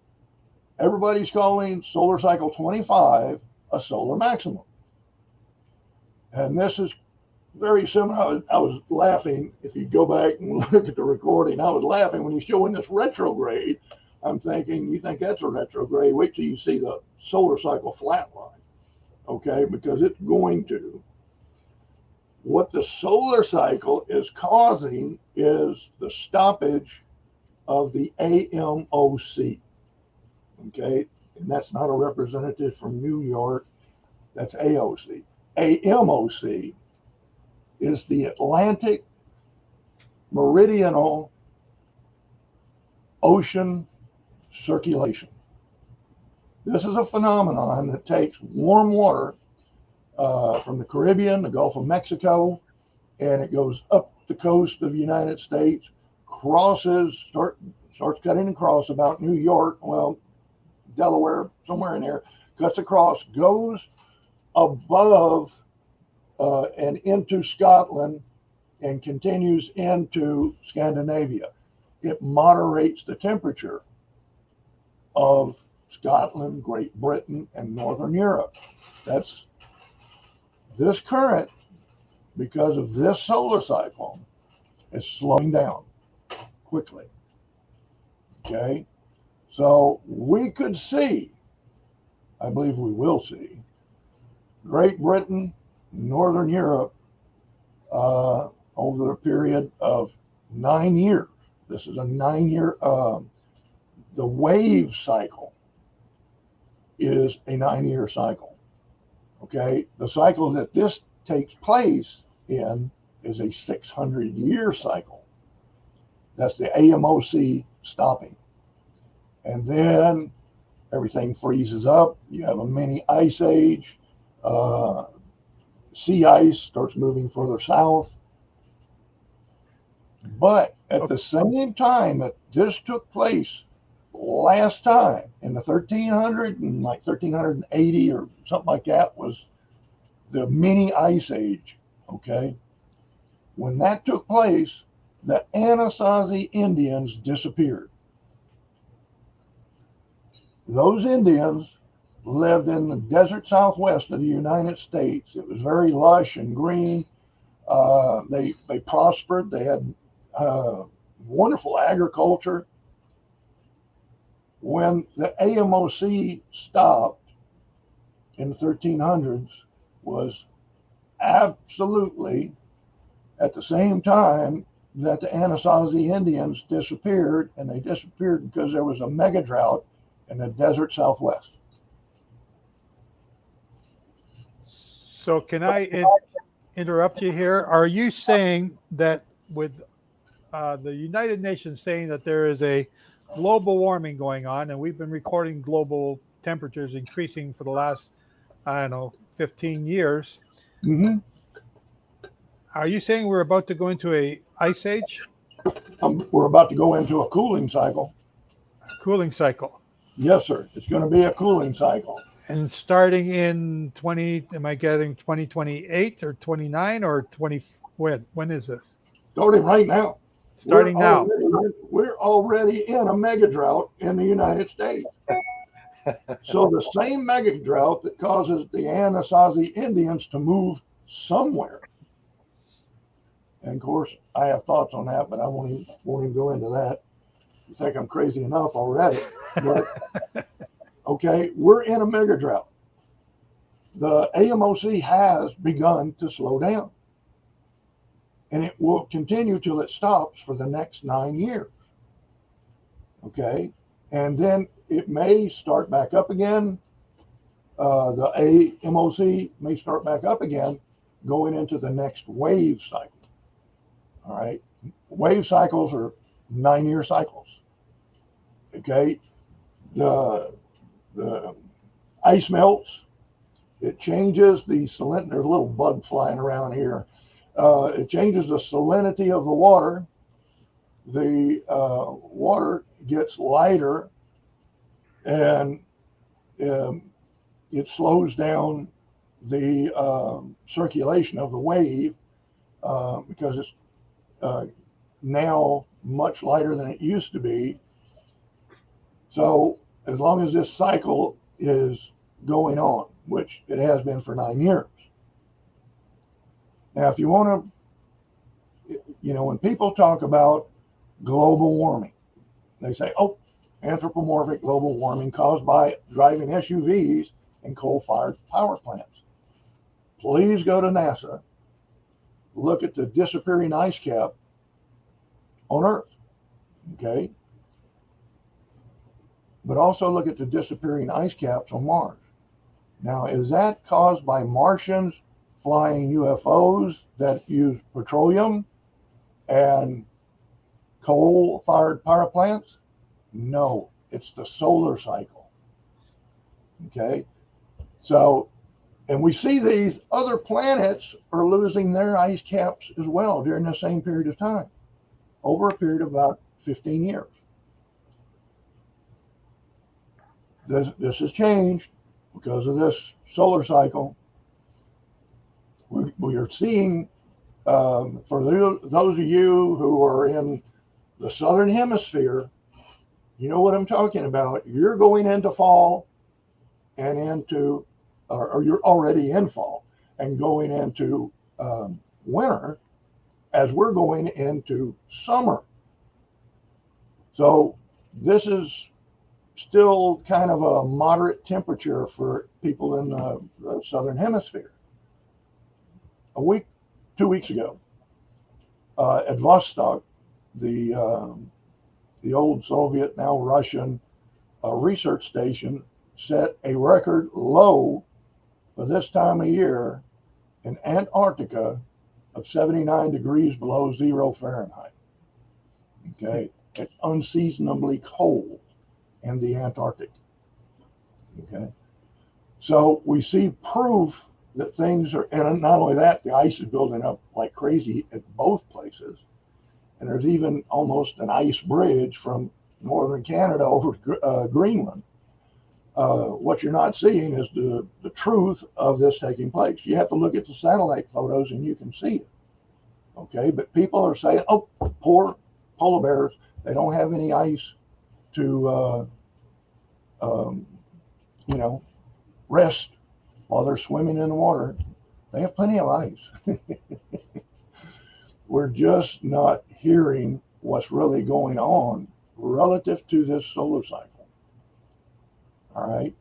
everybody's calling solar cycle 25 a solar maximum. And this is very similar. I was laughing. If you go back and look at the recording, I was laughing when he's showing this retrograde. I'm thinking, you think that's a retrograde? Wait till you see the solar cycle flatline, okay, because it's going to. What the solar cycle is causing is the stoppage of the AMOC, okay, and that's not a representative from New York, that's AOC. AMOC is the Atlantic Meridional Ocean Circulation. This is a phenomenon that takes warm water from the Caribbean, the Gulf of Mexico, and it goes up the coast of the United States, starts cutting across about New York, well, Delaware, somewhere in there, cuts across, goes above and into Scotland, and continues into Scandinavia. It moderates the temperature of Scotland, Great Britain, and Northern Europe. That's this current, because of this solar cycle, is slowing down quickly. Okay, so we could see, I believe we will see, Great Britain, Northern Europe, over a period of 9 years. This is a 9-year, the wave cycle is a 9-year cycle. Okay, the cycle that this takes place in is a 600-year cycle. That's the AMOC stopping. And then everything freezes up. You have a mini ice age. Sea ice starts moving further south. But at the same time that this took place last time in the 1300 and like 1380 or something like that was the mini ice age. Okay. When that took place, the Anasazi Indians disappeared. Those Indians lived in the desert southwest of the United States. It was very lush and green. They prospered. They had wonderful agriculture. When the AMOC stopped in the 1300s was absolutely at the same time that the Anasazi Indians disappeared, and they disappeared because there was a mega drought in the desert southwest. So can I interrupt you here? Are you saying that with the United Nations saying that there is a global warming going on, and we've been recording global temperatures increasing for the last, I don't know, 15 years. Mm-hmm. Are you saying we're about to go into a ice age? We're about to go into a cooling cycle. A cooling cycle. Yes, sir. It's going to be a cooling cycle. And starting in 20, am I getting 2028 or 29 or 20? When is this? Starting right now. Starting now. We're already in a mega drought in the United States. So the same mega drought that causes the Anasazi Indians to move somewhere. And of course, I have thoughts on that, but I won't even go into that. You think I'm crazy enough already. But, okay, we're in a mega drought. The AMOC has begun to slow down. And it will continue till it stops for the next 9 years. Okay, and then it may start back up again. The AMOC may start back up again going into the next wave cycle. All right, wave cycles are 9-year cycles. Okay, the ice melts. It changes the salinity. There's a little bug flying around here. It changes the salinity of the water. The water gets lighter, and it slows down the circulation of the wave because it's now much lighter than it used to be. So as long as this cycle is going on, which it has been for 9 years. Now, if you want to, when people talk about global warming, they say, oh, anthropomorphic global warming caused by driving SUVs and coal-fired power plants. Please go to NASA, look at the disappearing ice cap on Earth, okay? But also look at the disappearing ice caps on Mars. Now, is that caused by Martians flying UFOs that use petroleum and coal-fired power plants? No, it's the solar cycle. Okay, so, and we see these other planets are losing their ice caps as well during the same period of time, over a period of about 15 years. This has changed because of this solar cycle. We are seeing, for those of you who are in the southern hemisphere, you know what I'm talking about. You're going into fall and into, or you're already in fall and going into winter as we're going into summer. So this is still kind of a moderate temperature for people in the southern hemisphere. 2 weeks ago, at Vostok, the old Soviet, now Russian research station, set a record low for this time of year in Antarctica of 79 degrees below 0 Fahrenheit. Okay, it's unseasonably cold in the Antarctic. Okay, so we see proof that things are, and not only that, the ice is building up like crazy at both places. And there's even almost an ice bridge from northern Canada over Greenland. What you're not seeing is the truth of this taking place. You have to look at the satellite photos and you can see it. Okay, but people are saying, oh, poor polar bears, they don't have any ice to, rest while they're swimming in the water. They have plenty of ice. We're just not hearing what's really going on relative to this solar cycle. All right.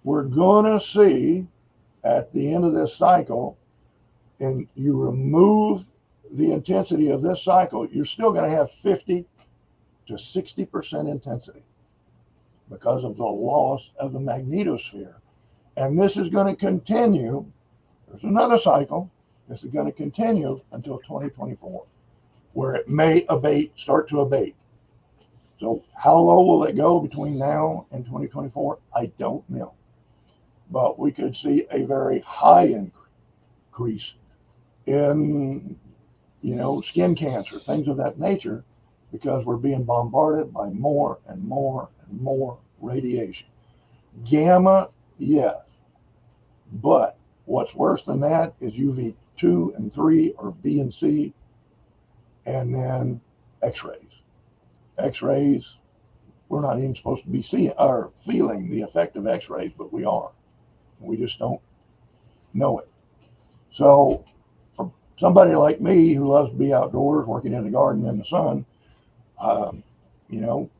We're going to see at the end of this cycle, and you remove the intensity of this cycle, you're still going to have 50 to 60% intensity because of the loss of the magnetosphere. And this is going to continue. There's another cycle. This is going to continue until 2024, where it may start to abate. So how low will it go between now and 2024? I don't know. But we could see a very high increase in, skin cancer, things of that nature, because we're being bombarded by more and more and more radiation. Gamma, yes. But what's worse than that is UV2 and 3 or B and C, and then X-rays. X-rays, we're not even supposed to be seeing or feeling the effect of X-rays, but we are. We just don't know it. So for somebody like me who loves to be outdoors, working in the garden in the sun, I'm going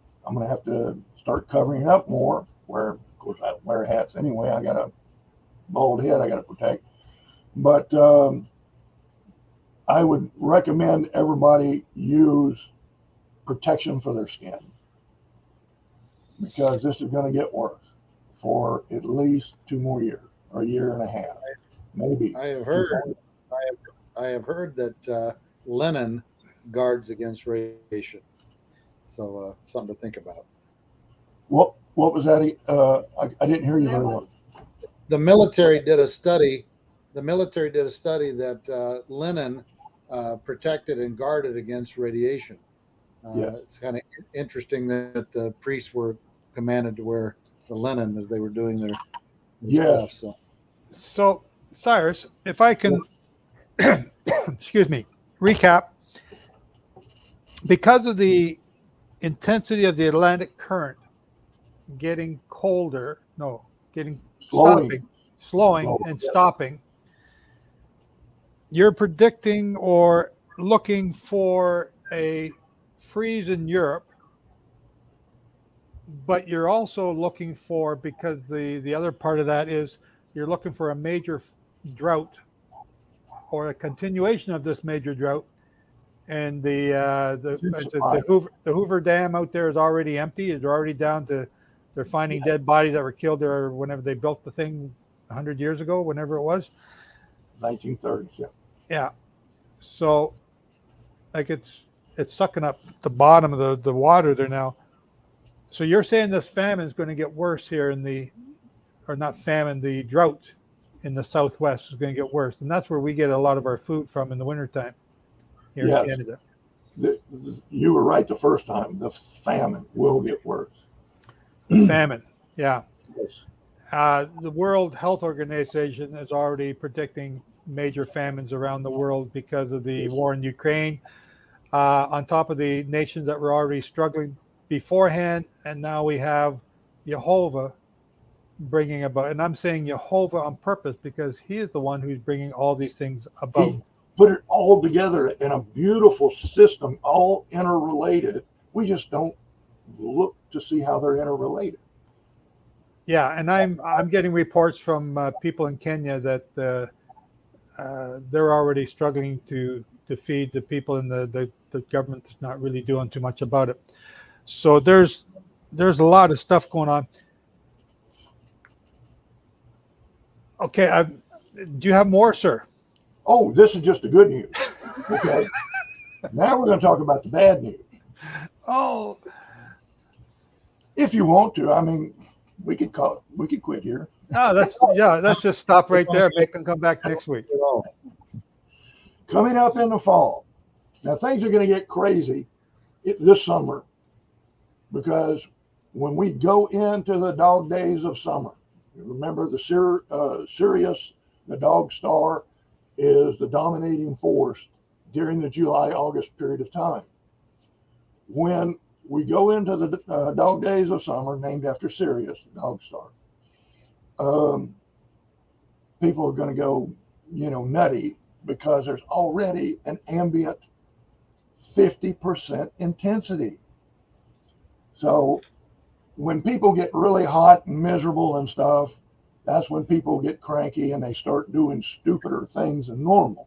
to have to start covering up more. Of course, I wear hats anyway. I got a bald head I got to protect. But I would recommend everybody use protection for their skin, because this is going to get worse for at least 2 more years, or a year and a half, maybe. I have heard that linen guards against radiation. So something to think about. What was that? I didn't hear you very well. The military did a study. That linen protected and guarded against radiation. It's kind of interesting that the priests were commanded to wear the linen as they were doing their stuff. So, Cyrus, if I can, excuse me, recap. Because of the intensity of the Atlantic current getting colder, slowing and stopping, you're predicting or looking for a freeze in Europe but you're also looking for, because the other part of that is you're looking for a major drought or a continuation of this major drought, and the Hoover Dam out there is already empty. It's already down to, they're finding dead bodies that were killed there whenever they built the thing 100 years ago, whenever it was. 1930s. Yeah. Yeah. So like it's sucking up the bottom of the water there now. So you're saying this famine is going to get worse here in the, or not famine, the drought in the Southwest is going to get worse. And that's where we get a lot of our food from in the wintertime here Yes. in Canada. You were right the first time. The famine will get worse. Famine. Yeah. Yes. The World Health Organization is already predicting major famines around the world because of the war in Ukraine, on top of the nations that were already struggling beforehand. And now we have Jehovah bringing about, and I'm saying Jehovah on purpose because he is the one who's bringing all these things about. He put it all together in a beautiful system, all interrelated. We just don't look to see how they're interrelated. Yeah, and I'm getting reports from people in Kenya that they're already struggling to feed the people, and the government is not really doing too much about it. So there's a lot of stuff going on. Okay, do you have more, sir? Oh, this is just the good news. Okay. Now we're going to talk about the bad news. Oh, If you want to, I mean, we could quit here. no, let's just stop right there. Make them come back next week. Coming up in the fall. Now things are going to get crazy this summer, because when we go into the dog days of summer, remember the Sirius, the dog star, is the dominating force during the July-August period of time. When we go into the dog days of summer, named after Sirius, the dog star, people are going to go, nutty, because there's already an ambient 50% intensity. So when people get really hot and miserable and stuff, that's when people get cranky and they start doing stupider things than normal.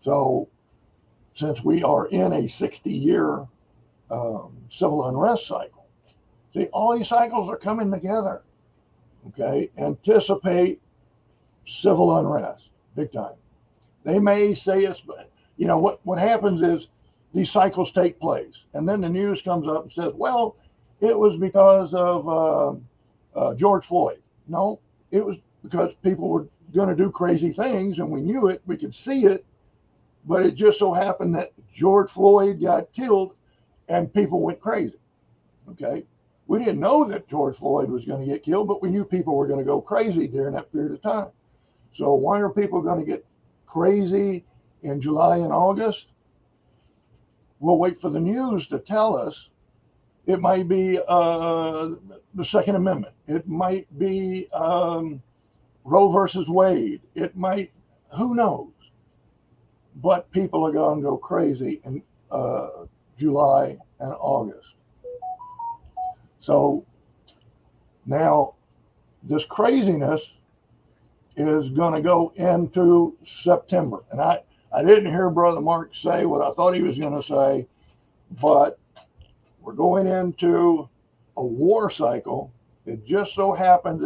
So since we are in a 60-year civil unrest cycle, see, all these cycles are coming together. Okay, anticipate civil unrest big time. They may say it's, what happens is these cycles take place, and then the news comes up and says, well, it was because of George Floyd. No, it was because people were going to do crazy things, and we knew it, we could see it, but it just so happened that George Floyd got killed and people went crazy. Okay, we didn't know that George Floyd was going to get killed, but we knew people were going to go crazy during that period of time. So why are people going to get crazy in July and August? We'll wait for the news to tell us. It might be the Second Amendment. It might be Roe versus Wade. It might, who knows? But people are going to go crazy in July and August. So now this craziness is going to go into September. And I didn't hear Brother Mark say what I thought he was going to say, but we're going into a war cycle. It just so happens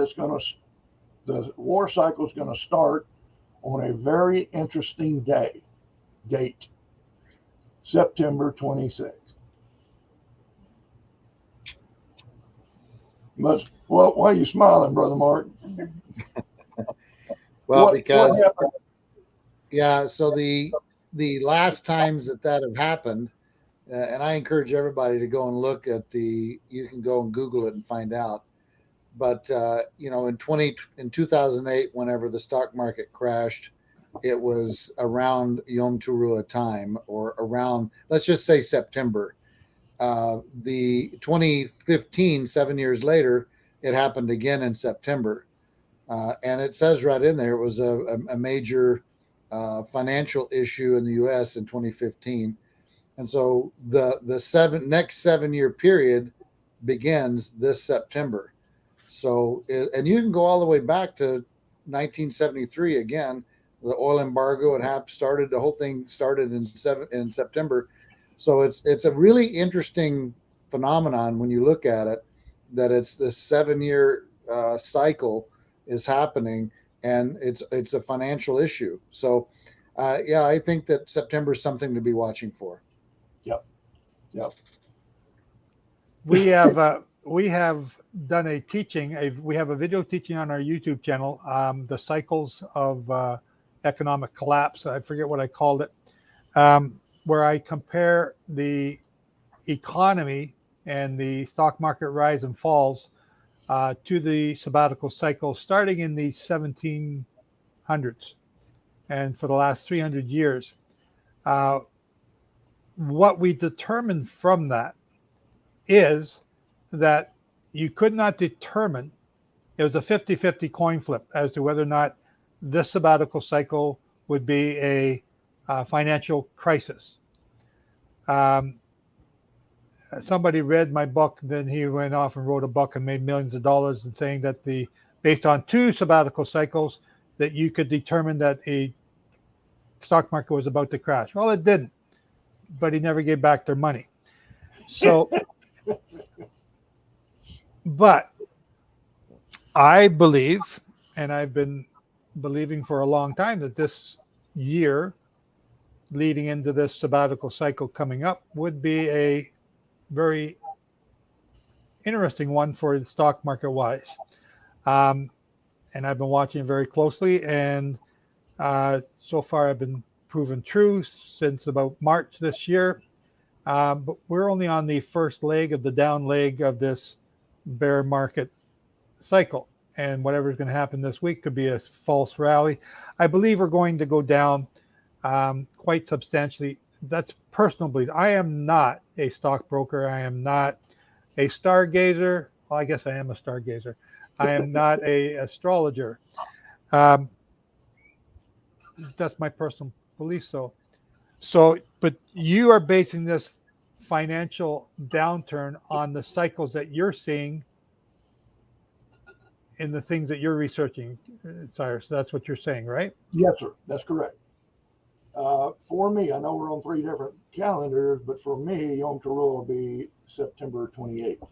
the war cycle is going to start on a very interesting date, September 26th. Well, why are you smiling, Brother Mark? Well, because yeah, so the last times that have happened, and I encourage everybody to go and look at you can go and Google it and find out. But in 2008, whenever the stock market crashed, it was around Yom Teruah time, or around, let's just say, September. The 2015, 7 years later, it happened again in September. And it says right in there, it was a major financial issue in the U.S. in 2015. And so the next 7 year period begins this September. So, and you can go all the way back to 1973 again. The oil embargo started. The whole thing started in September. So it's a really interesting phenomenon when you look at it, that it's this 7-year cycle is happening, and it's a financial issue. So, yeah, I think that September is something to be watching for. Yep. We have done a teaching. We have a video teaching on our YouTube channel, the cycles of economic collapse. I forget what I called it, where I compare the economy and the stock market rise and falls to the sabbatical cycle starting in the 1700s and for the last 300 years. What we determined from that is that you could not determine, it was a 50-50 coin flip as to whether or not this sabbatical cycle would be a financial crisis. Somebody read my book, then he went off and wrote a book and made millions of dollars, and saying that based on 2 sabbatical cycles, that you could determine that a stock market was about to crash. Well, it didn't, but he never gave back their money. So, but I believe, and I've been believing for a long time, that this year leading into this sabbatical cycle coming up would be a very interesting one for the stock market wise. And I've been watching it very closely, and so far I've been proven true since about March this year. But we're only on the first leg of the down leg of this bear market cycle, and whatever's going to happen this week could be a false rally. I believe we're going to go down quite substantially. That's personal belief. I am not a stockbroker. I am not a stargazer. Well, I guess I am a stargazer. I am not a astrologer. That's my personal belief. So, but you are basing this financial downturn on the cycles that you're seeing in the things that you're researching, Cyrus. That's what you're saying, right? Yes, sir. That's correct. For me, I know we're on 3 different calendars, but for me, Yom Teruah will be September 28th.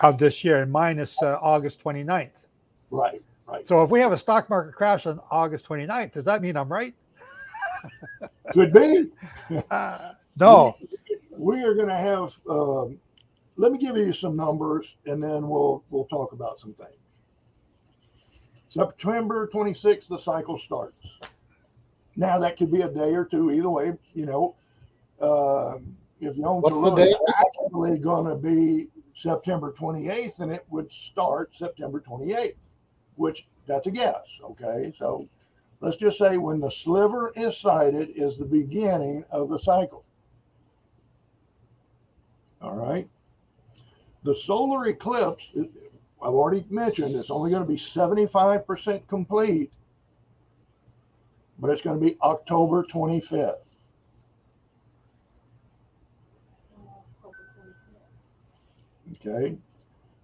Of this year, and mine is August 29th. Right. So if we have a stock market crash on August 29th, does that mean I'm right? Could be. No. We are going to have, let me give you some numbers, and then we'll talk about some things. September 26th, the cycle starts. Now, that could be a day or two, either way, you know. If Yom Teruah is actually going to be September 28th, and it would start September 28th, which that's a guess, okay? So let's just say when the sliver is sighted is the beginning of the cycle. All right. The solar eclipse, I've already mentioned, it's only going to be 75% complete, but it's going to be October 25th. Okay.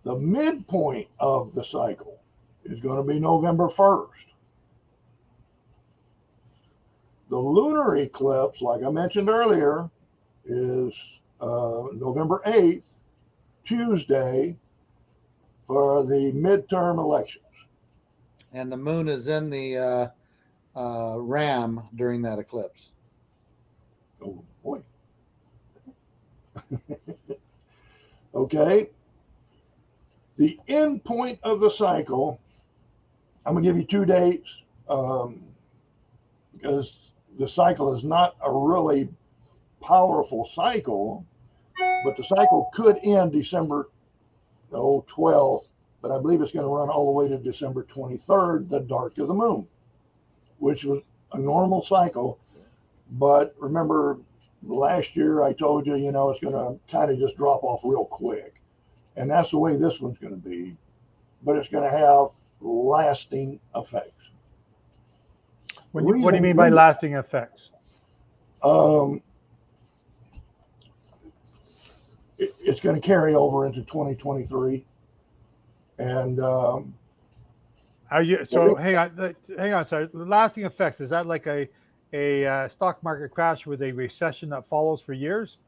The midpoint of the cycle is going to be November 1st. The lunar eclipse, like I mentioned earlier, is November 8th, Tuesday, for the midterm elections. And the moon is in the Ram during that eclipse. Oh, boy. Okay. The end point of the cycle, I'm going to give you 2 dates because the cycle is not a really powerful cycle, but the cycle could end December 12th, but I believe it's going to run all the way to December 23rd, the dark of the moon, which was a normal cycle. But remember, last year I told you, you know, it's going to kind of just drop off real quick. And that's the way this one's going to be, but it's going to have lasting effects. What do you mean by lasting it's going to carry over into 2023. And Are you so? Hang on. Sorry. Lasting effects, is that like a stock market crash with a recession that follows for years?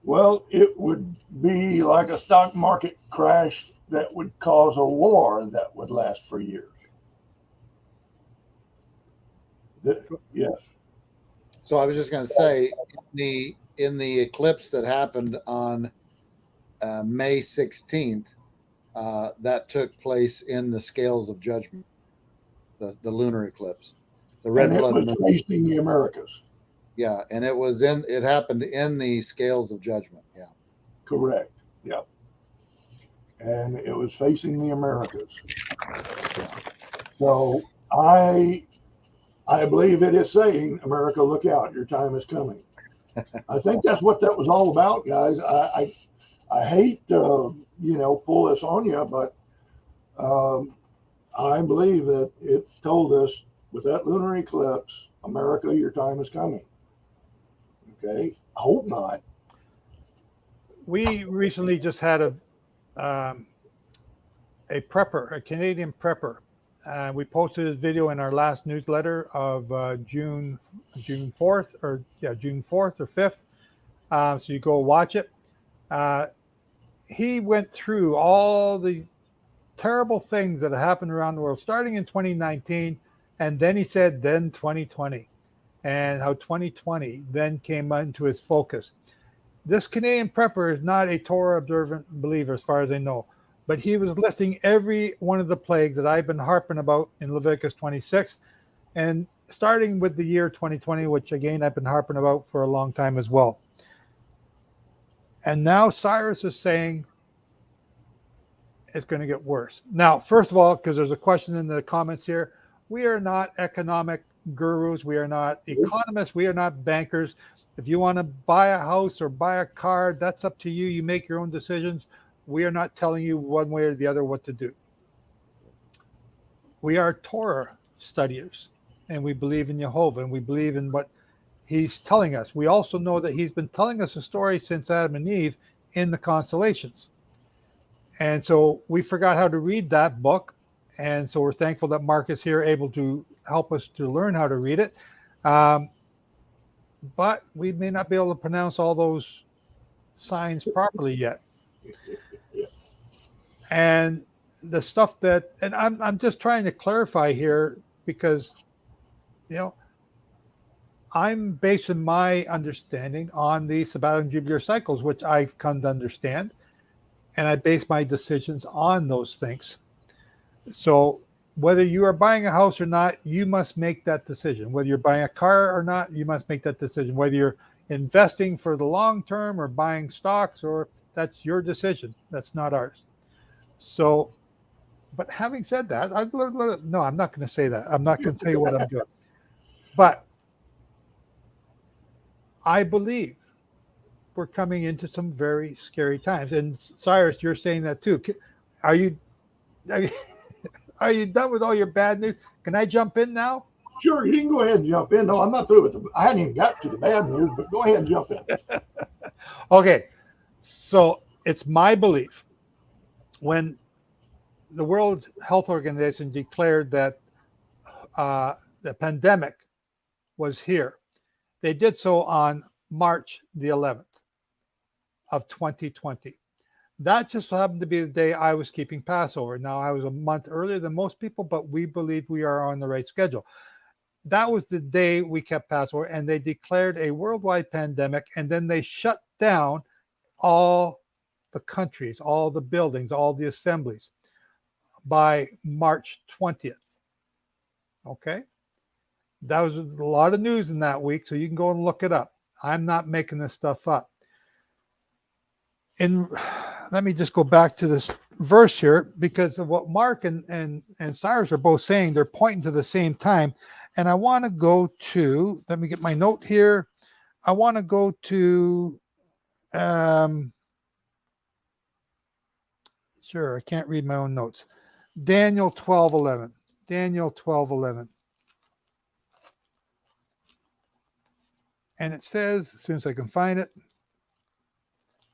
well, it would be like a stock market crash that would cause a war that would last for years. Yes. So I was just going to say, in the eclipse that happened on May 16th, that took place in the scales of judgment, the lunar eclipse, the red And it blood was moon. facing the Americas. Yeah, and it happened in the scales of judgment. Yeah. Correct. Yep. And it was facing the Americas. So I believe it is saying, America, look out, your time is coming. I think that's what that was all about, guys. I hate to, pull this on you, but I believe that it told us with that lunar eclipse, America, your time is coming. Okay. I hope not. We recently just had a prepper, a Canadian prepper. We posted this video in our last newsletter of June 4th or June 4th or 5th. So you go watch it. He went through all the terrible things that have happened around the world, starting in 2019, and then he said, then 2020, and how 2020 then came into his focus. This Canadian prepper is not a Torah observant believer, as far as I know, but he was listing every one of the plagues that I've been harping about in Leviticus 26, and starting with the year 2020, which again I've been harping about for a long time as well. And now Cyrus is saying it's going to get worse. Now, first of all, because there's a question in the comments here, we are not economic gurus. We are not economists. We are not bankers. If you want to buy a house or buy a car, that's up to you. You make your own decisions. We are not telling you one way or the other what to do. We are Torah studiers, and we believe in Jehovah, and we believe in what he's telling us. We also know that he's been telling us a story since Adam and Eve in the constellations. And so we forgot how to read that book. And so we're thankful that Mark is here able to help us to learn how to read it. But we may not be able to pronounce all those signs properly yet. And the stuff that, and I'm just trying to clarify here because, I'm basing my understanding on the Sabbatic and Jubilear cycles, which I've come to understand. And I base my decisions on those things. So whether you are buying a house or not, you must make that decision. Whether you're buying a car or not, you must make that decision. Whether you're investing for the long term or buying stocks, or that's your decision. That's not ours. So, but having said that, no, I'm not going to say that. I'm not going to tell you what I'm doing. But I believe we're coming into some very scary times. And Cyrus, you're saying that too. Are you done with all your bad news? Can I jump in now? Sure, you can go ahead and jump in. No, I'm not through with I hadn't even got to the bad news, but go ahead and jump in. Okay. So it's my belief when the World Health Organization declared that the pandemic was here, they did so on March the 11th of 2020. That just happened to be the day I was keeping Passover. Now, I was a month earlier than most people, but we believe we are on the right schedule. That was the day we kept Passover, and they declared a worldwide pandemic, and then they shut down all the countries, all the buildings, all the assemblies by March 20th. Okay? That was a lot of news in that week, so you can go and look it up. I'm not making this stuff up. And let me just go back to this verse here, because of what Mark and Cyrus are both saying. They're pointing to the same time. And I want to go to, let me get my note here. I want to go to, sure, I can't read my own notes. Daniel 12:11. Daniel 12:11. And it says, as soon as I can find it,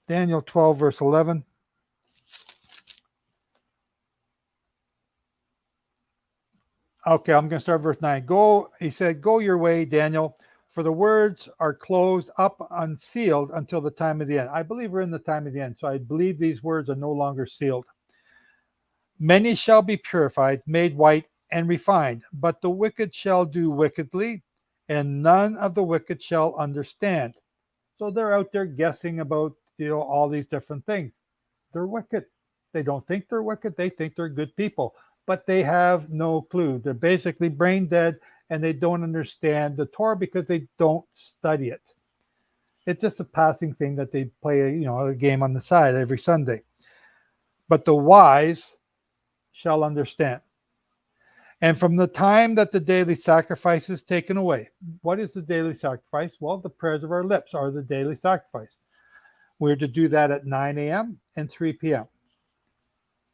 Daniel 12, verse 11. Okay, I'm going to start verse 9. Go, he said, go your way, Daniel, for the words are closed up, unsealed until the time of the end. I believe we're in the time of the end, so I believe these words are no longer sealed. Many shall be purified, made white, and refined, but the wicked shall do wickedly, and none of the wicked shall understand. So they're out there guessing about, all these different things. They're wicked. They don't think they're wicked. They think they're good people, but they have no clue. They're basically brain dead, and they don't understand the Torah because they don't study it. It's just a passing thing that they play, a game on the side every Sunday. But the wise shall understand. And from the time that the daily sacrifice is taken away, what is the daily sacrifice? Well, the prayers of our lips are the daily sacrifice. We're to do that at 9 a.m. and 3 p.m.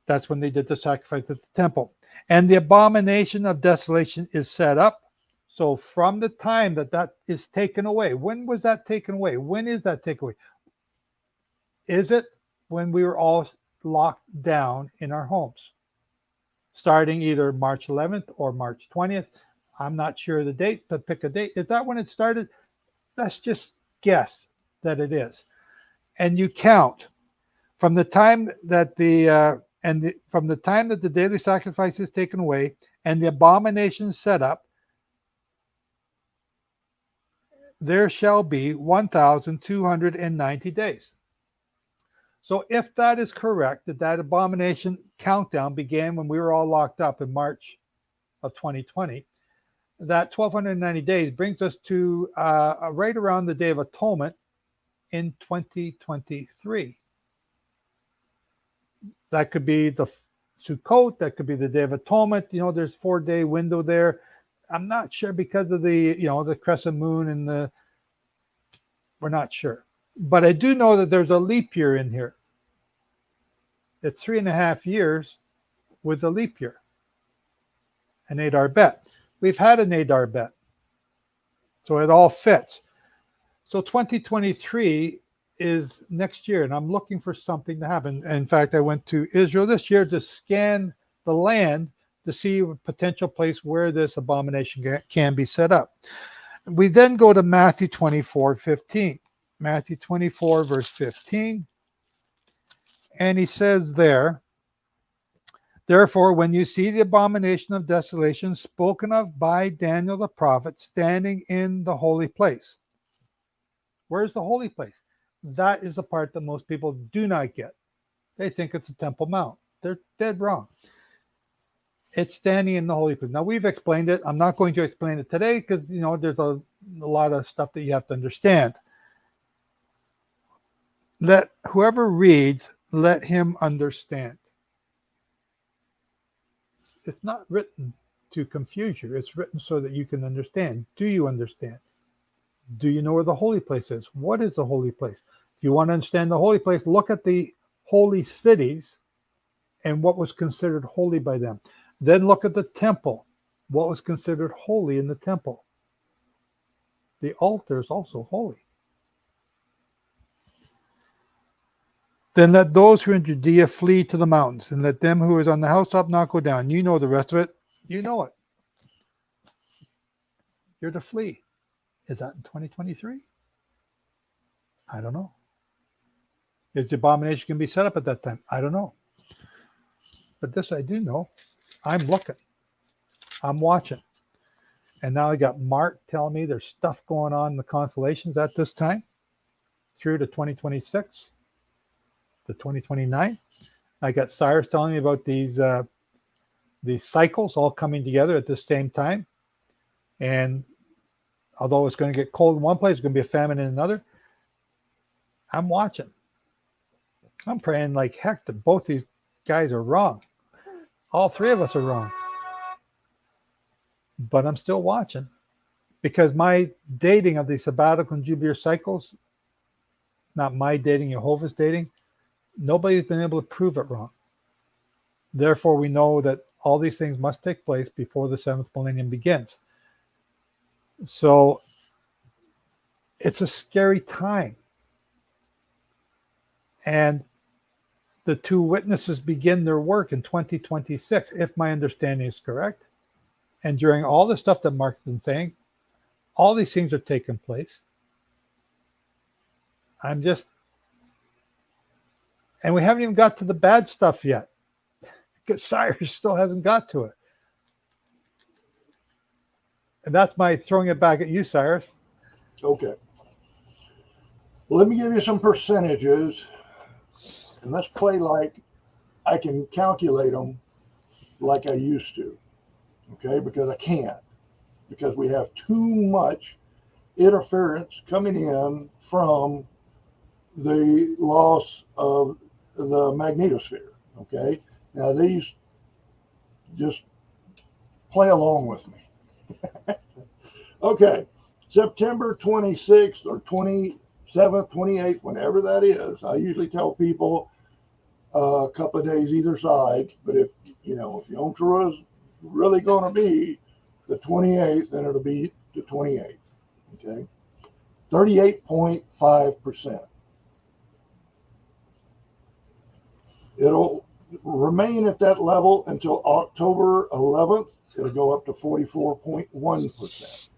That's when they did the sacrifice at the temple. And the abomination of desolation is set up. So from the time that is taken away, when was that taken away? When is that taken away? Is it when we were all locked down in our homes? Starting either March 11th or March 20th. I'm not sure of the date, but pick a date. Is that when it started? Let's just guess that it is. And you count from the time that from the time that the daily sacrifice is taken away and the abomination set up, there shall be 1,290 days. So if that is correct, that abomination countdown began when we were all locked up in March of 2020, that 1,290 days brings us to right around the Day of Atonement in 2023. That could be the Sukkot, that could be the Day of Atonement. There's 4-day window there. I'm not sure because of the crescent moon and we're not sure. But I do know that there's a leap year in here. It's 3.5 years with a leap year. An Adar Bet. We've had an Adar Bet. So it all fits. So 2023 is next year, and I'm looking for something to happen. In fact, I went to Israel this year to scan the land to see a potential place where this abomination can be set up. We then go to Matthew 24:15. Matthew 24, verse 15. And he says there, therefore, when you see the abomination of desolation spoken of by Daniel the prophet standing in the holy place. Where's the holy place? That is the part that most people do not get. They think it's a Temple Mount. They're dead wrong. It's standing in the holy place. Now, we've explained it. I'm not going to explain it today because, there's a lot of stuff that you have to understand. Let whoever reads, let him understand. It's not written to confuse you. It's written so that you can understand. Do you understand? Do you know where the holy place is? What is the holy place? If you want to understand the holy place, look at the holy cities and what was considered holy by them. Then look at the temple. What was considered holy in the temple? The altar is also holy. Then let those who are in Judea flee to the mountains, and let them who is on the housetop not go down. You know the rest of it. You know it. You're to flee. Is that in 2023? I don't know. Is the abomination going to be set up at that time? I don't know. But this I do know. I'm looking. I'm watching. And now I got Mark telling me there's stuff going on in the constellations at this time through to 2026. To 2029. I got Cyrus telling me about these cycles all coming together at the same time. And although it's going to get cold in one place, it's going to be a famine in another. I'm watching. I'm praying like heck that both these guys are wrong. All three of us are wrong. But I'm still watching because my dating of the sabbatical and jubilear cycles, not my dating, Jehovah's dating, nobody's been able to prove it wrong. Therefore, we know that all these things must take place before the 7th millennium begins. So it's a scary time. And the two witnesses begin their work in 2026, if my understanding is correct. And during all the stuff that Mark's been saying, all these things are taking place. I'm just, and we haven't even got to the bad stuff yet, because Cyrus still hasn't got to it. And that's my throwing it back at you, Cyrus. Okay. Well, let me give you some percentages, and let's play like I can calculate them like I used to. Okay, because I can't, because we have too much interference coming in from the loss of the magnetosphere. Okay, now these, just play along with me. Okay, September 26th or 27th, 28th, whenever that is. I usually tell people a couple of days either side, but if Yom Kippur is really going to be the 28th, then it'll be the 28th. Okay, 38.5%. It'll remain at that level until October 11th. It'll go up to 44.1%.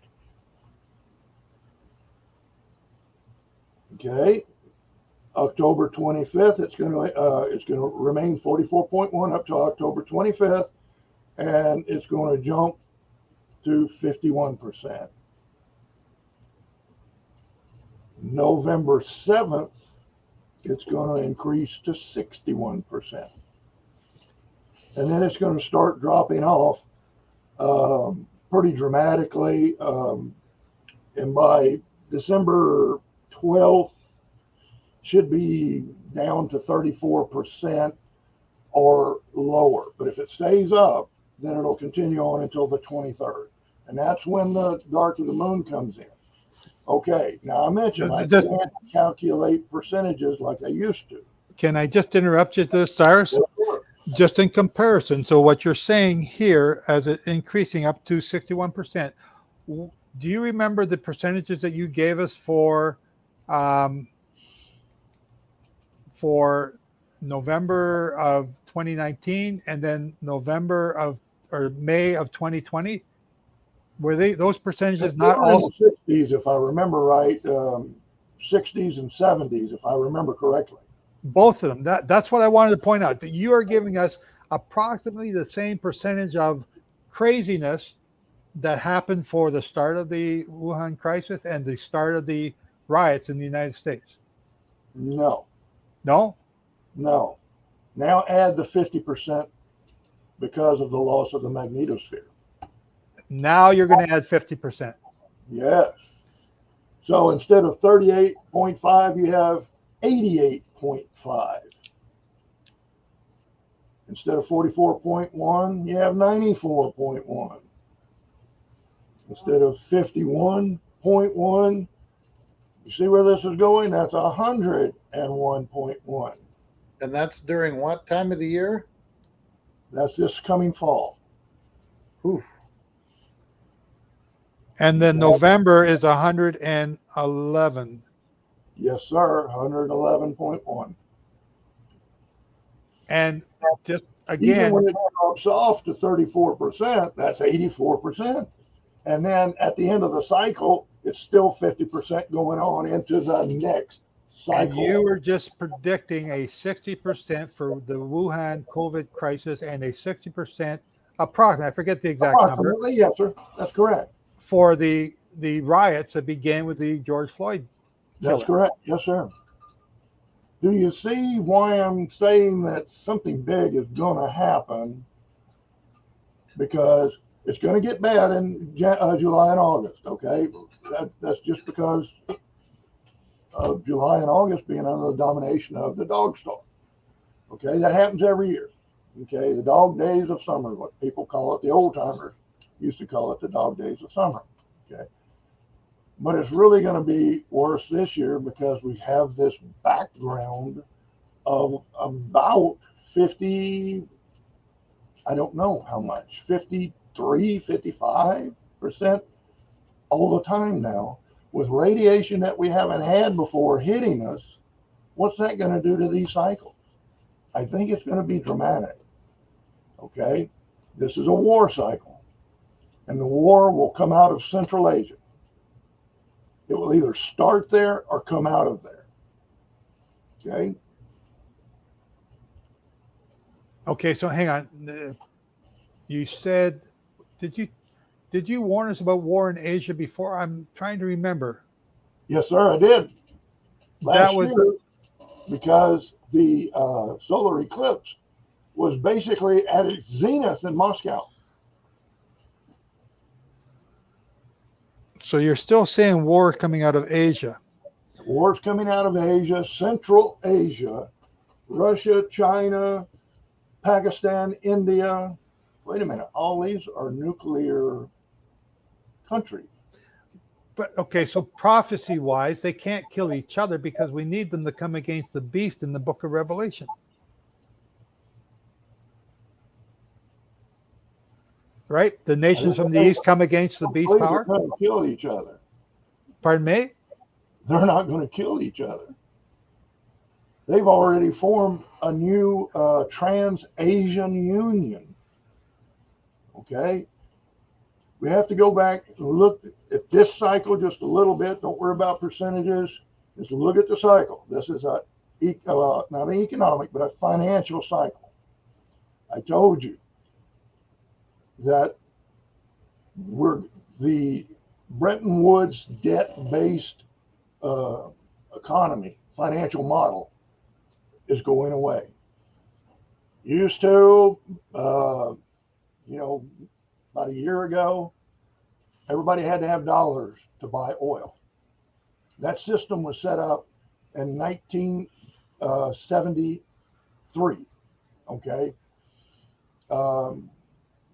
Okay, October 25th, it's going to remain 44.1 up to October 25th, and it's going to jump to 51%. November 7th, it's going to increase to 61%. And then it's going to start dropping off pretty dramatically. And by December 12th, should be down to 34% or lower. But if it stays up, then it'll continue on until the 23rd. And that's when the dark of the moon comes in. Okay, now I mentioned I can't calculate percentages like I used to. Can I just interrupt you there, Cyrus? Just in comparison, so what you're saying here, as it increasing up to 61%, do you remember the percentages that you gave us for November of 2019 and then November of or May of 2020? Were those percentages not all 60s, if I remember right? 60s and 70s, if I remember correctly. Both of them. That's what I wanted to point out, that you are giving us approximately the same percentage of craziness that happened for the start of the Wuhan crisis and the start of the riots in the United States. No. No? No. Now add the 50% because of the loss of the magnetosphere. Now you're going to add 50%. Yes. So instead of 38.5, you have 88.5. Instead of 44.1, you have 94.1. Instead of 51.1, you see where this is going? That's 101.1. And that's during what time of the year? That's this coming fall. Oof. And then November is 111. Yes, sir. 111.1. And just again, even when it drops off to 34%, that's 84%. And then at the end of the cycle, it's still 50% going on into the next cycle. And you were just predicting a 60% for the Wuhan COVID crisis and a 60% approximately, I forget the exact number. Yes, sir. That's correct. For the riots that began with the George Floyd killing. That's correct. Yes, sir. Do you see why I'm saying that something big is going to happen? Because it's going to get bad in July and August, okay? That's just because of July and August being under the domination of the dog star. Okay, that happens every year. Okay, the dog days of summer, what people call it, the old timers used to call it the dog days of summer. Okay, but it's really going to be worse this year because we have this background of about 50, I don't know how much, 53, 55% all the time now, with radiation that we haven't had before hitting us What's that going to do to these cycles? I think it's going to be dramatic. Okay? This is a war cycle, and the war will come out of Central Asia. It will either start there or come out of there. Okay? Okay, so hang on. You said, did you warn us about war in Asia before? I'm trying to remember. Yes, sir, I did. That Last was year, because the solar eclipse was basically at its zenith in Moscow. so you're still saying war coming out of Asia. Wars coming out of Asia, Central Asia, Russia, China, Pakistan, India. Wait a minute, all these are nuclear countries. But okay, so prophecy wise, they can't kill each other because we need them to come against the beast in the book of Revelation. Right? The nations from the east come against the beast They're power. going to kill each other. Pardon me? They're not going to kill each other. They've already formed a new Trans-Asian Union. Okay? We have to go back and look at this cycle just a little bit. Don't worry about percentages. Just look at the cycle. This is not an economic, but a financial cycle. I told you that the Bretton Woods debt-based economy, financial model is going away. Used to, about a year ago, everybody had to have dollars to buy oil. That system was set up in 1973. Okay.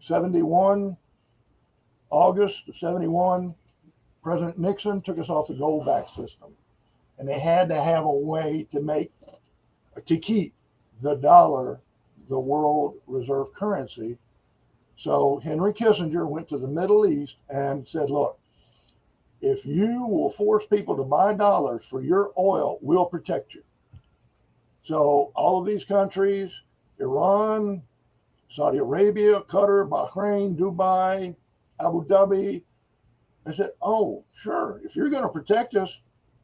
71, August of 71, President Nixon took us off the gold-back system. And they had to have a way to keep the dollar the world reserve currency. So Henry Kissinger went to the Middle East and said, look, if you will force people to buy dollars for your oil, we'll protect you. So all of these countries, Iran, Saudi Arabia, Qatar, Bahrain, Dubai, Abu Dhabi, I said, oh, sure. If you're going to protect us,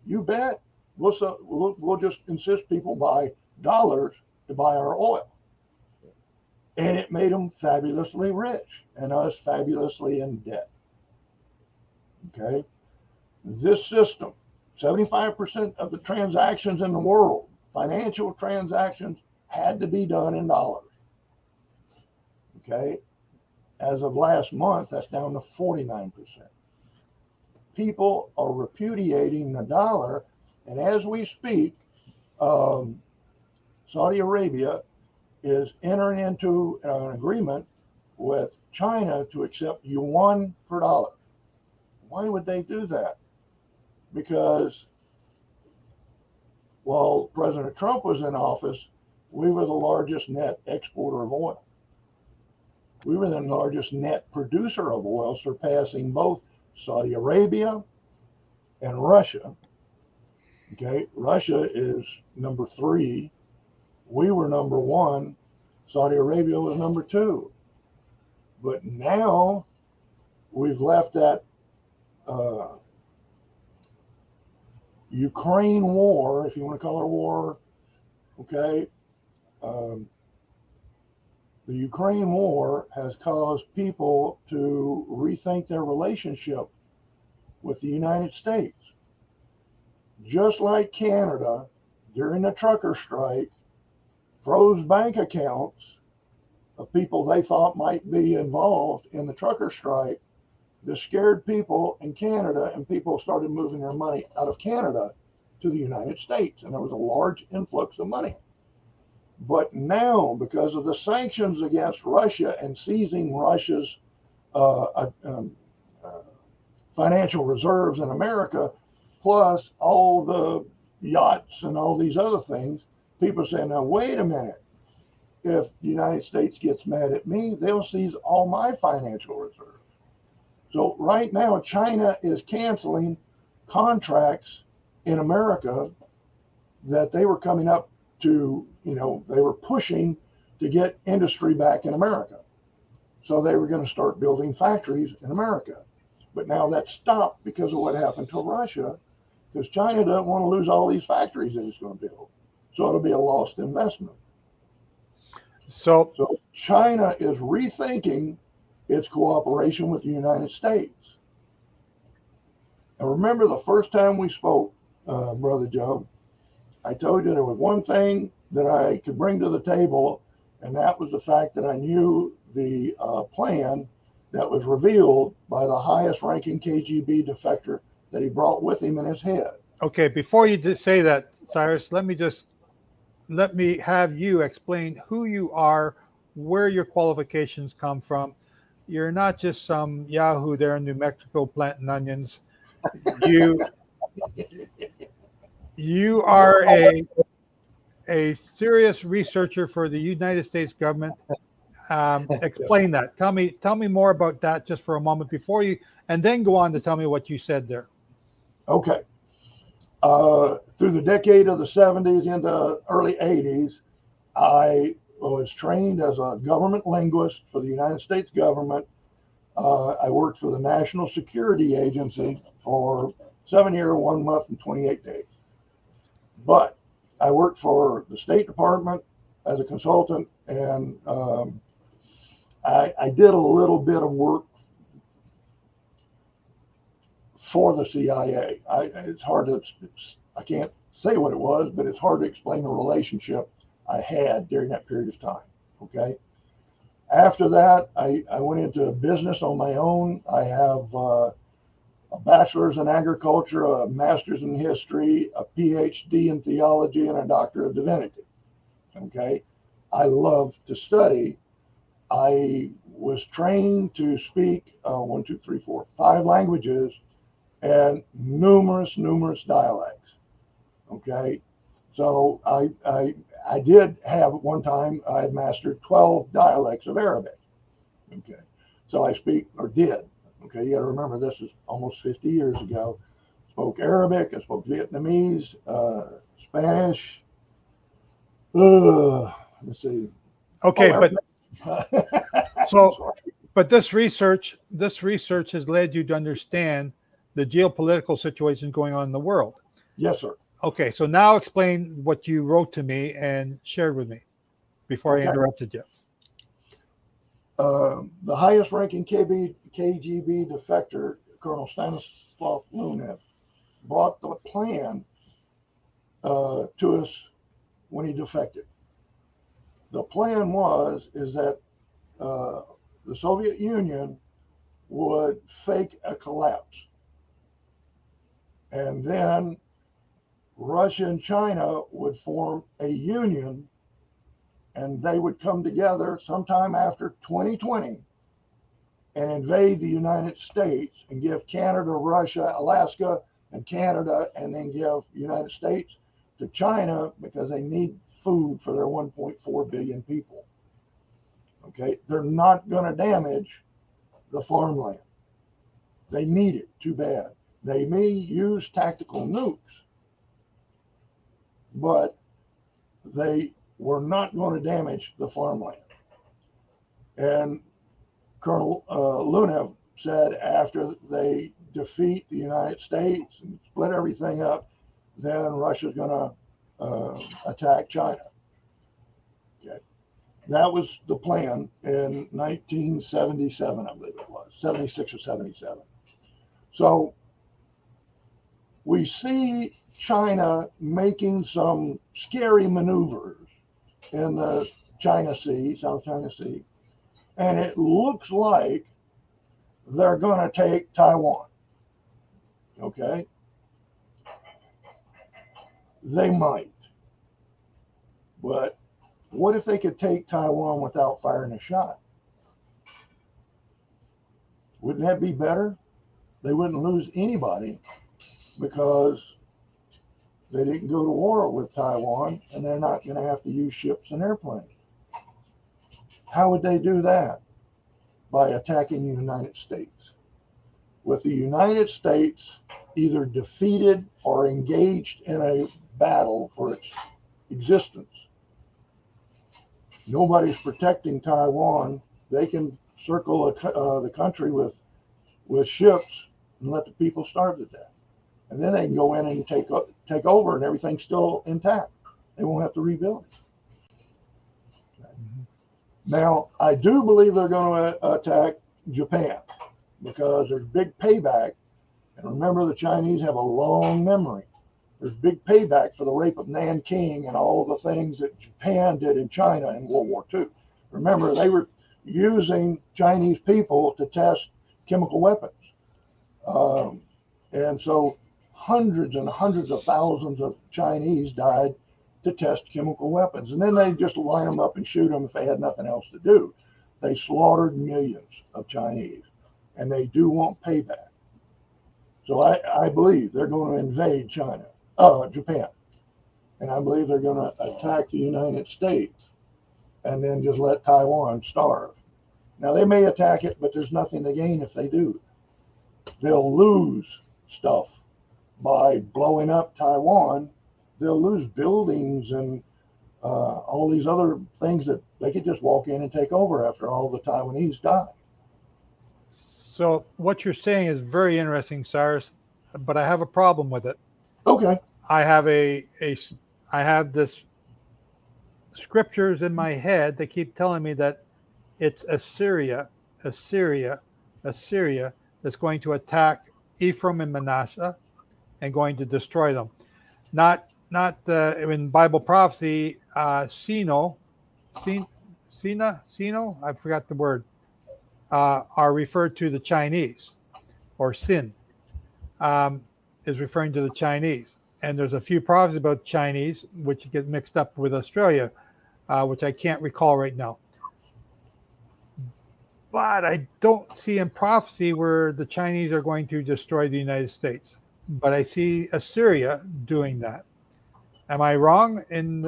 you bet. We'll just insist people buy dollars to buy our oil. And it made them fabulously rich and us fabulously in debt. Okay. This system, 75% of the transactions in the world, financial transactions, had to be done in dollars. Okay. As of last month, that's down to 49%. People are repudiating the dollar. And as we speak, Saudi Arabia is entering into an agreement with China to accept yuan for dollar. Why would they do that? Because while President Trump was in office, we were the largest net exporter of oil. We were the largest net producer of oil, surpassing both Saudi Arabia and Russia. Okay, Russia is number 3. We were number 1. Saudi Arabia was number 2. But now we've left that Ukraine war, if you want to call it a war, okay. The Ukraine war has caused people to rethink their relationship with the United States. Just like Canada, during the trucker strike, froze bank accounts of people they thought might be involved in the trucker strike. This scared people in Canada, and people started moving their money out of Canada to the United States, and there was a large influx of money. But now, because of the sanctions against Russia and seizing Russia's financial reserves in America, plus all the yachts and all these other things, people are saying, now, wait a minute. If the United States gets mad at me, they'll seize all my financial reserves. So right now, China is canceling contracts in America that they were coming up to, they were pushing to get industry back in America. So they were going to start building factories in America. But now that stopped because of what happened to Russia, because China doesn't want to lose all these factories that it's going to build. So it'll be a lost investment. So So China is rethinking its cooperation with the United States. And remember the first time we spoke, Brother Joe, I told you there was one thing that I could bring to the table, and that was the fact that I knew the plan that was revealed by the highest ranking KGB defector that he brought with him in his head. okay, before you say that, Cyrus, let me have you explain who you are, where your qualifications come from. You're not just some Yahoo there in New Mexico planting onions. You you are a serious researcher for the United States government. Explain that. Tell me more about that just for a moment before you, and then go on to tell me what you said there. Okay. Through the decade of the 70s into early 80s, I was trained as a government linguist for the United States government. I worked for the National Security Agency for 7 years, 1 month, and 28 days. But I worked for the State Department as a consultant, and I did a little bit of work for the CIA. It's hard to, I can't say what it was, but it's hard to explain the relationship I had during that period of time. Okay. After that, I went into business on my own. I have a bachelor's in agriculture, a master's in history, a PhD in theology, and a doctor of divinity. Okay. I love to study. I was trained to speak 5 languages and numerous dialects. Okay. So I did have at one time, I had mastered 12 dialects of Arabic. Okay. So I speak, or did. Okay. You got to remember, this is almost 50 years ago. Spoke Arabic, I spoke Vietnamese, Spanish. Let's see. Okay, Oh, but so, but this research has led you to understand the geopolitical situation going on in the world. Yes, sir. Okay, so now explain what you wrote to me and shared with me before I interrupted you. The highest ranking KGB defector, Colonel Stanislav Lunev, brought the plan to us when he defected. The plan is that the Soviet Union would fake a collapse. And then Russia and China would form a union, and they would come together sometime after 2020 and invade the United States and give Canada, Russia, Alaska, and Canada, and then give United States to China because they need food for their 1.4 billion people. Okay, they're not going to damage the farmland. They need it too bad. They may use tactical nukes, but they were not going to damage the farmland. And Colonel Lunev said after they defeat the United States and split everything up, then Russia's going to attack China. Okay. That was the plan in 1977, I believe it was, 76 or 77. So we see China making some scary maneuvers in the China Sea, South China Sea, and it looks like they're going to take Taiwan. Okay? They might. But what if they could take Taiwan without firing a shot? Wouldn't that be better? They wouldn't lose anybody because they didn't go to war with Taiwan, and they're not going to have to use ships and airplanes. How would they do that? By attacking the United States. With the United States either defeated or engaged in a battle for its existence. Nobody's protecting Taiwan. They can circle the country with ships and let the people starve to death. And then they can go in and take over, and everything's still intact. They won't have to rebuild it. Okay. Now, I do believe they're going to attack Japan because there's big payback. And remember, the Chinese have a long memory. There's big payback for the rape of Nanking and all the things that Japan did in China in World War II. Remember, they were using Chinese people to test chemical weapons. And so hundreds and hundreds of thousands of Chinese died to test chemical weapons. And then they just line them up and shoot them if they had nothing else to do. They slaughtered millions of Chinese, and they do want payback. So I believe they're going to invade Japan. And I believe they're going to attack the United States and then just let Taiwan starve. Now, they may attack it, but there's nothing to gain if they do. They'll lose stuff by blowing up Taiwan. They'll lose buildings and all these other things that they could just walk in and take over after all the Taiwanese die. So what you're saying is very interesting, Cyrus, but I have a problem with it. Okay. I have I have this scriptures in my head that keep telling me that it's Assyria that's going to attack Ephraim and Manasseh and going to destroy them. Not in Bible prophecy, Sino, I forgot the word, are referred to the Chinese, or Sin is referring to the Chinese. And there's a few prophecies about Chinese, which get mixed up with Australia, which I can't recall right now. But I don't see in prophecy where the Chinese are going to destroy the United States. But I see Assyria doing that. Am I wrong in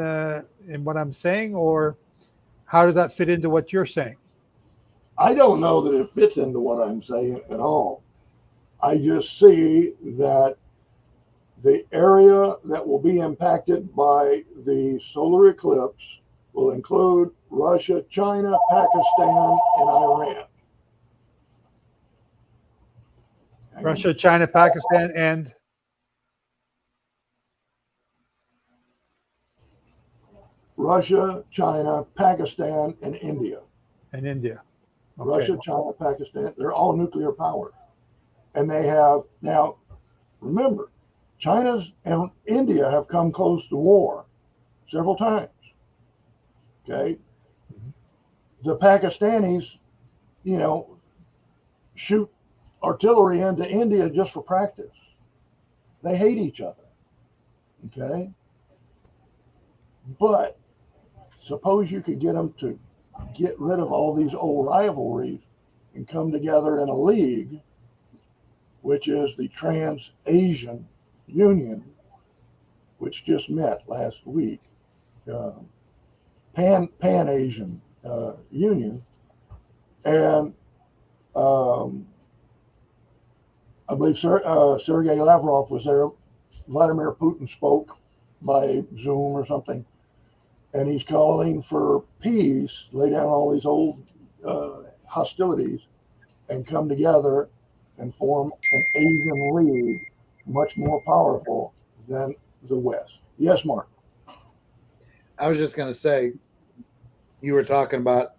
what I'm saying, or how does that fit into what you're saying? I don't know that it fits into what I'm saying at all. I just see that the area that will be impacted by the solar eclipse will include Russia, China, Pakistan, and Iran. Russia, China, Pakistan, and Russia, China, Pakistan, and India. India. Okay. Russia, China, Pakistan, they're all nuclear powered. And they have, now, remember, China's and India have come close to war several times. Okay. The Pakistanis, shoot artillery into India just for practice. They hate each other. Okay. But suppose you could get them to get rid of all these old rivalries and come together in a league, which is the Trans-Asian Union, which just met last week, Pan-Asian Union, and I believe Sergei Lavrov was there. Vladimir Putin spoke by Zoom or something, and he's calling for peace, lay down all these old hostilities, and come together and form an Asian League much more powerful than the West. Yes, Mark. I was just going to say, you were talking about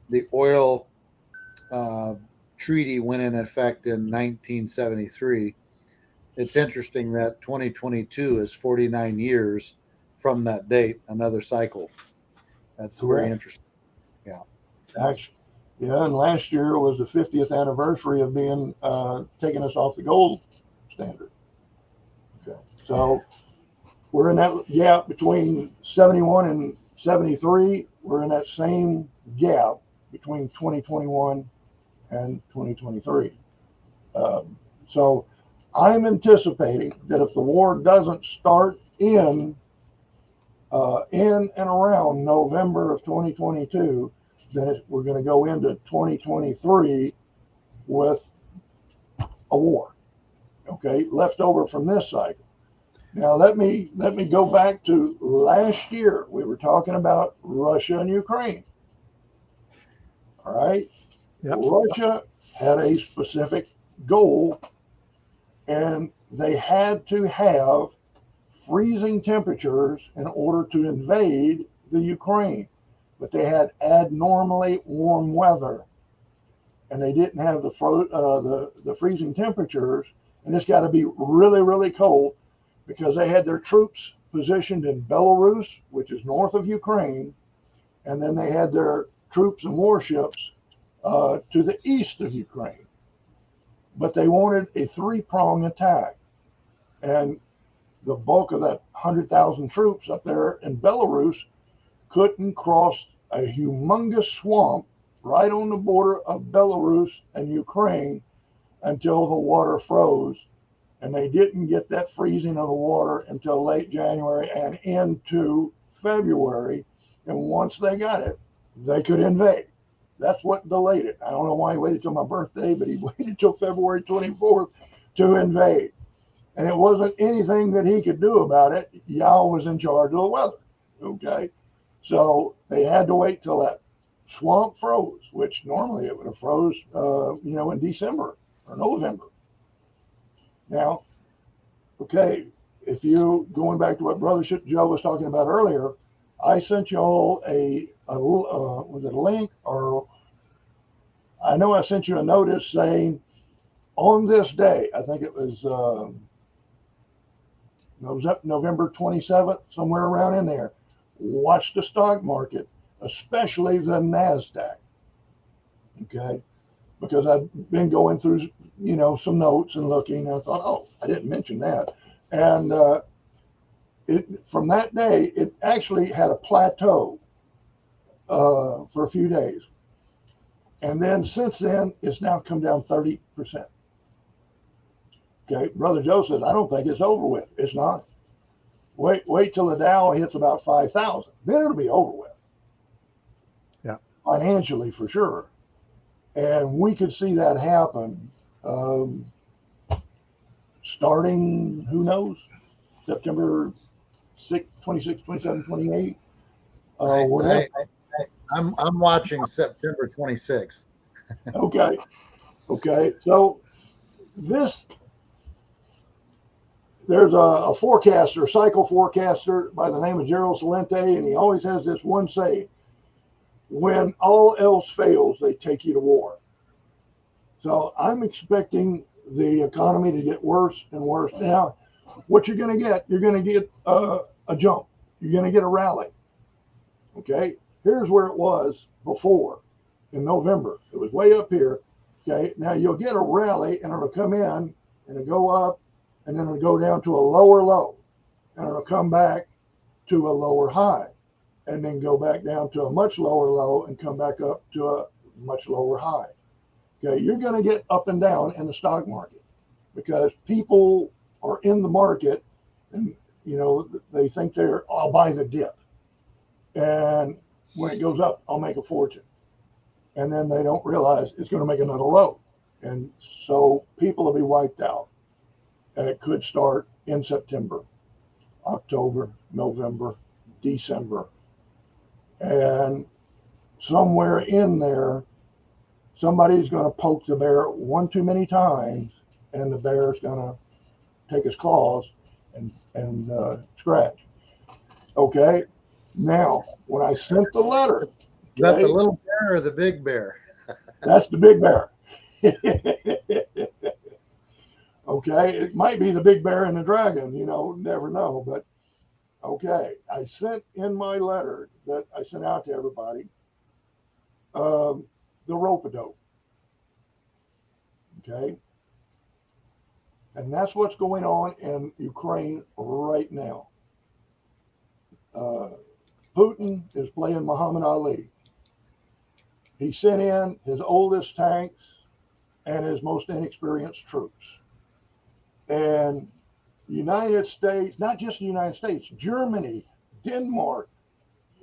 the oil treaty went in effect in 1973. It's interesting that 2022 is 49 years from that date, another cycle. That's very interesting. Yeah. Actually, yeah, and last year was the 50th anniversary of being taking us off the gold standard. Okay. So we're in that gap between 71 and 73. We're in that same gap between 2021 and 2023. So I'm anticipating that if the war doesn't start in and around November of 2022, then we're going to go into 2023 with a war. okay, left over from this cycle. Now let me go back to last year. We were talking about Russia and Ukraine. All right. Yep. Russia had a specific goal, and they had to have freezing temperatures in order to invade the Ukraine. But they had abnormally warm weather, and they didn't have the freezing temperatures. And it's got to be really, really cold because they had their troops positioned in Belarus, which is north of Ukraine, and then they had their troops and warships to the east of Ukraine. But they wanted a three-prong attack, and the bulk of that 100,000 troops up there in Belarus couldn't cross a humongous swamp right on the border of Belarus and Ukraine until the water froze. And they didn't get that freezing of the water until late January and into February. And once they got it, they could invade. That's what delayed it. I don't know why he waited till my birthday, but he waited till February 24th to invade. And it wasn't anything that he could do about it. Yah was in charge of the weather. Okay. So they had to wait till that swamp froze, which normally it would have froze, in December or November. Now, okay, if you going back to what Brother Joe was talking about earlier, I sent you all was it a link, or I know I sent you a notice saying on this day, I think it was November 27th, somewhere around in there, watch the stock market, especially the NASDAQ. Okay. Because I've been going through, some notes and looking. And I thought, oh, I didn't mention that. And from that day, it actually had a plateau for a few days. And then since then, it's now come down 30%. Okay. Brother Joe says, I don't think it's over with. It's not. Wait till the Dow hits about 5,000. Then it'll be over with. Yeah. Financially, for sure. And we could see that happen starting, who knows, September 6, 26, 27, 28. I'm watching September 26th. Okay. So there's a forecaster, cycle forecaster by the name of Gerald Celente, and he always has this one saying: when all else fails, they take you to war. So I'm expecting the economy to get worse and worse. Now, what you're going to get a jump. You're going to get a rally. Okay. Here's where it was before in November. It was way up here. Okay. Now you'll get a rally and it'll come in and it'll go up and then it'll go down to a lower low and it'll come back to a lower high and then go back down to a much lower low and come back up to a much lower high. Okay, you're going to get up and down in the stock market because people are in the market and, they think I'll buy the dip. And when it goes up, I'll make a fortune. And then they don't realize it's going to make another low. And so people will be wiped out. And it could start in September, October, November, December. And somewhere in there, somebody's going to poke the bear one too many times, and the bear's going to take his claws and scratch. Okay. Now, when I sent the letter, Is that the little bear or the big bear? That's the big bear. Okay. It might be the big bear and the dragon, never know. But okay. I sent in my letter that I sent out to everybody the rope-a-dope. Okay. And that's what's going on in Ukraine right now. Putin is playing Muhammad Ali. He sent in his oldest tanks and his most inexperienced troops. And United States, not just the United States, Germany, Denmark,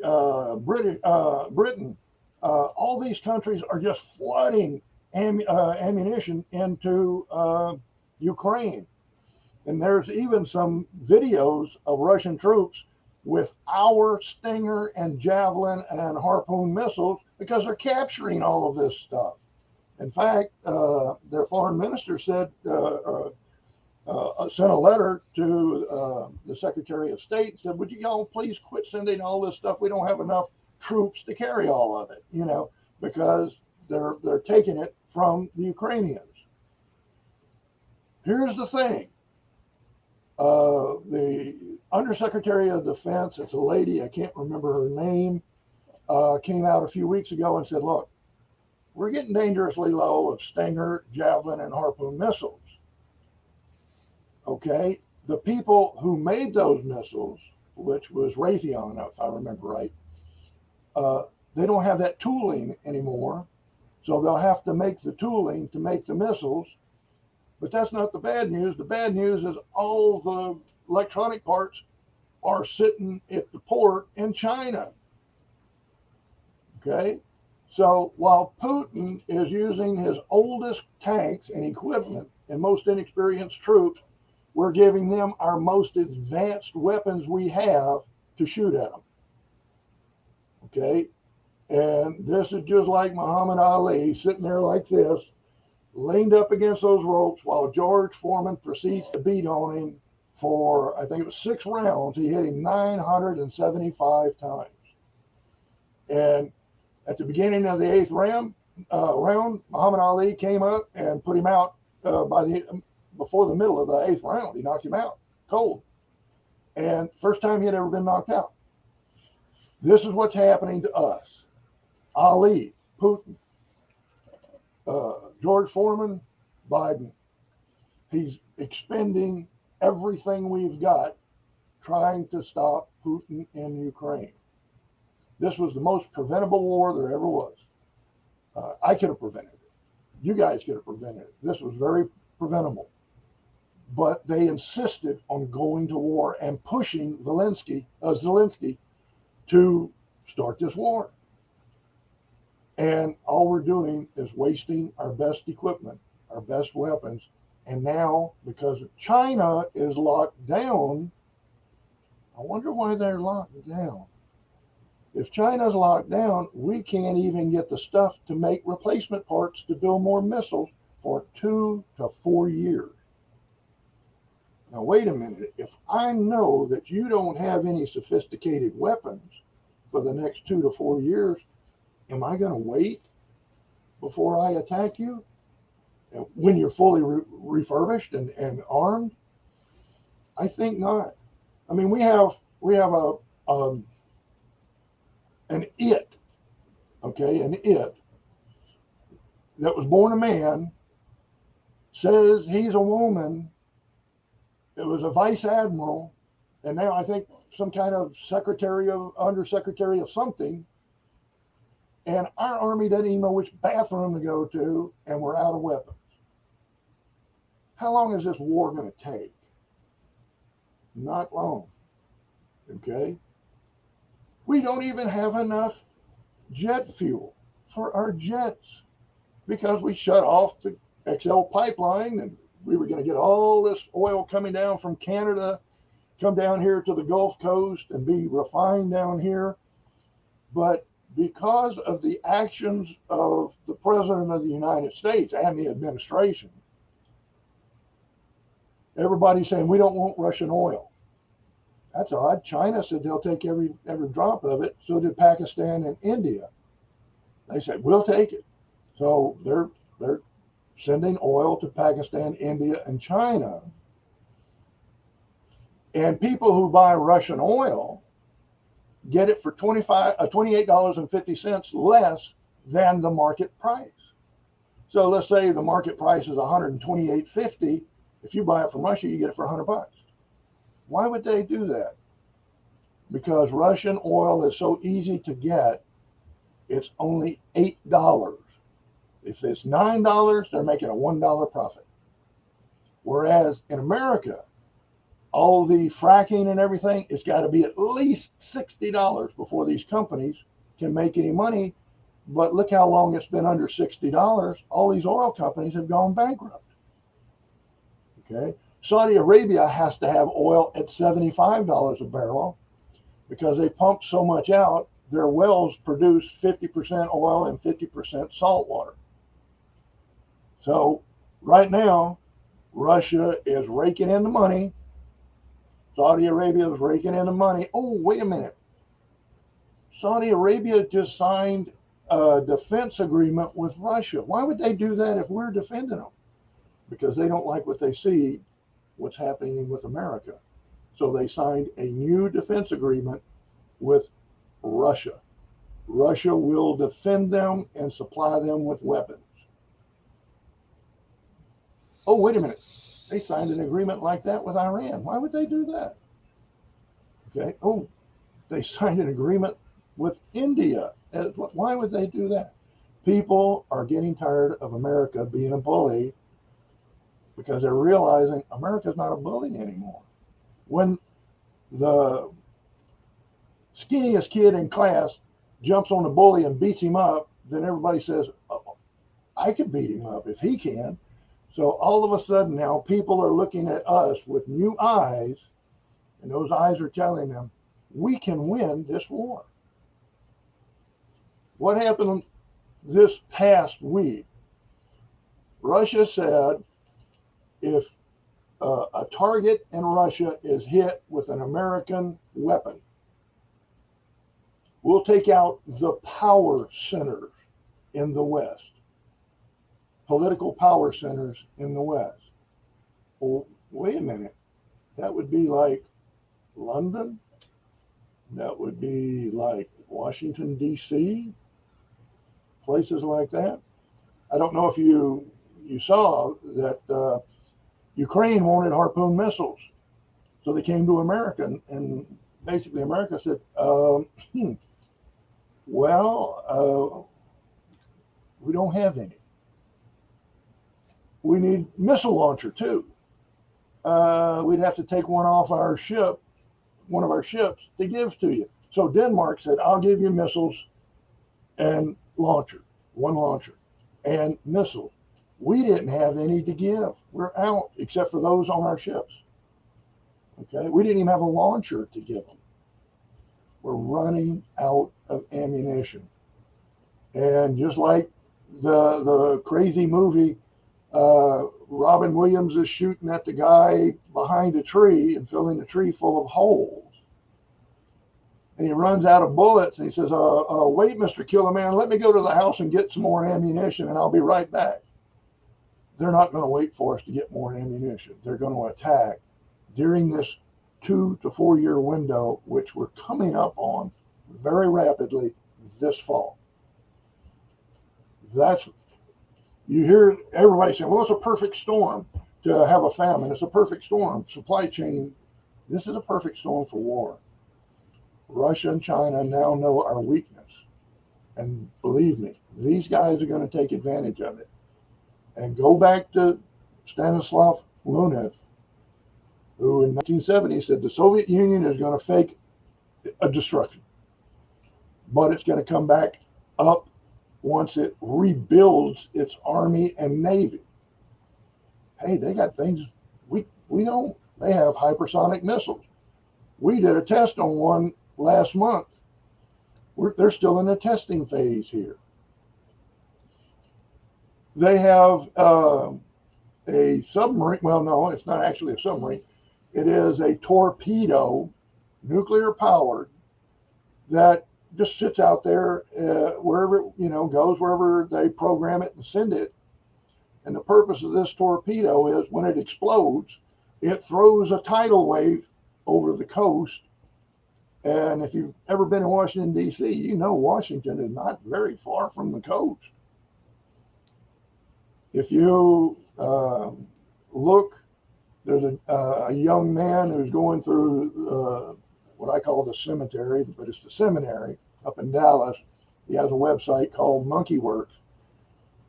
Britain, all these countries are just flooding ammunition into Ukraine. And there's even some videos of Russian troops with our Stinger and Javelin and Harpoon missiles because they're capturing all of this stuff. In fact, their foreign minister said, sent a letter to the Secretary of State and said, would you all please quit sending all this stuff? We don't have enough troops to carry all of it, because they're taking it from the Ukrainians. Here's the thing. The Undersecretary of Defense, it's a lady, I can't remember her name, came out a few weeks ago and said, look, we're getting dangerously low of Stinger, Javelin, and Harpoon missiles. Okay, the people who made those missiles, which was Raytheon, if I remember right, they don't have that tooling anymore, so they'll have to make the tooling to make the missiles. But that's not the bad news. The bad news is all the electronic parts are sitting at the port in China. Okay, so while Putin is using his oldest tanks and equipment and most inexperienced troops, we're giving them our most advanced weapons we have to shoot at them. Okay, and this is just like Muhammad Ali sitting there like this, leaned up against those ropes while George Foreman proceeds to beat on him for, I think it was 6 rounds. He hit him 975 times. And at the beginning of the 8th round, Muhammad Ali came up and put him out before the middle of the 8th round. He knocked him out cold. And first time he had ever been knocked out. This is what's happening to us. Ali, Putin, George Foreman, Biden. He's expending everything we've got trying to stop Putin in Ukraine. This was the most preventable war there ever was. I could have prevented it. You guys could have prevented it. This was very preventable. But they insisted on going to war and pushing Zelensky to start this war. And all we're doing is wasting our best equipment, our best weapons. And now, because China is locked down, I wonder why they're locked down. If China's locked down, we can't even get the stuff to make replacement parts to build more missiles for 2 to 4 years. Now, wait a minute. If I know that you don't have any sophisticated weapons for the next 2 to 4 years, am I going to wait before I attack you when you're fully refurbished and armed? I think not. I mean, we have an it that was born a man, says he's a woman. It was a vice admiral, and now I think some kind of undersecretary of something. And our army doesn't even know which bathroom to go to, and we're out of weapons. How long is this war going to take? Not long. Okay? We don't even have enough jet fuel for our jets because we shut off the XL pipeline, and we were going to get all this oil coming down from Canada, come down here to the Gulf Coast and be refined down here. But because of the actions of the President of the United States and the administration, everybody's saying we don't want Russian oil. That's odd. China said they'll take every drop of it. So did Pakistan and India. They said we'll take it. So they're sending oil to Pakistan, India, and China. And people who buy Russian oil get it for $28.50 less than the market price. So let's say the market price is $128.50. If you buy it from Russia, you get it for $100. Why would they do that? Because Russian oil is so easy to get, it's only $8. If it's $9, they're making a $1 profit. Whereas in America, all the fracking and everything, it's got to be at least $60 before these companies can make any money. But look how long it's been under $60. All these oil companies have gone bankrupt. Okay. Saudi Arabia has to have oil at $75 a barrel because they pump so much out. Their wells produce 50% oil and 50% salt water. So right now, Russia is raking in the money. Saudi Arabia is raking in the money. Oh, wait a minute. Saudi Arabia just signed a defense agreement with Russia. Why would they do that if we're defending them? Because they don't like what they see, what's happening with America. So they signed a new defense agreement with Russia. Russia will defend them and supply them with weapons. Oh, wait a minute. They signed an agreement like that with Iran. Why would they do that? Okay. Oh, they signed an agreement with India. Why would they do that? People are getting tired of America being a bully because they're realizing America's not a bully anymore. When the skinniest kid in class jumps on the bully and beats him up, then everybody says, oh, I could beat him up if he can. So all of a sudden now people are looking at us with new eyes, and those eyes are telling them, we can win this war. What happened this past week? Russia said if a target in Russia is hit with an American weapon, we'll take out the power centers in the West, political power centers in the West. Well, wait a minute. That would be like London. That would be like Washington, D.C., places like that. I don't know if you saw that Ukraine wanted Harpoon missiles. So they came to America, and basically America said, we don't have any. We need missile launcher too. We'd have to take one off our ship, one of our ships, to give to you. So Denmark said, I'll give you missiles and launcher, one launcher, and missiles. We didn't have any to give. We're out, except for those on our ships. Okay, we didn't even have a launcher to give them. We're running out of ammunition. And just like the crazy movie, Robin Williams is shooting at the guy behind a tree and filling the tree full of holes. And he runs out of bullets and he says, wait, Mr. Killerman, let me go to the house and get some more ammunition and I'll be right back. They're not going to wait for us to get more ammunition. They're going to attack during this 2 to 4 year window, which we're coming up on very rapidly this fall. You hear everybody saying, well, it's a perfect storm to have a famine. It's a perfect storm. Supply chain, this is a perfect storm for war. Russia and China now know our weakness. And believe me, these guys are going to take advantage of it. And go back to Stanislav Lunev, who in 1970 said the Soviet Union is going to fake a destruction, but it's going to come back up once it rebuilds its army and navy. Hey, they got things we don't. They have hypersonic missiles. We did a test on one last month. They're still in the testing phase here. They have a submarine. Well, no, it's not actually a submarine. It is a torpedo, nuclear powered, that just sits out there wherever, goes wherever they program it and send it. And the purpose of this torpedo is when it explodes, it throws a tidal wave over the coast. And if you've ever been in Washington, D.C., you know Washington is not very far from the coast. If you look, there's a young man who's going through what I call the cemetery, but it's the seminary up in Dallas. He has a website called Monkey Works.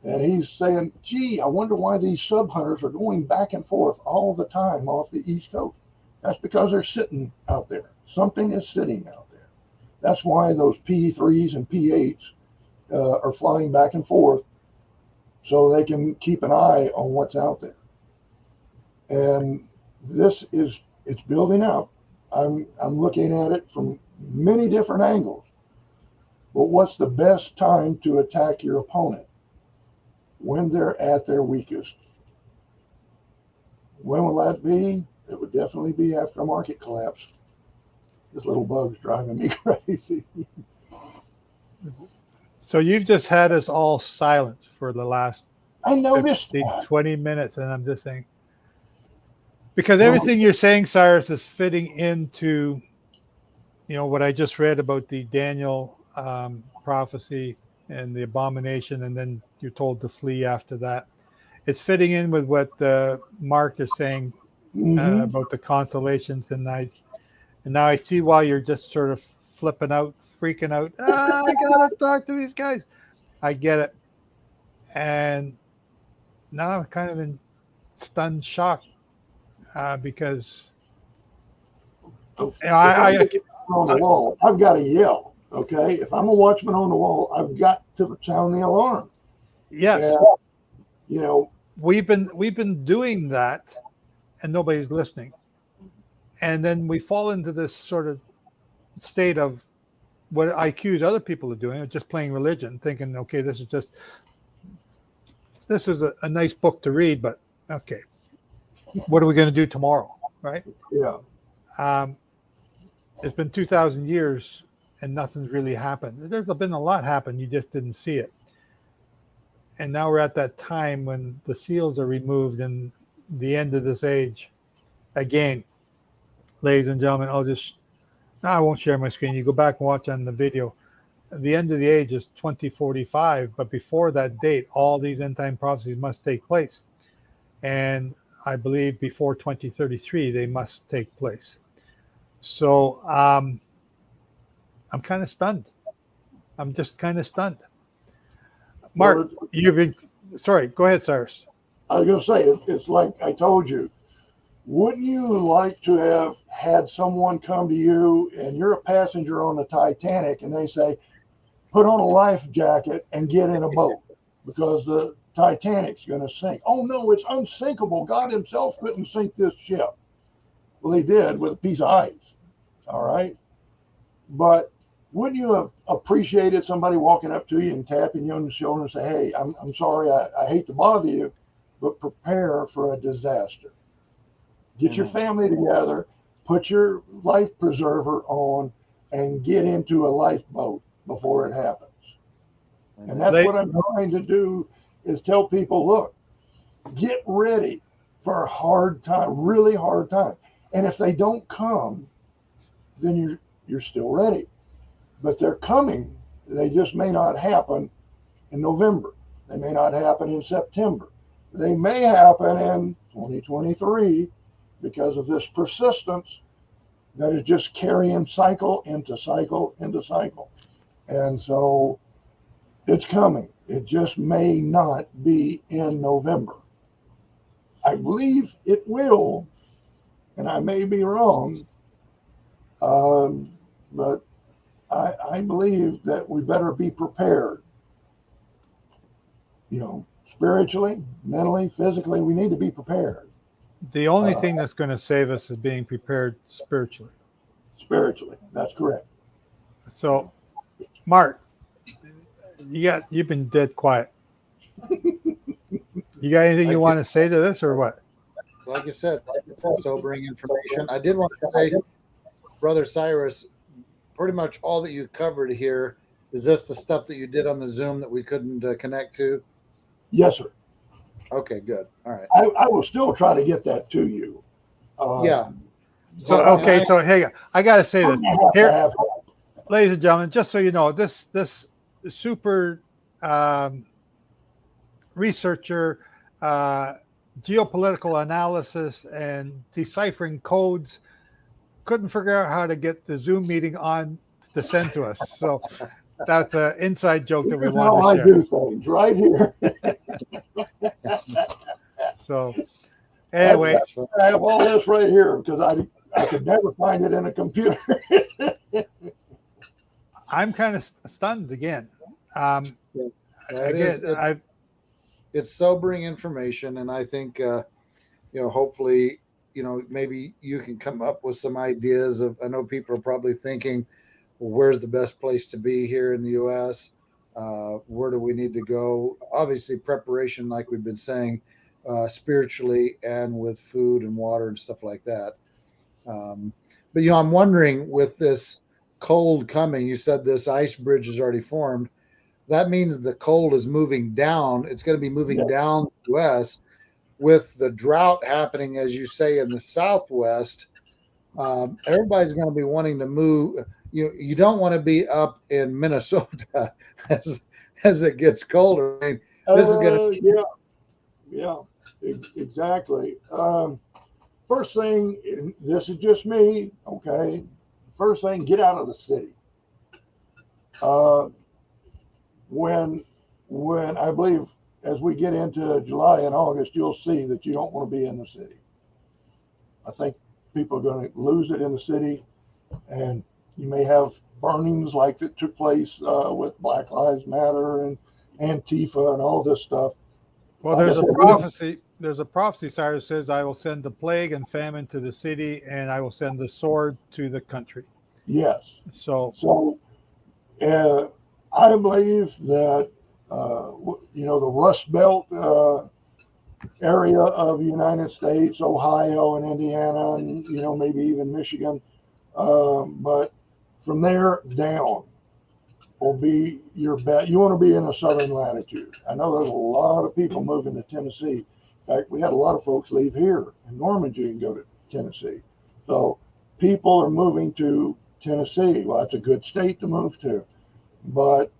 And he's saying, gee, I wonder why these sub hunters are going back and forth all the time off the East Coast. That's because they're sitting out there. Something is sitting out there. That's why those P3s and P8s are flying back and forth, so they can keep an eye on what's out there. And it's building up. I'm looking at it from many different angles. But what's the best time to attack your opponent? When they're at their weakest. When will that be? It would definitely be after a market collapse. This little bug's driving me crazy. So you've just had us all silent for the last I noticed 15, that. 20 minutes, and I'm just saying, because Well, everything you're saying, Cyrus, is fitting into, what I just read about the Daniel prophecy and the abomination, and then you're told to flee after that. It's fitting in with what Mark is saying mhm. about the constellations, and now I see why you're just sort of flipping out, freaking out. I gotta talk to these guys. I get it, and now I'm kind of in stunned shock because If I I'm on the wall, I've got to yell. Okay, if I'm a watchman on the wall, I've got to sound the alarm. yes, And, you know, we've been doing that, and nobody's listening, and then we fall into this sort of state of what I accuse other people of doing, of just playing religion, thinking, okay, this is a nice book to read, but okay, what are we going to do tomorrow, right? yeah. Um, it's been 2,000 years and nothing's really happened. There's been a lot happen, you just didn't see it. And now we're at that time when the seals are removed and the end of this age. Again, ladies and gentlemen, I won't share my screen. You go back and watch on the video. The end of the age is 2045, but before that date, all these end time prophecies must take place. And I believe before 2033, they must take place. So I'm kind of stunned. I'm just kind of stunned. Mark, Well, sorry, go ahead, Cyrus. I was going to say, it's like I told you. Wouldn't you like to have had someone come to you and you're a passenger on the Titanic and they say, put on a life jacket and get in a boat because the Titanic's going to sink? Oh, no, it's unsinkable. God himself couldn't sink this ship. Well, he did with a piece of ice. All right. But wouldn't you have appreciated somebody walking up to you and tapping you on the shoulder and say, hey, I'm sorry, I hate to bother you, but prepare for a disaster. Get your family together, put your life preserver on, and get into a lifeboat before it happens. And that's what I'm trying to do is tell people, look, get ready for a hard time, really hard time. And if they don't come, then you're still ready. But they're coming. They just may not happen in November. They may not happen in September. They may happen in 2023 because of this persistence that is just carrying cycle into cycle into cycle. And so it's coming. It just may not be in November. I believe it will, and I may be wrong, but I believe that we better be prepared. Spiritually, mentally, physically, we need to be prepared. The only thing that's going to save us is being prepared spiritually. Spiritually, that's correct. So, Mark, you've been dead quiet. You got anything you want to say to this or what? Like you said, sobering information. I did want to say, Brother Cyrus, pretty much all that you covered here, is this the stuff that you did on the Zoom that we couldn't connect to? Yes, sir. Okay, good. All right. I will still try to get that to you. Yeah. So, okay, so hey, I got to say this here, ladies and gentlemen, just so you know, this super researcher, geopolitical analysis and deciphering codes couldn't figure out how to get the Zoom meeting on to send to us. So that's an inside joke that we wanted to share. I do things right here. So anyway, I have all this right here because I could never find it in a computer. I'm kind of stunned again. It's sobering information, and I think hopefully maybe you can come up with some ideas of, I know people are probably thinking, well, where's the best place to be here in the U.S.? Where do we need to go? Obviously, preparation, like we've been saying, spiritually and with food and water and stuff like that. But I'm wondering, with this cold coming, you said this ice bridge is already formed. That means the cold is moving down. It's going to be moving down to us with the drought happening, as you say, in the Southwest. Everybody's going to be wanting to move. You don't want to be up in Minnesota as it gets colder. I mean, this is going to exactly. First thing, and this is just me, okay. First thing, get out of the city. When I believe as we get into July and August, you'll see that you don't want to be in the city. I think people are going to lose it in the city, and you may have burnings like that took place with Black Lives Matter and Antifa and all this stuff. Well, there's a prophecy. There's a prophecy, Cyrus says, I will send the plague and famine to the city, and I will send the sword to the country. Yes. So I believe that, the Rust Belt area of the United States, Ohio and Indiana, and, maybe even Michigan. But from there down will be your bet. You want to be in a southern latitude. I know there's a lot of people moving to Tennessee. In fact, we had a lot of folks leave here in Normandy and go to Tennessee. So people are moving to Tennessee. Well, that's a good state to move to. But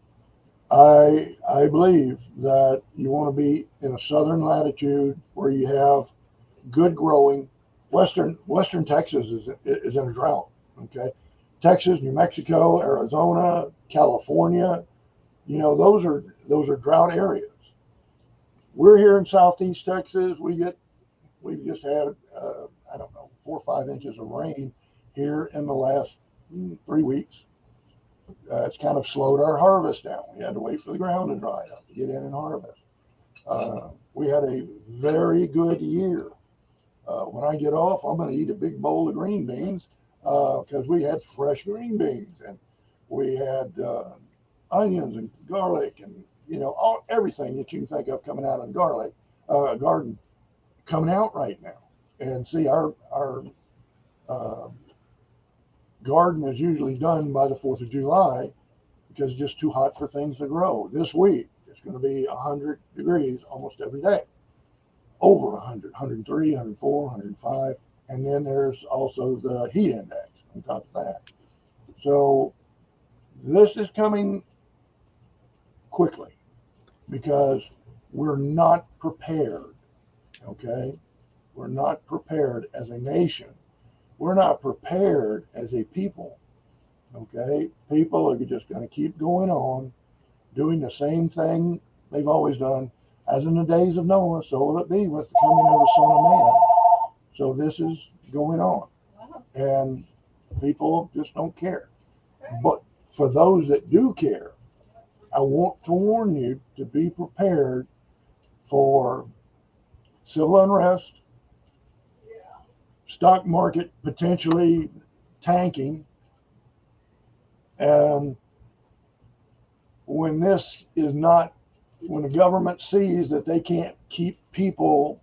I believe that you want to be in a southern latitude where you have good growing. Western Texas is in a drought. Okay, Texas, New Mexico, Arizona, California, those are drought areas. We're here in Southeast Texas. We've just had 4 or 5 inches of rain here in the last 3 weeks. It's kind of slowed our harvest down. We had to wait for the ground to dry up to get in and harvest. We had a very good year. When I get off, I'm going to eat a big bowl of green beans because we had fresh green beans, and we had onions and garlic and everything that you can think of coming out of garden coming out right now. And see, our garden is usually done by the 4th of July because it's just too hot for things to grow. This week, it's going to be 100 degrees almost every day. Over 100, 103, 104, 105. And then there's also the heat index on top of that. So this is coming quickly because we're not prepared. Okay? We're not prepared as a nation. We're not prepared as a people. Okay? People are just going to keep going on, doing the same thing they've always done. As in the days of Noah, so will it be with the coming of the Son of Man. So this is going on. And people just don't care. But for those that do care, I want to warn you to be prepared for civil unrest, stock market potentially tanking, and when the government sees that they can't keep people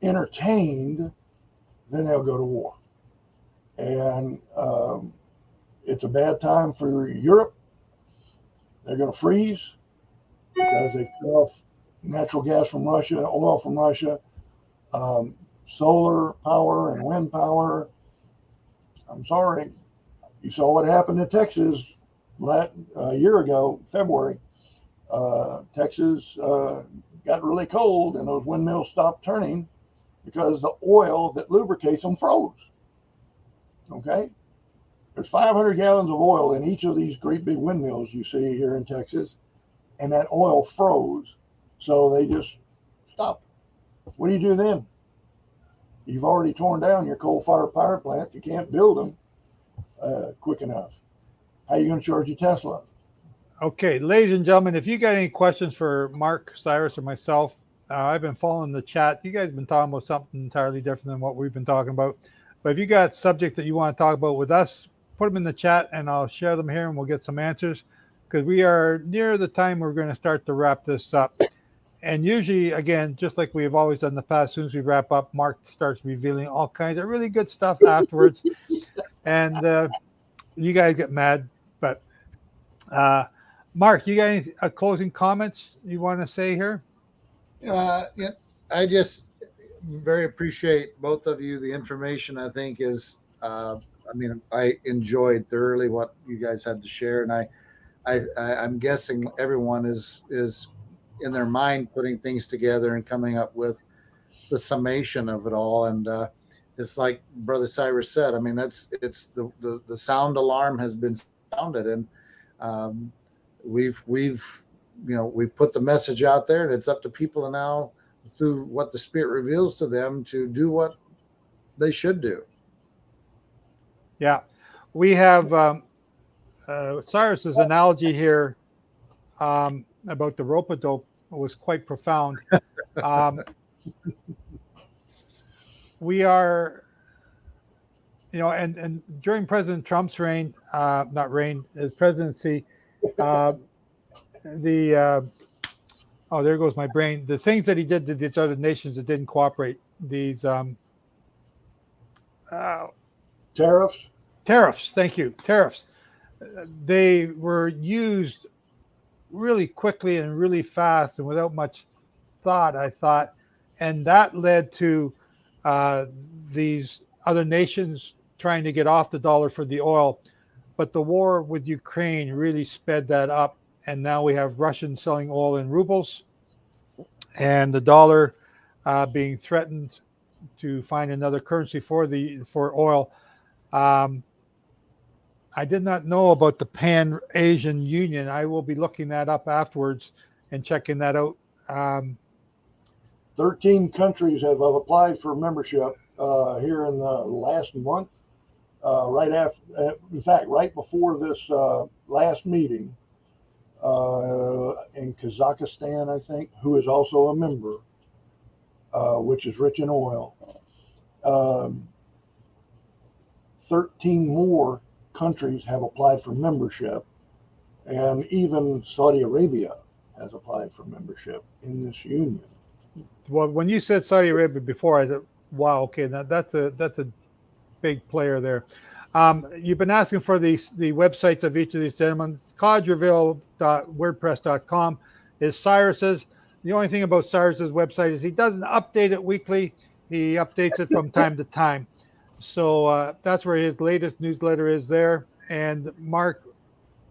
entertained, then they'll go to war. And it's a bad time for Europe. They're going to freeze because they cut off natural gas from Russia, oil from Russia, solar power and wind power. I'm sorry. You saw what happened in Texas a year ago, February. Texas got really cold and those windmills stopped turning because the oil that lubricates them froze. Okay? There's 500 gallons of oil in each of these great big windmills you see here in Texas, and that oil froze, so they just stopped. What do you do then? You've already torn down your coal-fired power plants. You can't build them quick enough. How are you going to charge your Tesla? Okay, ladies and gentlemen, if you got any questions for Mark, Cyrus, or myself, I've been following the chat. You guys have been talking about something entirely different than what we've been talking about. But if you got subjects that you want to talk about with us, put them in the chat and I'll share them here and we'll get some answers because we are near the time we're going to start to wrap this up. And usually, again, just like we've always done in the past, as soon as we wrap up, Mark starts revealing all kinds of really good stuff afterwards. And you guys get mad. But Mark, you got any closing comments you want to say here? Yeah, I just very appreciate both of you. The information I think is, I enjoyed thoroughly what you guys had to share, and I'm guessing everyone is in their mind putting things together and coming up with the summation of it all. And it's like Brother Cyrus said. I mean, it's the sound alarm has been sounded, and we've put the message out there, and it's up to people now through what the Spirit reveals to them to do what they should do. Yeah, we have Cyrus's analogy here about the rope-a-dope was quite profound. We are, and during President Trump's his presidency, there goes my brain. The things that he did to these other nations that didn't cooperate, these tariffs. Thank you, tariffs. They were used really quickly and really fast and without much thought, I thought, and that led to these other nations trying to get off the dollar for the oil. But the war with Ukraine really sped that up, and now we have Russians selling oil in rubles, and the dollar being threatened to find another currency for oil. I did not know about the Pan-Asian Union. I will be looking that up afterwards and checking that out. 13 countries have applied for membership here in the last month. Right before this last meeting, in Kazakhstan, I think, who is also a member, which is rich in oil. 13 more countries have applied for membership, and even Saudi Arabia has applied for membership in this union. Well, when you said Saudi Arabia before, I thought, wow, okay, now that's a big player there. You've been asking for the websites of each of these gentlemen. Codgerville.wordpress.com is Cyrus's. The only thing about Cyrus's website is he doesn't update it weekly. He updates it from time to time. So that's where his latest newsletter is there. And Mark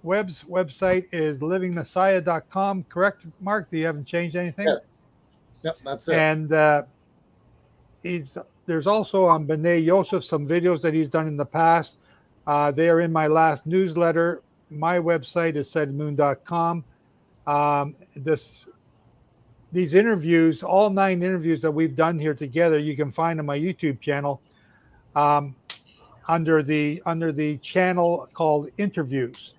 Webb's website is livingmessiah.com. Correct, Mark? You haven't changed anything? Yes. Yep, that's it. And there's also on B'nai Yosef some videos that he's done in the past. They are in my last newsletter. My website is sedmoon.com. These interviews, all 9 interviews that we've done here together, you can find on my YouTube channel under the channel called Interviews.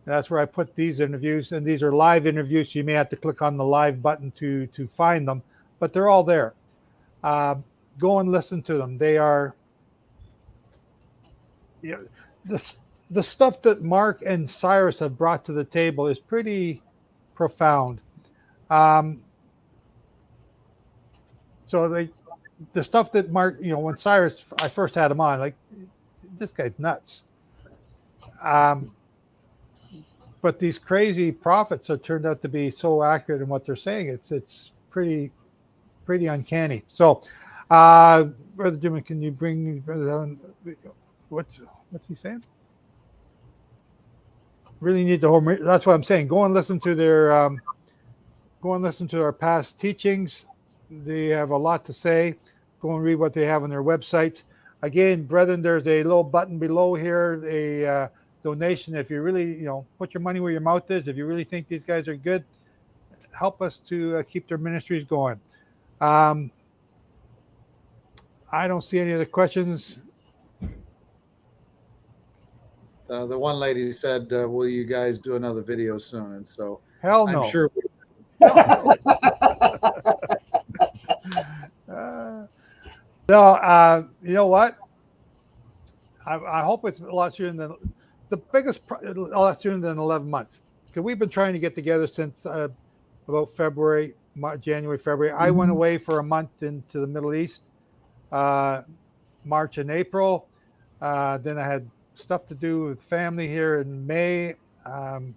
That's where I put these interviews, and these are live interviews, so you may have to click on the live button to find them, but they're all there. Go and listen to them. They are, the stuff that Mark and Cyrus have brought to the table is pretty profound. So the stuff that Mark, when Cyrus, I first had him on, like, this guy's nuts. But these crazy prophets have turned out to be so accurate in what they're saying. It's pretty uncanny. So, Brother Jimmy, can you bring what's he saying? Really need the whole. That's what I'm saying. Go and listen to their. Go and listen to our past teachings. They have a lot to say. Go and read what they have on their websites. Again, brethren, there's a little button below here, a donation. If you really, put your money where your mouth is. If you really think these guys are good, help us to keep their ministries going. I don't see any other questions. The one lady said, "Will you guys do another video soon?" And so, Hell no. I'm sure. No, you know what? I hope it's a lot sooner than the biggest, a lot sooner than 11 months. Because we've been trying to get together since about February, January, February. I went away for a month into the Middle East, uh, March and April. Then I had stuff to do with family here in May. Um,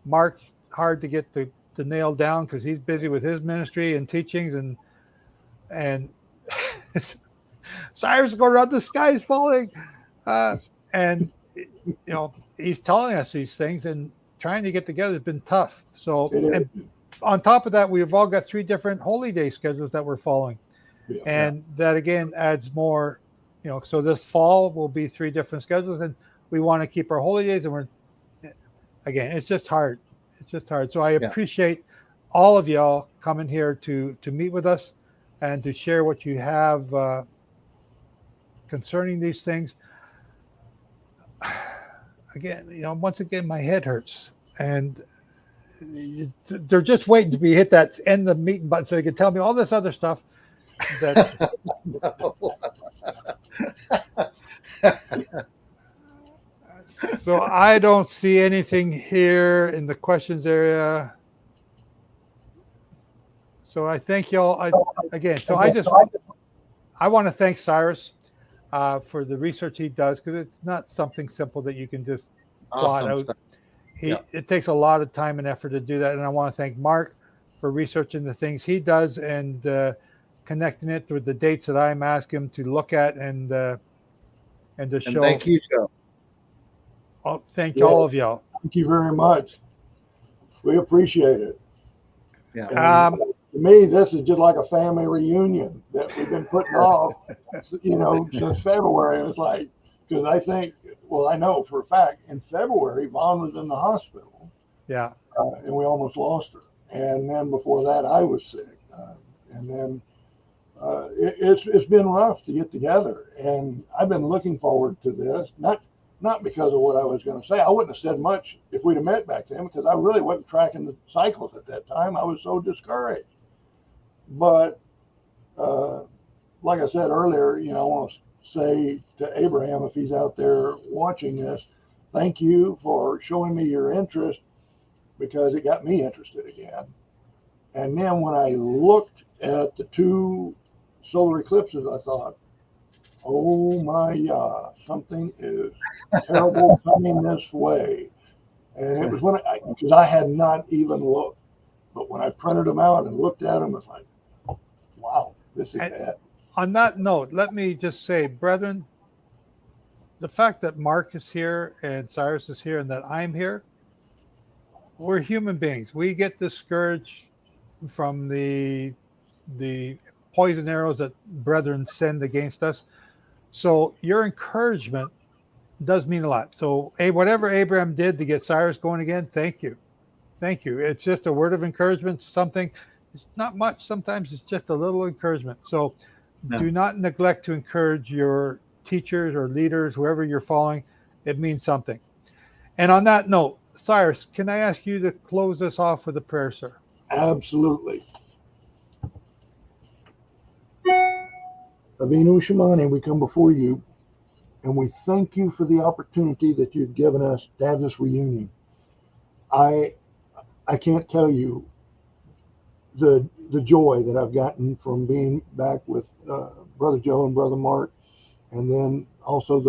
Mark, hard to get to nail down because he's busy with his ministry and teachings and Cyrus is going around, the sky's falling. And, he's telling us these things and trying to get together has been tough. So, and on top of that, we've all got 3 different holy day schedules that we're following. Yeah. And that again adds more, so this fall will be 3 different schedules and we want to keep our holy days and again, it's just hard. It's just hard. So I appreciate all of y'all coming here to meet with us and to share what you have concerning these things. Again, once again, my head hurts, and they're just waiting to be hit that end the meeting button so they can tell me all this other stuff. So I don't see anything here in the questions area. So I thank y'all again. So I want to thank Cyrus for the research he does, because it's not something simple that you can just plot out. It takes a lot of time and effort to do that. And I want to thank Mark for researching the things he does and connecting it with the dates that I'm asking him to look at and to show. Thank you, Joe. Thank all of y'all. Thank you very much. We appreciate it. Yeah. To me, this is just like a family reunion that we've been putting off, since February. It's like, because I know for a fact in February, Vaughn was in the hospital. Yeah. And we almost lost her. And then before that, I was sick. And then it's been rough to get together. And I've been looking forward to this, not because of what I was going to say. I wouldn't have said much if we'd have met back then, because I really wasn't tracking the cycles at that time. I was so discouraged. But like I said earlier, I want to say to Abraham, if he's out there watching this, thank you for showing me your interest, because it got me interested again. And then when I looked at the 2 solar eclipses, I thought, oh my God, something is terrible coming this way. And it was because I had not even looked. But when I printed them out and looked at them, it's like, wow, this is bad. On that note, let me just say, brethren, the fact that Mark is here and Cyrus is here and that I'm here, we're human beings. We get discouraged from the poison arrows that brethren send against us. So your encouragement does mean a lot. So whatever Abraham did to get Cyrus going again, thank you. Thank you. It's just a word of encouragement, something. It's not much. Sometimes it's just a little encouragement. So do not neglect to encourage your teachers or leaders, whoever you're following. It means something. And on that note, Cyrus, can I ask you to close us off with a prayer, sir? Absolutely. Avinu Shemani, we come before you and we thank you for the opportunity that you've given us to have this reunion. I can't tell you the joy that I've gotten from being back with Brother Joe and Brother Mark, and then also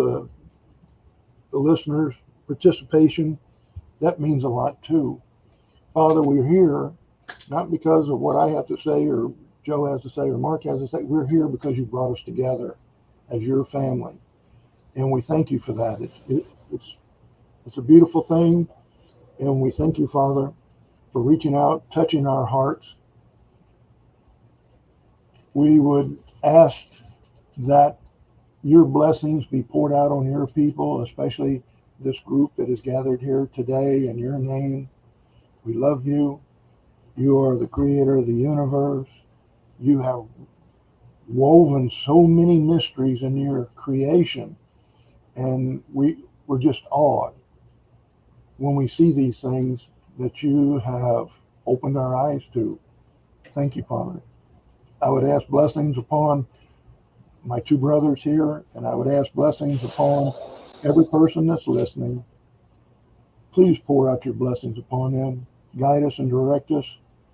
the listeners' participation. That means a lot too. Father, we're here not because of what I have to say or Joe has to say or Mark has to say. We're here because you brought us together as your family, and we thank you for that. It's a beautiful thing, and we thank you, Father, for reaching out, touching our hearts. We would ask that your blessings be poured out on your people, especially this group that is gathered here today in your name. We love you. You are the creator of the universe. You have woven so many mysteries in your creation, and we're just awed when we see these things that you have opened our eyes to. Thank you, Father. I would ask blessings upon my two brothers here, and I would ask blessings upon every person that's listening. Please pour out your blessings upon them. Guide us and direct us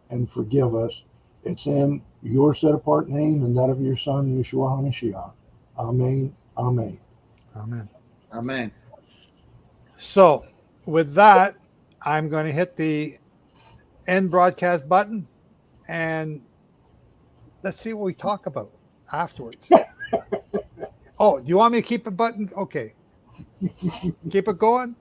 and forgive us. It's in your set apart name and that of your son, Yeshua HaMashiach. Amen. Amen. Amen. Amen. So with that, I'm going to hit the end broadcast button and let's see what we talk about afterwards. Oh, do you want me to keep the button? Okay. Keep it going.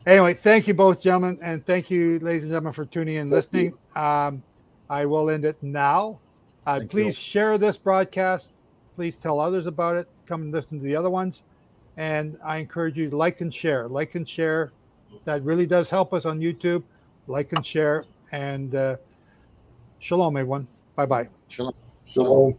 Anyway, thank you both, gentlemen, and thank you, ladies and gentlemen, for tuning in and listening. I will end it now. Thank Please you. share this broadcast. Please tell others about it. Come and listen to the other ones. And I encourage you to like and share. Like and share. That really does help us on YouTube. Like and share. And shalom, everyone. Bye-bye. Shalom. Shalom.